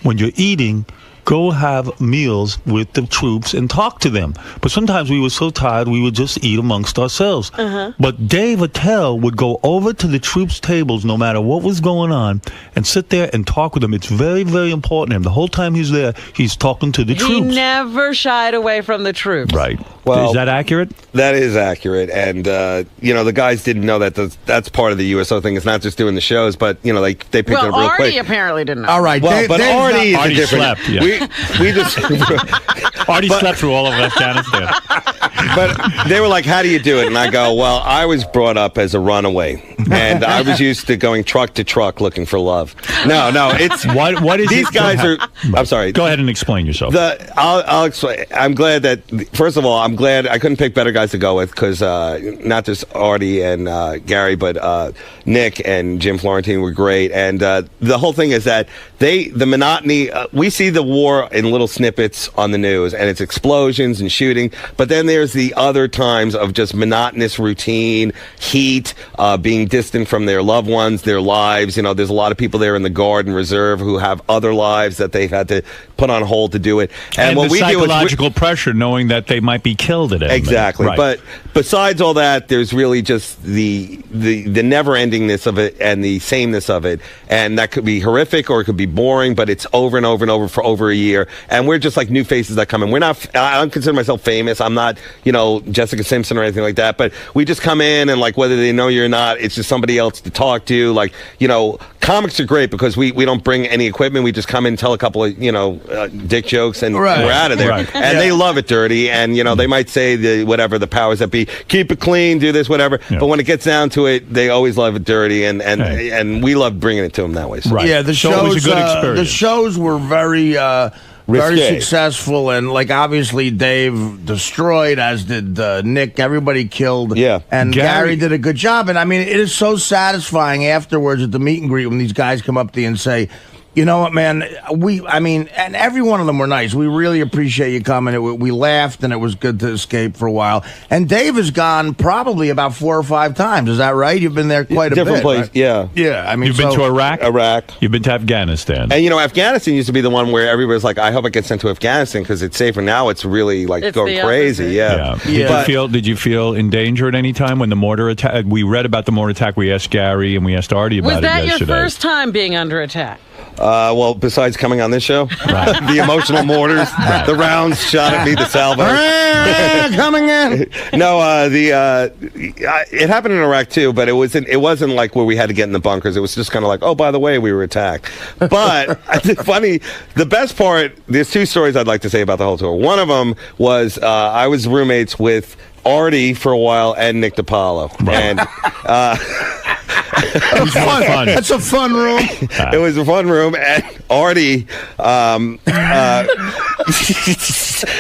Speaker 1: when you're eating, go have meals with the troops and talk to them. But sometimes we were so tired, we would just eat amongst ourselves. But Dave Attell would go over to the troops' tables, no matter what was going on, and sit there and talk with them. It's very, very important to him. The whole time he's there, he's talking to the
Speaker 2: He
Speaker 1: troops.
Speaker 2: never shied away from the troops.
Speaker 1: Right.
Speaker 21: Well,
Speaker 1: is that accurate?
Speaker 21: That is accurate, and the guys didn't know that that's part of the USO thing. It's not just doing the shows, but they picked it up real
Speaker 2: Artie
Speaker 21: quick.
Speaker 2: apparently didn't know.
Speaker 19: All right,
Speaker 21: Well, but Artie is a different.
Speaker 1: Slept, yeah.
Speaker 21: We just
Speaker 1: Artie slept through all of Afghanistan.
Speaker 21: But they were like, "How do you do it?" And I go, "Well, I was brought up as a runaway, and I was used to going truck to truck looking for love." No, it's
Speaker 1: what is
Speaker 21: these
Speaker 1: it?
Speaker 21: guys are. I'm sorry.
Speaker 1: Go ahead and explain yourself.
Speaker 21: I'll explain. I'm glad that first of all, I'm glad I couldn't pick better guys to go with because not just Artie and Gary, but Nick and Jim Florentine were great. And the whole thing is that the monotony. We see the war in little snippets on the news, and it's explosions and shooting. But then there's the other times of just monotonous routine, heat, being distant from their loved ones, their lives. There's a lot of people there in the Guard and Reserve who have other lives that they've had to put on hold to do it.
Speaker 1: And
Speaker 21: what
Speaker 1: the
Speaker 21: we
Speaker 1: psychological pressure, knowing that they might be killed at it.
Speaker 21: Exactly.
Speaker 1: Right.
Speaker 21: But besides all that, there's really just the never-endingness of it and the sameness of it. And that could be horrific or it could be boring, but it's over and over and over for over a year. And we're just like new faces that come in. I don't consider myself famous. I'm not, Jessica Simpson or anything like that. But we just come in and like whether they know you or not, it's just somebody else to talk to. Like, comics are great because we don't bring any equipment. We just come in, tell a couple of, dick jokes and we're out of there.
Speaker 1: Right.
Speaker 21: And they love it dirty. And, they might say the powers that be, keep it clean, do this, whatever.
Speaker 1: Yeah.
Speaker 21: But when it gets down to it, they always love it dirty. And we love bringing it to them that way. So.
Speaker 1: Right.
Speaker 19: Yeah, the
Speaker 1: So
Speaker 19: shows.
Speaker 1: it was a good experience.
Speaker 19: The shows were very
Speaker 21: Risque.
Speaker 19: successful, and obviously Dave destroyed, as did Nick. Everybody killed.
Speaker 21: Yeah.
Speaker 19: And Gary did a good job. And I mean, it is so satisfying afterwards at the meet and greet when these guys come up to you and say, You know what, man? And every one of them were nice. We really appreciate you coming. We laughed, and it was good to escape for a while. And Dave has gone probably about 4 or 5 times. Is that right? You've been there quite a bit.
Speaker 21: Different place,
Speaker 19: right?
Speaker 21: yeah.
Speaker 19: Yeah, I mean,
Speaker 1: You've been to Iraq?
Speaker 21: Iraq.
Speaker 1: You've been to Afghanistan.
Speaker 21: And, Afghanistan used to be the one where everybody's like, I hope I get sent to Afghanistan because it's safer. Now it's really, going crazy. Yeah.
Speaker 1: Did you feel in danger at any time when the mortar attack? We read about the mortar attack. We asked Gary and we asked Artie about it yesterday.
Speaker 2: Was that your first time being under attack?
Speaker 21: Well, besides coming on this show, the emotional mortars, the rounds shot at me, the salvo.
Speaker 19: Coming in.
Speaker 21: No, it happened in Iraq too, but it wasn't like where we had to get in the bunkers. It was just kind of like, oh, by the way, we were attacked. But the best part. There's 2 stories I'd like to say about the whole tour. One of them was I was roommates with Artie for a while and Nick DiPaolo, and.
Speaker 19: Fun. That's a fun room.
Speaker 21: It was a fun room, and Artie,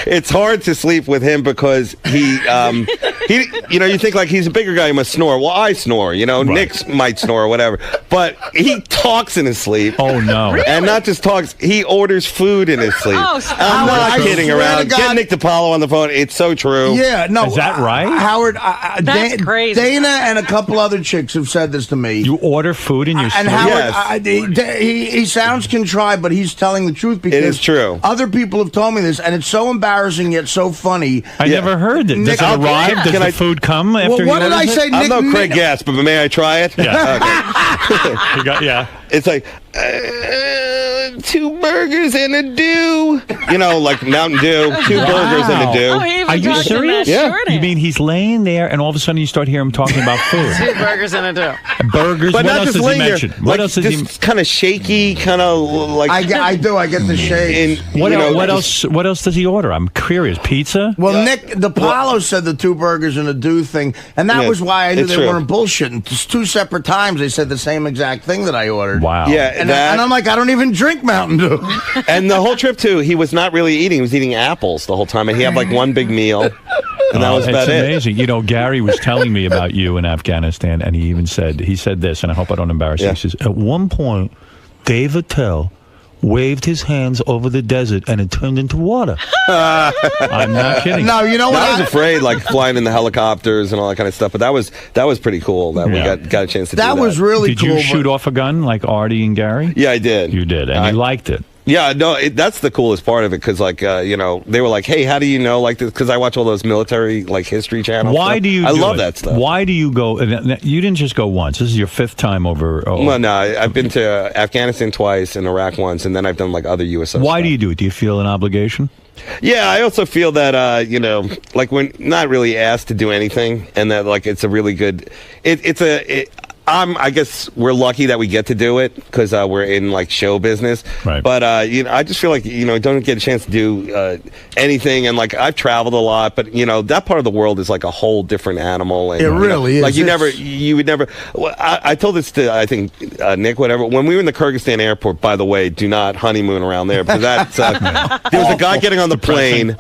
Speaker 21: it's hard to sleep with him because he, you think like he's a bigger guy, he must snore. Well, I snore, Nick might snore or whatever, but he talks in his sleep.
Speaker 1: Oh no!
Speaker 21: Really? And not just talks, he orders food in his sleep.
Speaker 2: Oh,
Speaker 21: I'm not kidding around. Get Nick DiPaolo on the phone. It's so true.
Speaker 19: Yeah, no.
Speaker 1: Is that right?
Speaker 19: Howard,
Speaker 2: that's crazy.
Speaker 19: Dana and a couple other chicks have said this to me.
Speaker 1: You order food in your sleep?
Speaker 19: And Howard, he sounds contrived, but he's telling the truth because
Speaker 21: it is true.
Speaker 19: Other people have told me this, and it's so embarrassing yet so funny.
Speaker 1: I never heard it. Does it arrive? Does the food come after
Speaker 19: what did I say?
Speaker 21: I'm no Craig Gass, but may I try it?
Speaker 1: Yeah.
Speaker 21: Okay. It's like 2 burgers and a dew. Like Mountain Dew, 2 burgers and a dew.
Speaker 2: Oh,
Speaker 1: are you serious?
Speaker 21: Yeah.
Speaker 1: You mean he's laying there, and all of a sudden you start hearing him talking about food?
Speaker 2: 2 burgers and a dew.
Speaker 1: Burgers.
Speaker 21: But
Speaker 1: what
Speaker 21: not
Speaker 1: else
Speaker 21: just
Speaker 1: does he
Speaker 21: laying there.
Speaker 1: mention? What else does he?
Speaker 21: Kind of shaky, kind of like.
Speaker 19: I do. I get the shake.
Speaker 1: What else? What else does he order? I'm curious. Pizza.
Speaker 19: Well, Nick DiPaolo said the 2 burgers and a dew thing, and that was why I knew they weren't bullshitting. Just 2 separate times they said the same exact thing that I ordered.
Speaker 1: Wow.
Speaker 21: Yeah.
Speaker 19: And I'm like, I don't even drink Mountain Dew.
Speaker 21: And the whole trip too, he was not really eating. He was eating apples the whole time, and he had like 1 big meal, and that was about it.
Speaker 1: It's amazing. Gary was telling me about you in Afghanistan, and he said this, and I hope I don't embarrass you. He says, at one point, Dave Attell waved his hands over the desert, and it turned into water. I'm not kidding.
Speaker 19: No, you know what?
Speaker 21: I was afraid, like flying in the helicopters and all that kind of stuff. But that was pretty cool. That we got a chance to do that.
Speaker 19: That was really cool.
Speaker 1: Did you shoot off a gun like Artie and Gary?
Speaker 21: Yeah, I did.
Speaker 1: You did, and you liked it.
Speaker 21: Yeah, no, that's the coolest part of it because, like, they were like, "Hey, how do you know like this?" Because I watch all those military like history channels.
Speaker 1: Why do you?
Speaker 21: I love that stuff.
Speaker 1: Why do you go? You didn't just go once. This is your 5th time over.
Speaker 21: Well, no, I've been to Afghanistan twice and Iraq once, and then I've done like other USO.
Speaker 1: Why
Speaker 21: stuff.
Speaker 1: do you do it? Do you feel an obligation?
Speaker 21: Yeah, I also feel that like when not really asked to do anything, and that like it's a really good. I guess we're lucky that we get to do it because we're in like show business.
Speaker 1: Right.
Speaker 21: But I just feel like don't get a chance to do anything, and like I've traveled a lot, but that part of the world is like a whole different animal. And,
Speaker 19: it really is.
Speaker 21: Like you would never. Well, I told this to I think Nick, whatever. When we were in the Kyrgyzstan airport, by the way, do not honeymoon around there because that's there was a guy getting on the plane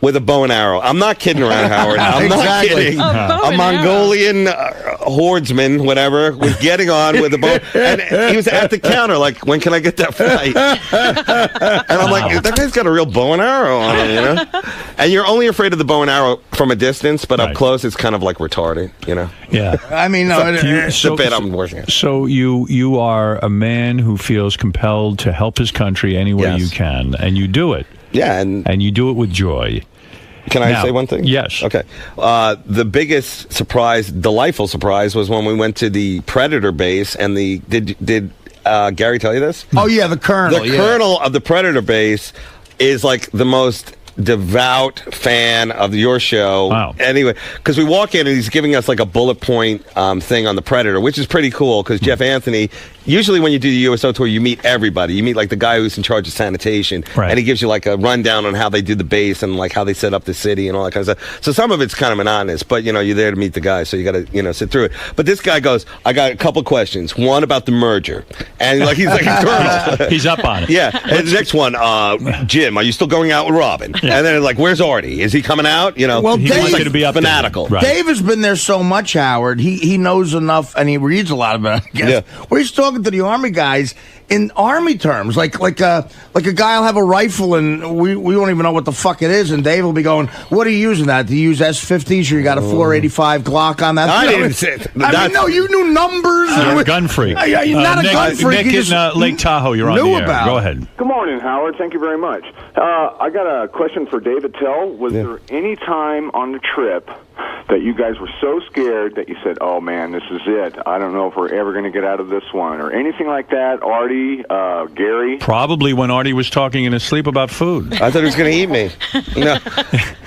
Speaker 21: with a bow and arrow. I'm not kidding around, Howard. I'm not kidding. A Mongolian hordeman, whatever, was getting on with a bow. And he was at the counter, like, when can I get that flight? And I'm like, that guy's got a real bow and arrow on him, And you're only afraid of the bow and arrow from a distance, but up close, it's kind of like retarded,
Speaker 1: Yeah.
Speaker 19: I mean,
Speaker 21: it's a bit I'm working at.
Speaker 1: So you are a man who feels compelled to help his country any way you can, and you do it.
Speaker 21: Yeah,
Speaker 1: and you do it with joy.
Speaker 21: Can I say one thing?
Speaker 1: Yes.
Speaker 21: Okay. The biggest surprise, delightful surprise, was when we went to the Predator base and did Gary tell you this?
Speaker 19: Oh yeah, the colonel.
Speaker 21: The colonel of the Predator base is like the most devout fan of your show.
Speaker 1: Wow.
Speaker 21: Anyway, because we walk in and he's giving us like a bullet point thing on the Predator, which is pretty cool because Jeff Anthony, usually when you do the USO tour, you meet everybody. You meet like the guy who's in charge of sanitation, and he gives you like a rundown on how they do the base and like how they set up the city and all that kind of stuff. So some of it's kind of monotonous, but you're there to meet the guy, so you got to sit through it. But this guy goes, I got a couple questions. One about the merger, and like he's like a colonel.
Speaker 1: He's up on it.
Speaker 21: Yeah. And the next one, Jim, are you still going out with Robin? And then like, where's Artie? Is he coming out? You know,
Speaker 19: Well,
Speaker 21: he
Speaker 19: Dave-
Speaker 21: was like
Speaker 1: to be updated.
Speaker 21: fanatical.
Speaker 1: Right.
Speaker 19: Dave has been there so much, Howard. He knows enough, and he reads a lot about it. I guess.
Speaker 21: Yeah.
Speaker 19: Where he's talking to the Army guys in Army terms, like a guy will have a rifle, and we don't even know what the fuck it is, and Dave will be going, "What are you using that? Do you use S50s, or you got a 485 Glock on that?"
Speaker 21: I
Speaker 19: You know,
Speaker 21: didn't say
Speaker 19: I mean, no, you knew numbers.
Speaker 1: You're a gun freak.
Speaker 19: You're not a
Speaker 1: Nick,
Speaker 19: gun freak.
Speaker 1: Nick
Speaker 19: You
Speaker 1: in
Speaker 19: just
Speaker 1: Lake Tahoe, you're on
Speaker 19: knew
Speaker 1: the air.
Speaker 19: about
Speaker 1: Go
Speaker 19: it.
Speaker 1: ahead.
Speaker 8: Good morning, Howard. Thank you very much. I got a question for David Tell. Was there any time on the trip that you guys were so scared that you said, "Oh man, this is it. I don't know if we're ever going to get out of this one," or anything like that? Artie, Gary.
Speaker 1: Probably when Artie was talking in his sleep about food.
Speaker 21: I thought he was going to eat me. No,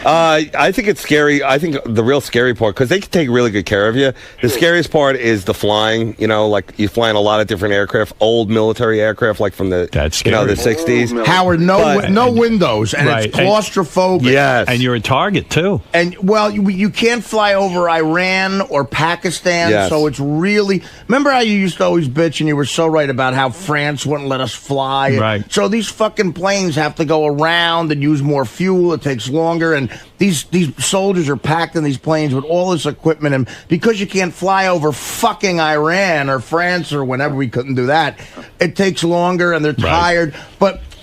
Speaker 21: I think it's scary. I think the real scary part, because they can take really good care of you. The scariest part is the flying. You know, like you fly in a lot of different aircraft, old military aircraft, like from the the '60s.
Speaker 19: Howard, no windows, and
Speaker 1: Right.
Speaker 19: it's claustrophobic.
Speaker 21: Yes.
Speaker 1: And you're a target, too.
Speaker 19: And, well, you can't fly over Iran or Pakistan,
Speaker 21: Yes.
Speaker 19: so it's really... Remember how you used to always bitch, and you were so right about how France wouldn't let us fly?
Speaker 1: Right.
Speaker 19: So these fucking planes have to go around and use more fuel. It takes longer, and these soldiers are packed in these planes with all this equipment, and because you can't fly over fucking Iran or France or whenever we couldn't do that, it takes longer, and they're tired.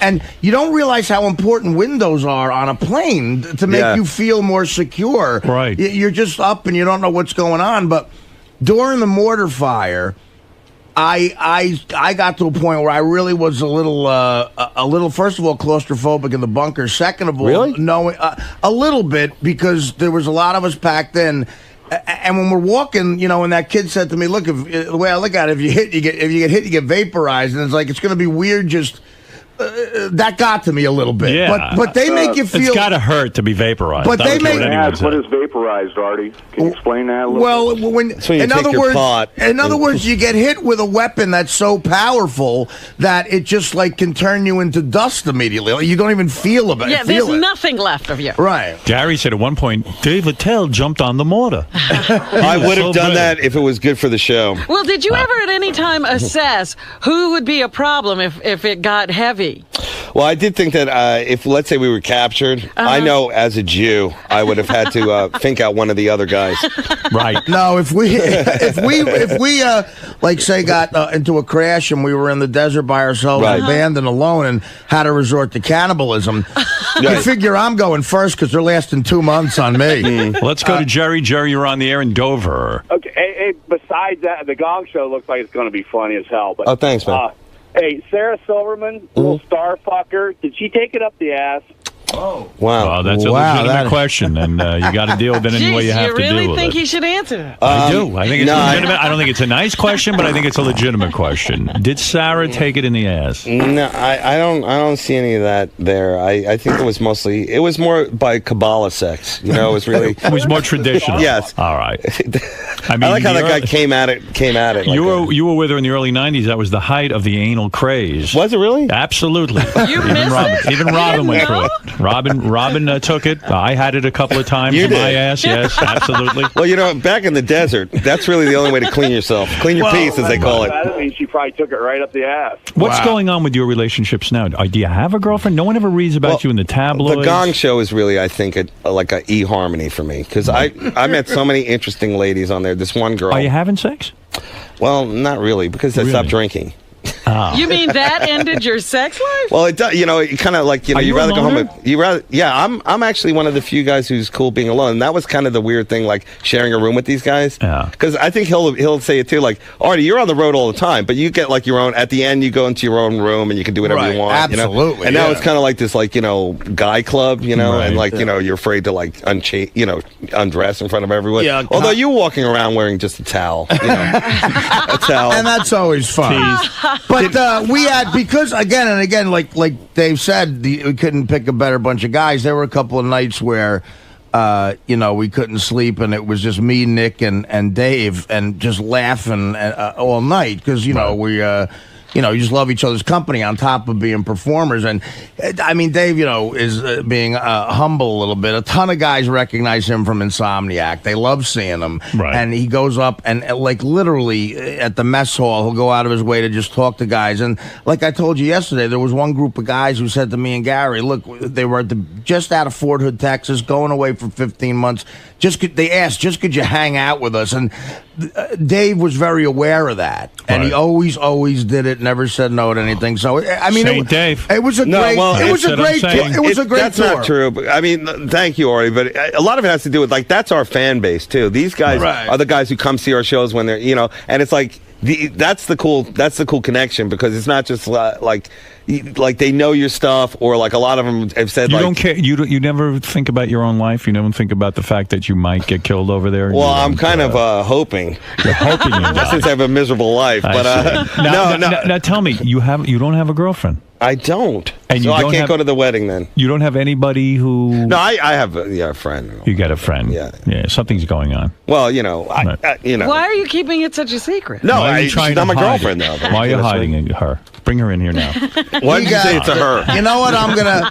Speaker 19: And you don't realize how important windows are on a plane to make you feel more secure.
Speaker 1: Right.
Speaker 19: You're just up and you don't know what's going on. But during the mortar fire, I got to a point where I really was a little first of all claustrophobic in the bunker. Second of all, knowing a little bit, because there was a lot of us packed in. And when we're walking, you know, and that kid said to me, "Look, the way I look at it, if you get hit, you get vaporized," and it's like it's going to be weird just. That got to me a little bit.
Speaker 1: Yeah.
Speaker 19: But they make you feel...
Speaker 1: It's got to hurt to be vaporized.
Speaker 19: But they make...
Speaker 8: What is vaporized, Artie? Can you explain that a little
Speaker 19: Well,
Speaker 8: bit?
Speaker 19: when, in other words, you get hit with a weapon that's so powerful that it just like can turn you into dust immediately. You don't even feel about it.
Speaker 2: Yeah, there's nothing left of you.
Speaker 19: Right.
Speaker 1: Gary said at one point, Dave Attell jumped on the mortar.
Speaker 21: I would have done that if it was good for the show.
Speaker 2: Well, did you ever at any time assess who would be a problem if it got heavy?
Speaker 21: Well, I did think that if, let's say, we were captured, I know as a Jew, I would have had to think out one of the other guys.
Speaker 1: Right.
Speaker 19: No, if we like say got into a crash and we were in the desert by ourselves, abandoned, alone, and had to resort to cannibalism, you figure I'm going first because they're lasting 2 months on me.
Speaker 1: Let's go to Jerry. Jerry, you're on the air in Dover.
Speaker 22: Okay. Hey, besides that, the Gong Show looks like it's going to be funny as hell. But,
Speaker 21: oh, thanks, man.
Speaker 22: Hey, Sarah Silverman, little star fucker, did she take it up the ass?
Speaker 21: Wow.
Speaker 1: Well, that's a legitimate question, and you got to deal with it any way you have to deal with it.
Speaker 2: You really think he should answer that?
Speaker 1: I do. I think it's legitimate. I don't think it's a nice question, but I think it's a legitimate question. Did Sarah take it in the ass?
Speaker 21: No, I don't see any of that there. I think it was more by Kabbalah sex. You know, it was really
Speaker 1: it was more traditional.
Speaker 21: Yes.
Speaker 1: All right.
Speaker 21: I like how that guy came at it.
Speaker 1: You were with her in the early '90s. That was the height of the anal craze.
Speaker 21: Was it really?
Speaker 1: Absolutely.
Speaker 2: You missed it?
Speaker 1: Even Robin went through it. Robin took it. I had it a couple of times in my ass. Yes, absolutely.
Speaker 21: Well, you know, back in the desert, that's really the only way to clean yourself. Clean your piece, as they call it.
Speaker 22: I mean, she probably took it right up the ass.
Speaker 1: What's going on with your relationships now? Do you have a girlfriend? No one ever reads about you in the tabloids.
Speaker 21: The Gong Show is really, I think, like a eHarmony for me, because I met so many interesting ladies on there. This one girl.
Speaker 1: Are you having sex?
Speaker 21: Well, not really, because I stopped drinking.
Speaker 2: You mean that ended your sex life?
Speaker 21: Well, it does. You know, it kind of like you rather go home. I'm actually one of the few guys who's cool being alone. And that was kind of the weird thing, like sharing a room with these guys. Yeah. Because I think he'll say it too. Like, Artie, you're on the road all the time, but you get like your own. At the end, you go into your own room and you can do whatever you want.
Speaker 19: Absolutely.
Speaker 21: You know? And now it's kind of like this, like guy club. You know, and like you're afraid to like undress in front of everyone. Yeah. Although you're walking around wearing just a towel. You know, a towel,
Speaker 19: and that's always fun. But we had, because again and again, like Dave said, we couldn't pick a better bunch of guys. There were a couple of nights where, we couldn't sleep, and it was just me, Nick, and Dave, and just laughing all night because we you just love each other's company on top of being performers. And I mean, Dave, is being humble a little bit. A ton of guys recognize him from Insomniac. They love seeing him.
Speaker 1: Right.
Speaker 19: And he goes up and like literally at the mess hall, he'll go out of his way to just talk to guys. And like I told you yesterday, there was one group of guys who said to me and Gary, look, they were just out of Fort Hood, Texas, going away for 15 months. They asked, could you hang out with us? And Dave was very aware of that. And he always did it, never said no to anything. So, I mean,
Speaker 1: Dave.
Speaker 19: It was a great tour.
Speaker 21: That's not true. But, I mean, thank you, Artie. But a lot of it has to do with, like, that's our fan base, too. These guys are the guys who come see our shows when they're, and it's like, that's the cool connection, because it's not just like they know your stuff, or like a lot of them have said,
Speaker 1: you don't care. You never think about your own life. You never think about the fact that you might get killed over there.
Speaker 21: Well, I'm kind of hoping.
Speaker 1: You're hoping you die.
Speaker 21: Since I have a miserable life, but no.
Speaker 1: Now tell me, you don't have a girlfriend.
Speaker 21: I don't.
Speaker 1: And
Speaker 21: so I can't go to the wedding then.
Speaker 1: You don't have anybody who...
Speaker 21: No, I have a friend.
Speaker 1: You got a friend. Yeah, something's going on.
Speaker 21: Well,
Speaker 2: Why are you keeping it such a secret?
Speaker 21: No, she's not my girlfriend, though.
Speaker 1: Why are you hiding her? Bring her in here now.
Speaker 21: Why did you say it's a her?
Speaker 19: You know what? I'm gonna.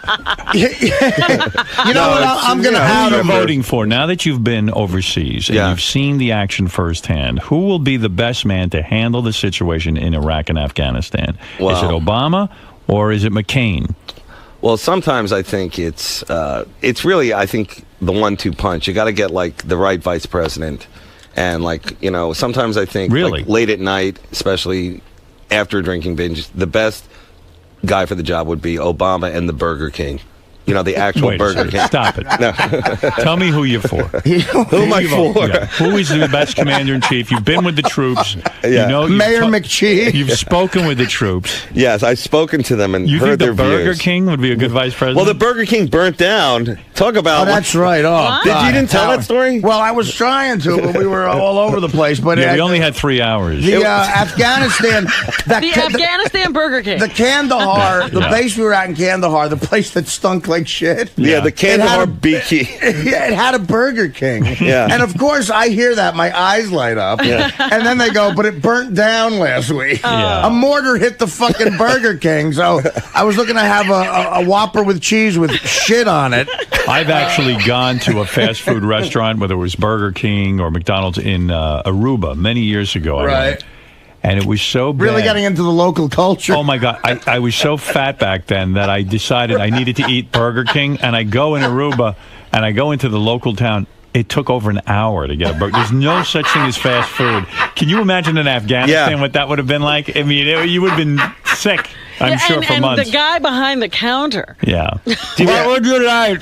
Speaker 19: I'm gonna.
Speaker 1: Who you're voting for now that you've been overseas and you've seen the action firsthand? Who will be the best man to handle the situation in Iraq and Afghanistan?
Speaker 21: Wow.
Speaker 1: Is it Obama or is it McCain?
Speaker 21: Well, sometimes I think it's really, I think, the 1-2 punch. You got to get like the right vice president, and sometimes I think like, late at night, especially after a drinking binge, the best guy for the job would be Obama and the Burger King. The actual Burger King.
Speaker 1: Stop it.
Speaker 21: No.
Speaker 1: Tell me who you're for.
Speaker 21: Who am I for?
Speaker 1: Yeah. Who is the best commander-in-chief? You've been with the troops.
Speaker 21: Yeah.
Speaker 19: Mayor McChee.
Speaker 1: You've spoken with the troops.
Speaker 21: Yes, I've spoken to them and heard their views.
Speaker 1: You think the Burger King would be a good vice president?
Speaker 21: Well, the Burger King burnt down. Talk about...
Speaker 19: Oh, that's right. Oh,
Speaker 21: you didn't tell that story?
Speaker 19: Well, I was trying to, but we were all over the place. But
Speaker 1: we only had 3 hours.
Speaker 19: The Afghanistan...
Speaker 2: The Afghanistan Burger King.
Speaker 19: The Kandahar, the base we were at in Kandahar, the place that stunk like shit.
Speaker 21: Yeah, the Kandahar BK.
Speaker 19: Yeah, it had a Burger King.
Speaker 21: Yeah.
Speaker 19: And of course, I hear that, my eyes light up.
Speaker 21: Yeah.
Speaker 19: And then they go, but it burnt down last week.
Speaker 1: Yeah.
Speaker 19: A mortar hit the fucking Burger King. So I was looking to have a Whopper with cheese with shit on it.
Speaker 1: I've actually gone to a fast food restaurant, whether it was Burger King or McDonald's in Aruba many years ago.
Speaker 19: Right.
Speaker 1: And it was so bad.
Speaker 19: Really getting into the local culture.
Speaker 1: Oh, my God. I was so fat back then that I decided I needed to eat Burger King. And I go in Aruba, and I go into the local town. It took over an hour to get a burger. There's no such thing as fast food. Can you imagine in Afghanistan what that would have been like? I mean, you would have been sick, I'm sure, for months.
Speaker 2: And the guy behind the counter.
Speaker 1: Yeah.
Speaker 19: What would you like?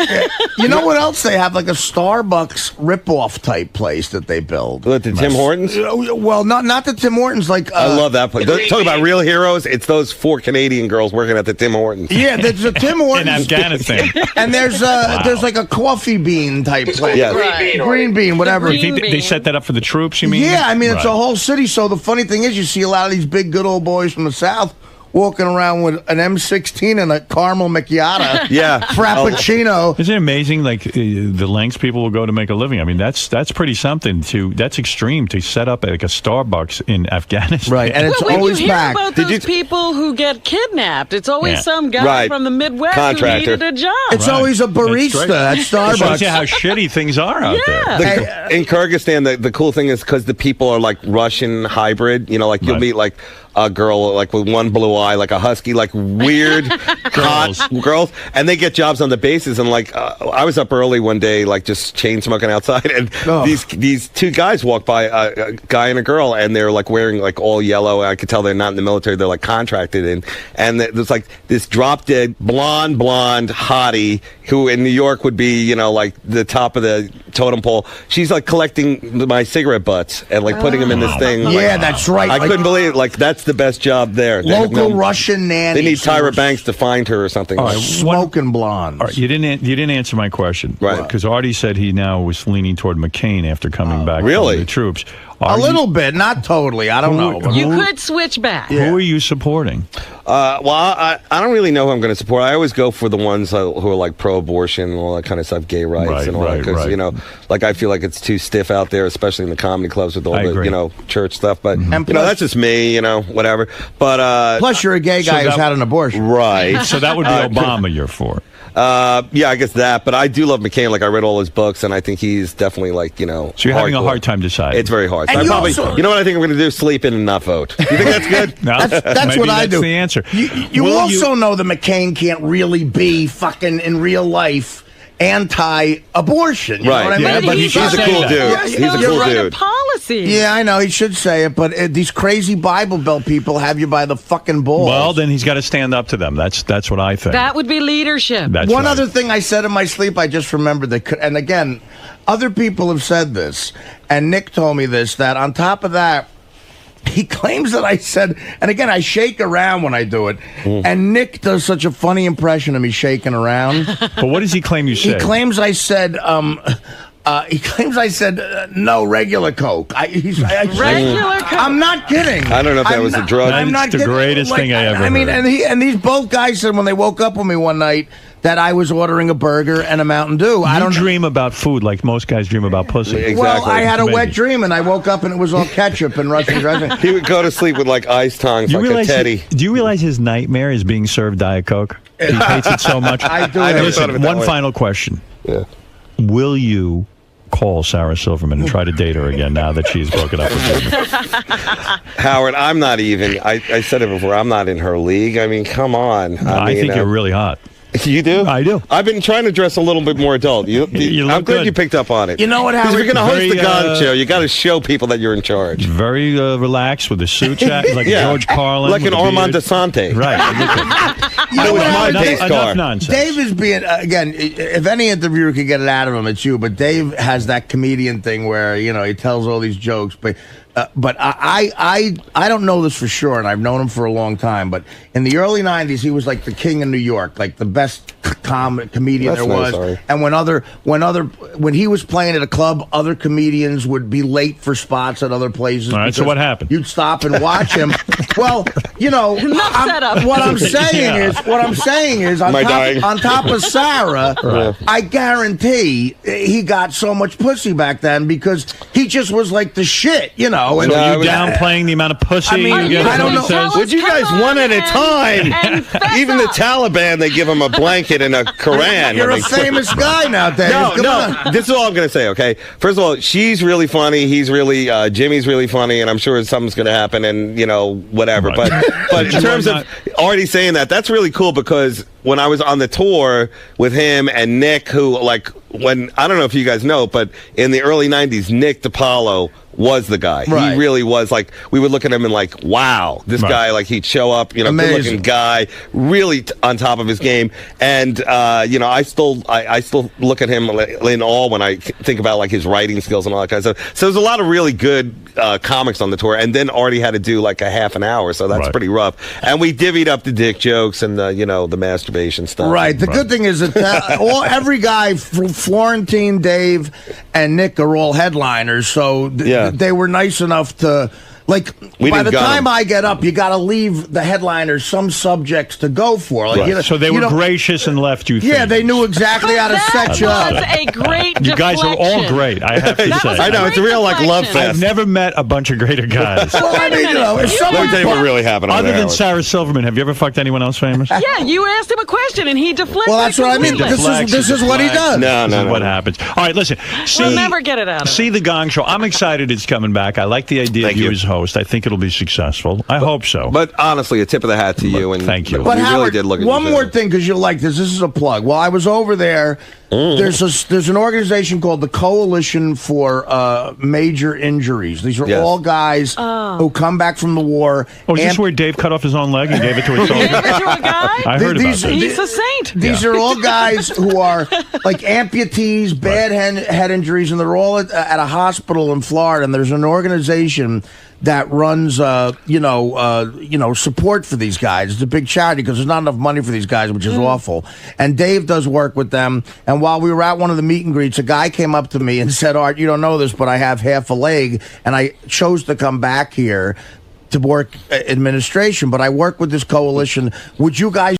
Speaker 19: You know what else they have? Like a Starbucks ripoff type place that they build.
Speaker 21: What, the Tim Hortons?
Speaker 19: Well, not the Tim Hortons. Like
Speaker 21: I love that place. Talk about real heroes. It's those 4 Canadian girls working at the Tim Hortons.
Speaker 19: Yeah, there's a Tim Hortons
Speaker 1: in Afghanistan.
Speaker 19: And there's like a coffee bean type place.
Speaker 21: Yes.
Speaker 19: Green bean, whatever.
Speaker 1: You think they set that up for the troops, you mean?
Speaker 19: Yeah, I mean, it's a whole city. So the funny thing is, you see a lot of these big, good old boys from the South walking around with an M16 and a caramel macchiato.
Speaker 21: Yeah.
Speaker 19: Frappuccino.
Speaker 1: Isn't it amazing, like, the lengths people will go to make a living? I mean, that's pretty something. That's extreme to set up like a Starbucks in Afghanistan.
Speaker 19: Right, and it's always
Speaker 2: when you
Speaker 19: packed.
Speaker 2: hear about those people who get kidnapped, it's always some guy from the Midwest
Speaker 21: Contractor.
Speaker 2: who needed a job.
Speaker 19: It's always a barista at Starbucks.
Speaker 1: It shows you how shitty things are out there.
Speaker 21: In Kyrgyzstan, the cool thing is because the people are like Russian hybrid. Like you'll meet like a girl like with one blue eye, like a husky, like weird hot girls, and they get jobs on the bases. And like I was up early one day, like just chain smoking outside, and these 2 guys walked by, a guy and a girl, and they're like wearing like all yellow. I could tell they're not in the military; they're like contracted, and there's like this drop dead blonde hottie who in New York would be like the top of the totem pole. She's like collecting my cigarette butts and like putting them in this thing.
Speaker 19: Yeah,
Speaker 21: like,
Speaker 19: that's right.
Speaker 21: I couldn't believe it. Like that's the best job there.
Speaker 19: Local Russian nanny.
Speaker 21: They need Tyra Banks to find her or something.
Speaker 1: All right,
Speaker 19: smoking blondes.
Speaker 1: All right, you didn't answer my question,
Speaker 21: right?
Speaker 1: Because Artie said he now was leaning toward McCain after coming back from the troops.
Speaker 19: A little bit, not totally. I don't know.
Speaker 2: You could switch back.
Speaker 1: Who are you supporting?
Speaker 21: Well, I don't really know who I'm going to support. I always go for the ones who are like pro-abortion and all that kind of stuff, gay rights and all that. Because, you know, like I feel like it's too stiff out there, especially in the comedy clubs with all the, you know, church stuff. But, you know, that's just me, you know, whatever. But
Speaker 19: plus, you're a gay guy who's had an abortion.
Speaker 21: Right.
Speaker 1: So that would be Obama you're for.
Speaker 21: Yeah, I guess that. But I do love McCain. Like, I read all his books, and I think he's definitely, like, you know,
Speaker 1: so you're having a hard time deciding.
Speaker 21: It's very hard. So
Speaker 19: And
Speaker 21: I
Speaker 19: you
Speaker 21: probably,
Speaker 19: also-
Speaker 21: you know what I think I'm going to do? Sleep in and not vote. You think that's good?
Speaker 1: No,
Speaker 19: That's
Speaker 1: maybe
Speaker 19: what I do.
Speaker 1: That's the answer.
Speaker 19: You also know that McCain can't really be fucking in real life anti-abortion. You know what I mean?
Speaker 21: Yeah, but he's a cool dude.
Speaker 19: Yeah,
Speaker 21: He's a cool dude.
Speaker 2: Policy.
Speaker 19: Yeah, I know. He should say it, but these crazy Bible Belt people have you by the fucking balls.
Speaker 1: Well, then he's got to stand up to them. That's what I think.
Speaker 2: That would be leadership.
Speaker 1: That's
Speaker 19: One
Speaker 1: right.
Speaker 19: other thing I said in my sleep, I just remembered that, and again, other people have said this, and Nick told me this, that on top of that, he claims that I said, and again, I shake around when I do it, and Nick does such a funny impression of me shaking around.
Speaker 1: But what does he claim you
Speaker 19: He
Speaker 1: said?
Speaker 19: claims I said, no, regular Coke.
Speaker 2: Regular Coke.
Speaker 19: I'm not kidding.
Speaker 21: I don't know if that was a drug.
Speaker 19: I'm not
Speaker 1: It's the
Speaker 19: kidding.
Speaker 1: greatest thing I ever
Speaker 19: I mean,
Speaker 1: heard.
Speaker 19: and these both guys said when they woke up with me one night that I was ordering a burger and a Mountain Dew. I don't
Speaker 1: dream about food like most guys dream about pussy.
Speaker 19: Well, I had a
Speaker 1: Maybe.
Speaker 19: wet dream, and I woke up and it was all ketchup and Russian dressing.
Speaker 21: He would go to sleep with like ice tongues, like a teddy.
Speaker 1: Do you realize his nightmare is being served Diet Coke? He hates it so much.
Speaker 19: I do.
Speaker 21: I never thought of
Speaker 1: Listen,
Speaker 21: it that
Speaker 1: one
Speaker 21: way.
Speaker 1: final question.
Speaker 21: Yeah.
Speaker 1: Will you call Sarah Silverman and try to date her again now that she's broken up with you?
Speaker 21: Howard, I'm not even. I said it before. I'm not in her league. I mean, come on.
Speaker 1: I think you're really hot.
Speaker 21: You do?
Speaker 1: I do.
Speaker 21: I've been trying to dress a little bit more adult.
Speaker 1: You
Speaker 21: I'm
Speaker 1: look
Speaker 21: glad
Speaker 1: good.
Speaker 21: you picked up on it.
Speaker 19: You know what,
Speaker 21: Because if
Speaker 19: Howard?
Speaker 21: you're going to host the
Speaker 1: Very,
Speaker 21: Gong Show, you got to show people that you're in charge.
Speaker 1: Very relaxed with a suit jacket, like
Speaker 21: Yeah.
Speaker 1: George Carlin.
Speaker 21: Like
Speaker 1: with
Speaker 21: an
Speaker 1: a
Speaker 21: Armand
Speaker 1: beard.
Speaker 21: DeSante.
Speaker 1: Right.
Speaker 19: You know
Speaker 21: It was
Speaker 19: what,
Speaker 21: my
Speaker 19: Howard?
Speaker 21: pace car.
Speaker 1: Enough nonsense.
Speaker 19: Dave is being again. If any interviewer could get it out of him, it's you. But Dave has that comedian thing where he tells all these jokes, but I don't know this for sure, and I've known him for a long time. But in the early '90s, he was like the king of New York, like the best comedian
Speaker 21: That's
Speaker 19: there
Speaker 21: nice,
Speaker 19: was.
Speaker 21: Ari.
Speaker 19: And when he was playing at a club, other comedians would be late for spots at other places.
Speaker 1: All right, so
Speaker 19: because
Speaker 1: what happened?
Speaker 19: You'd stop and watch him. Well,
Speaker 2: setup.
Speaker 19: what I'm saying is,
Speaker 21: Am I dying?
Speaker 19: on top of Sarah,
Speaker 21: Right.
Speaker 19: I guarantee he got so much pussy back then because he just was like the shit, And
Speaker 1: So
Speaker 21: No, I
Speaker 1: you
Speaker 21: was-
Speaker 1: downplaying the amount of pussy
Speaker 19: I mean,
Speaker 1: you get?
Speaker 19: I don't know.
Speaker 1: Says?
Speaker 21: Would you guys one at a time? Even the Taliban, they give him a blanket and a Quran.
Speaker 19: You're
Speaker 21: when
Speaker 19: a
Speaker 21: they-
Speaker 19: famous guy now, Dave. Come on.
Speaker 21: This is all I'm going to say, okay? First of all, she's really funny. He's really, Jimmy's really funny, and I'm sure something's going to happen and, whatever.
Speaker 1: Right.
Speaker 21: But in terms of already saying that, that's really cool because when I was on the tour with him and Nick, who, like, I don't know if you guys know, but in the early 90s, Nick DiPaolo was the guy.
Speaker 19: Right.
Speaker 21: He really was, like, we would look at him and like, wow, this
Speaker 1: Right.
Speaker 21: guy, like, he'd show up,
Speaker 19: Amazing.
Speaker 21: good-looking guy, really on top of his game. And, I still look at him in awe when I think about, like, his writing skills and all that kind of stuff. So there's a lot of really good comics on the tour. And then Artie had to do, like, a half an hour, so that's
Speaker 1: Right.
Speaker 21: pretty rough. And we divvied up the dick jokes and the masturbation stuff.
Speaker 19: Right. The good thing is that every guy, Florentine, Dave, and Nick are all headliners, so they were nice enough to. Like,
Speaker 21: We
Speaker 19: by
Speaker 21: didn't
Speaker 19: the
Speaker 21: gun
Speaker 19: time
Speaker 21: them.
Speaker 19: I get up, you got to leave the headliners some subjects to go for. Like,
Speaker 1: Right. So they were gracious and left you.
Speaker 19: Yeah,
Speaker 1: things.
Speaker 19: they knew exactly how to set you up.
Speaker 2: That was a great
Speaker 1: You guys are all
Speaker 2: deflection.
Speaker 1: great. I have to
Speaker 2: That
Speaker 1: say.
Speaker 2: was
Speaker 21: I know, it's a real, like, love
Speaker 2: deflection.
Speaker 1: I've
Speaker 21: fest.
Speaker 1: never met a bunch of greater guys.
Speaker 19: Well, I mean, if
Speaker 21: Let me
Speaker 19: someone
Speaker 21: tell you what really happened on
Speaker 1: Other
Speaker 21: there,
Speaker 1: than
Speaker 21: Howard.
Speaker 1: Sarah Silverman, have you ever fucked anyone else famous?
Speaker 2: Yeah, you asked him a question and he deflected.
Speaker 19: Well, that's what I mean.
Speaker 2: completely.
Speaker 19: This is what he does.
Speaker 21: No,
Speaker 1: This is what happens. All right, listen.
Speaker 2: We'll never get it out of
Speaker 1: See the Gong Show. I'm excited it's coming back. I like the idea of you as host. I think it'll be successful. I hope so.
Speaker 21: But honestly, a tip of the hat to you. And
Speaker 1: thank you.
Speaker 19: But
Speaker 21: we
Speaker 19: Howard,
Speaker 21: really did look at
Speaker 19: one
Speaker 21: your
Speaker 19: more
Speaker 21: show.
Speaker 19: thing, because you'll like this. This is a plug. While I was over there, there's an organization called the Coalition for Major Injuries. These are all guys who come back from the war.
Speaker 1: Oh, is this where Dave cut off his own leg and gave it to a soldier?
Speaker 2: Gave it to a guy?
Speaker 1: I heard about that.
Speaker 2: He's a saint.
Speaker 19: These are all guys who are like amputees, bad head injuries, and they're all at a hospital in Florida. And there's an organization that runs, support for these guys. It's a big charity because there's not enough money for these guys, which is awful. And Dave does work with them. And while we were at one of the meet and greets, a guy came up to me and said, "Art, you don't know this, but I have half a leg, and I chose to come back here to work administration, but I work with this coalition. Would you guys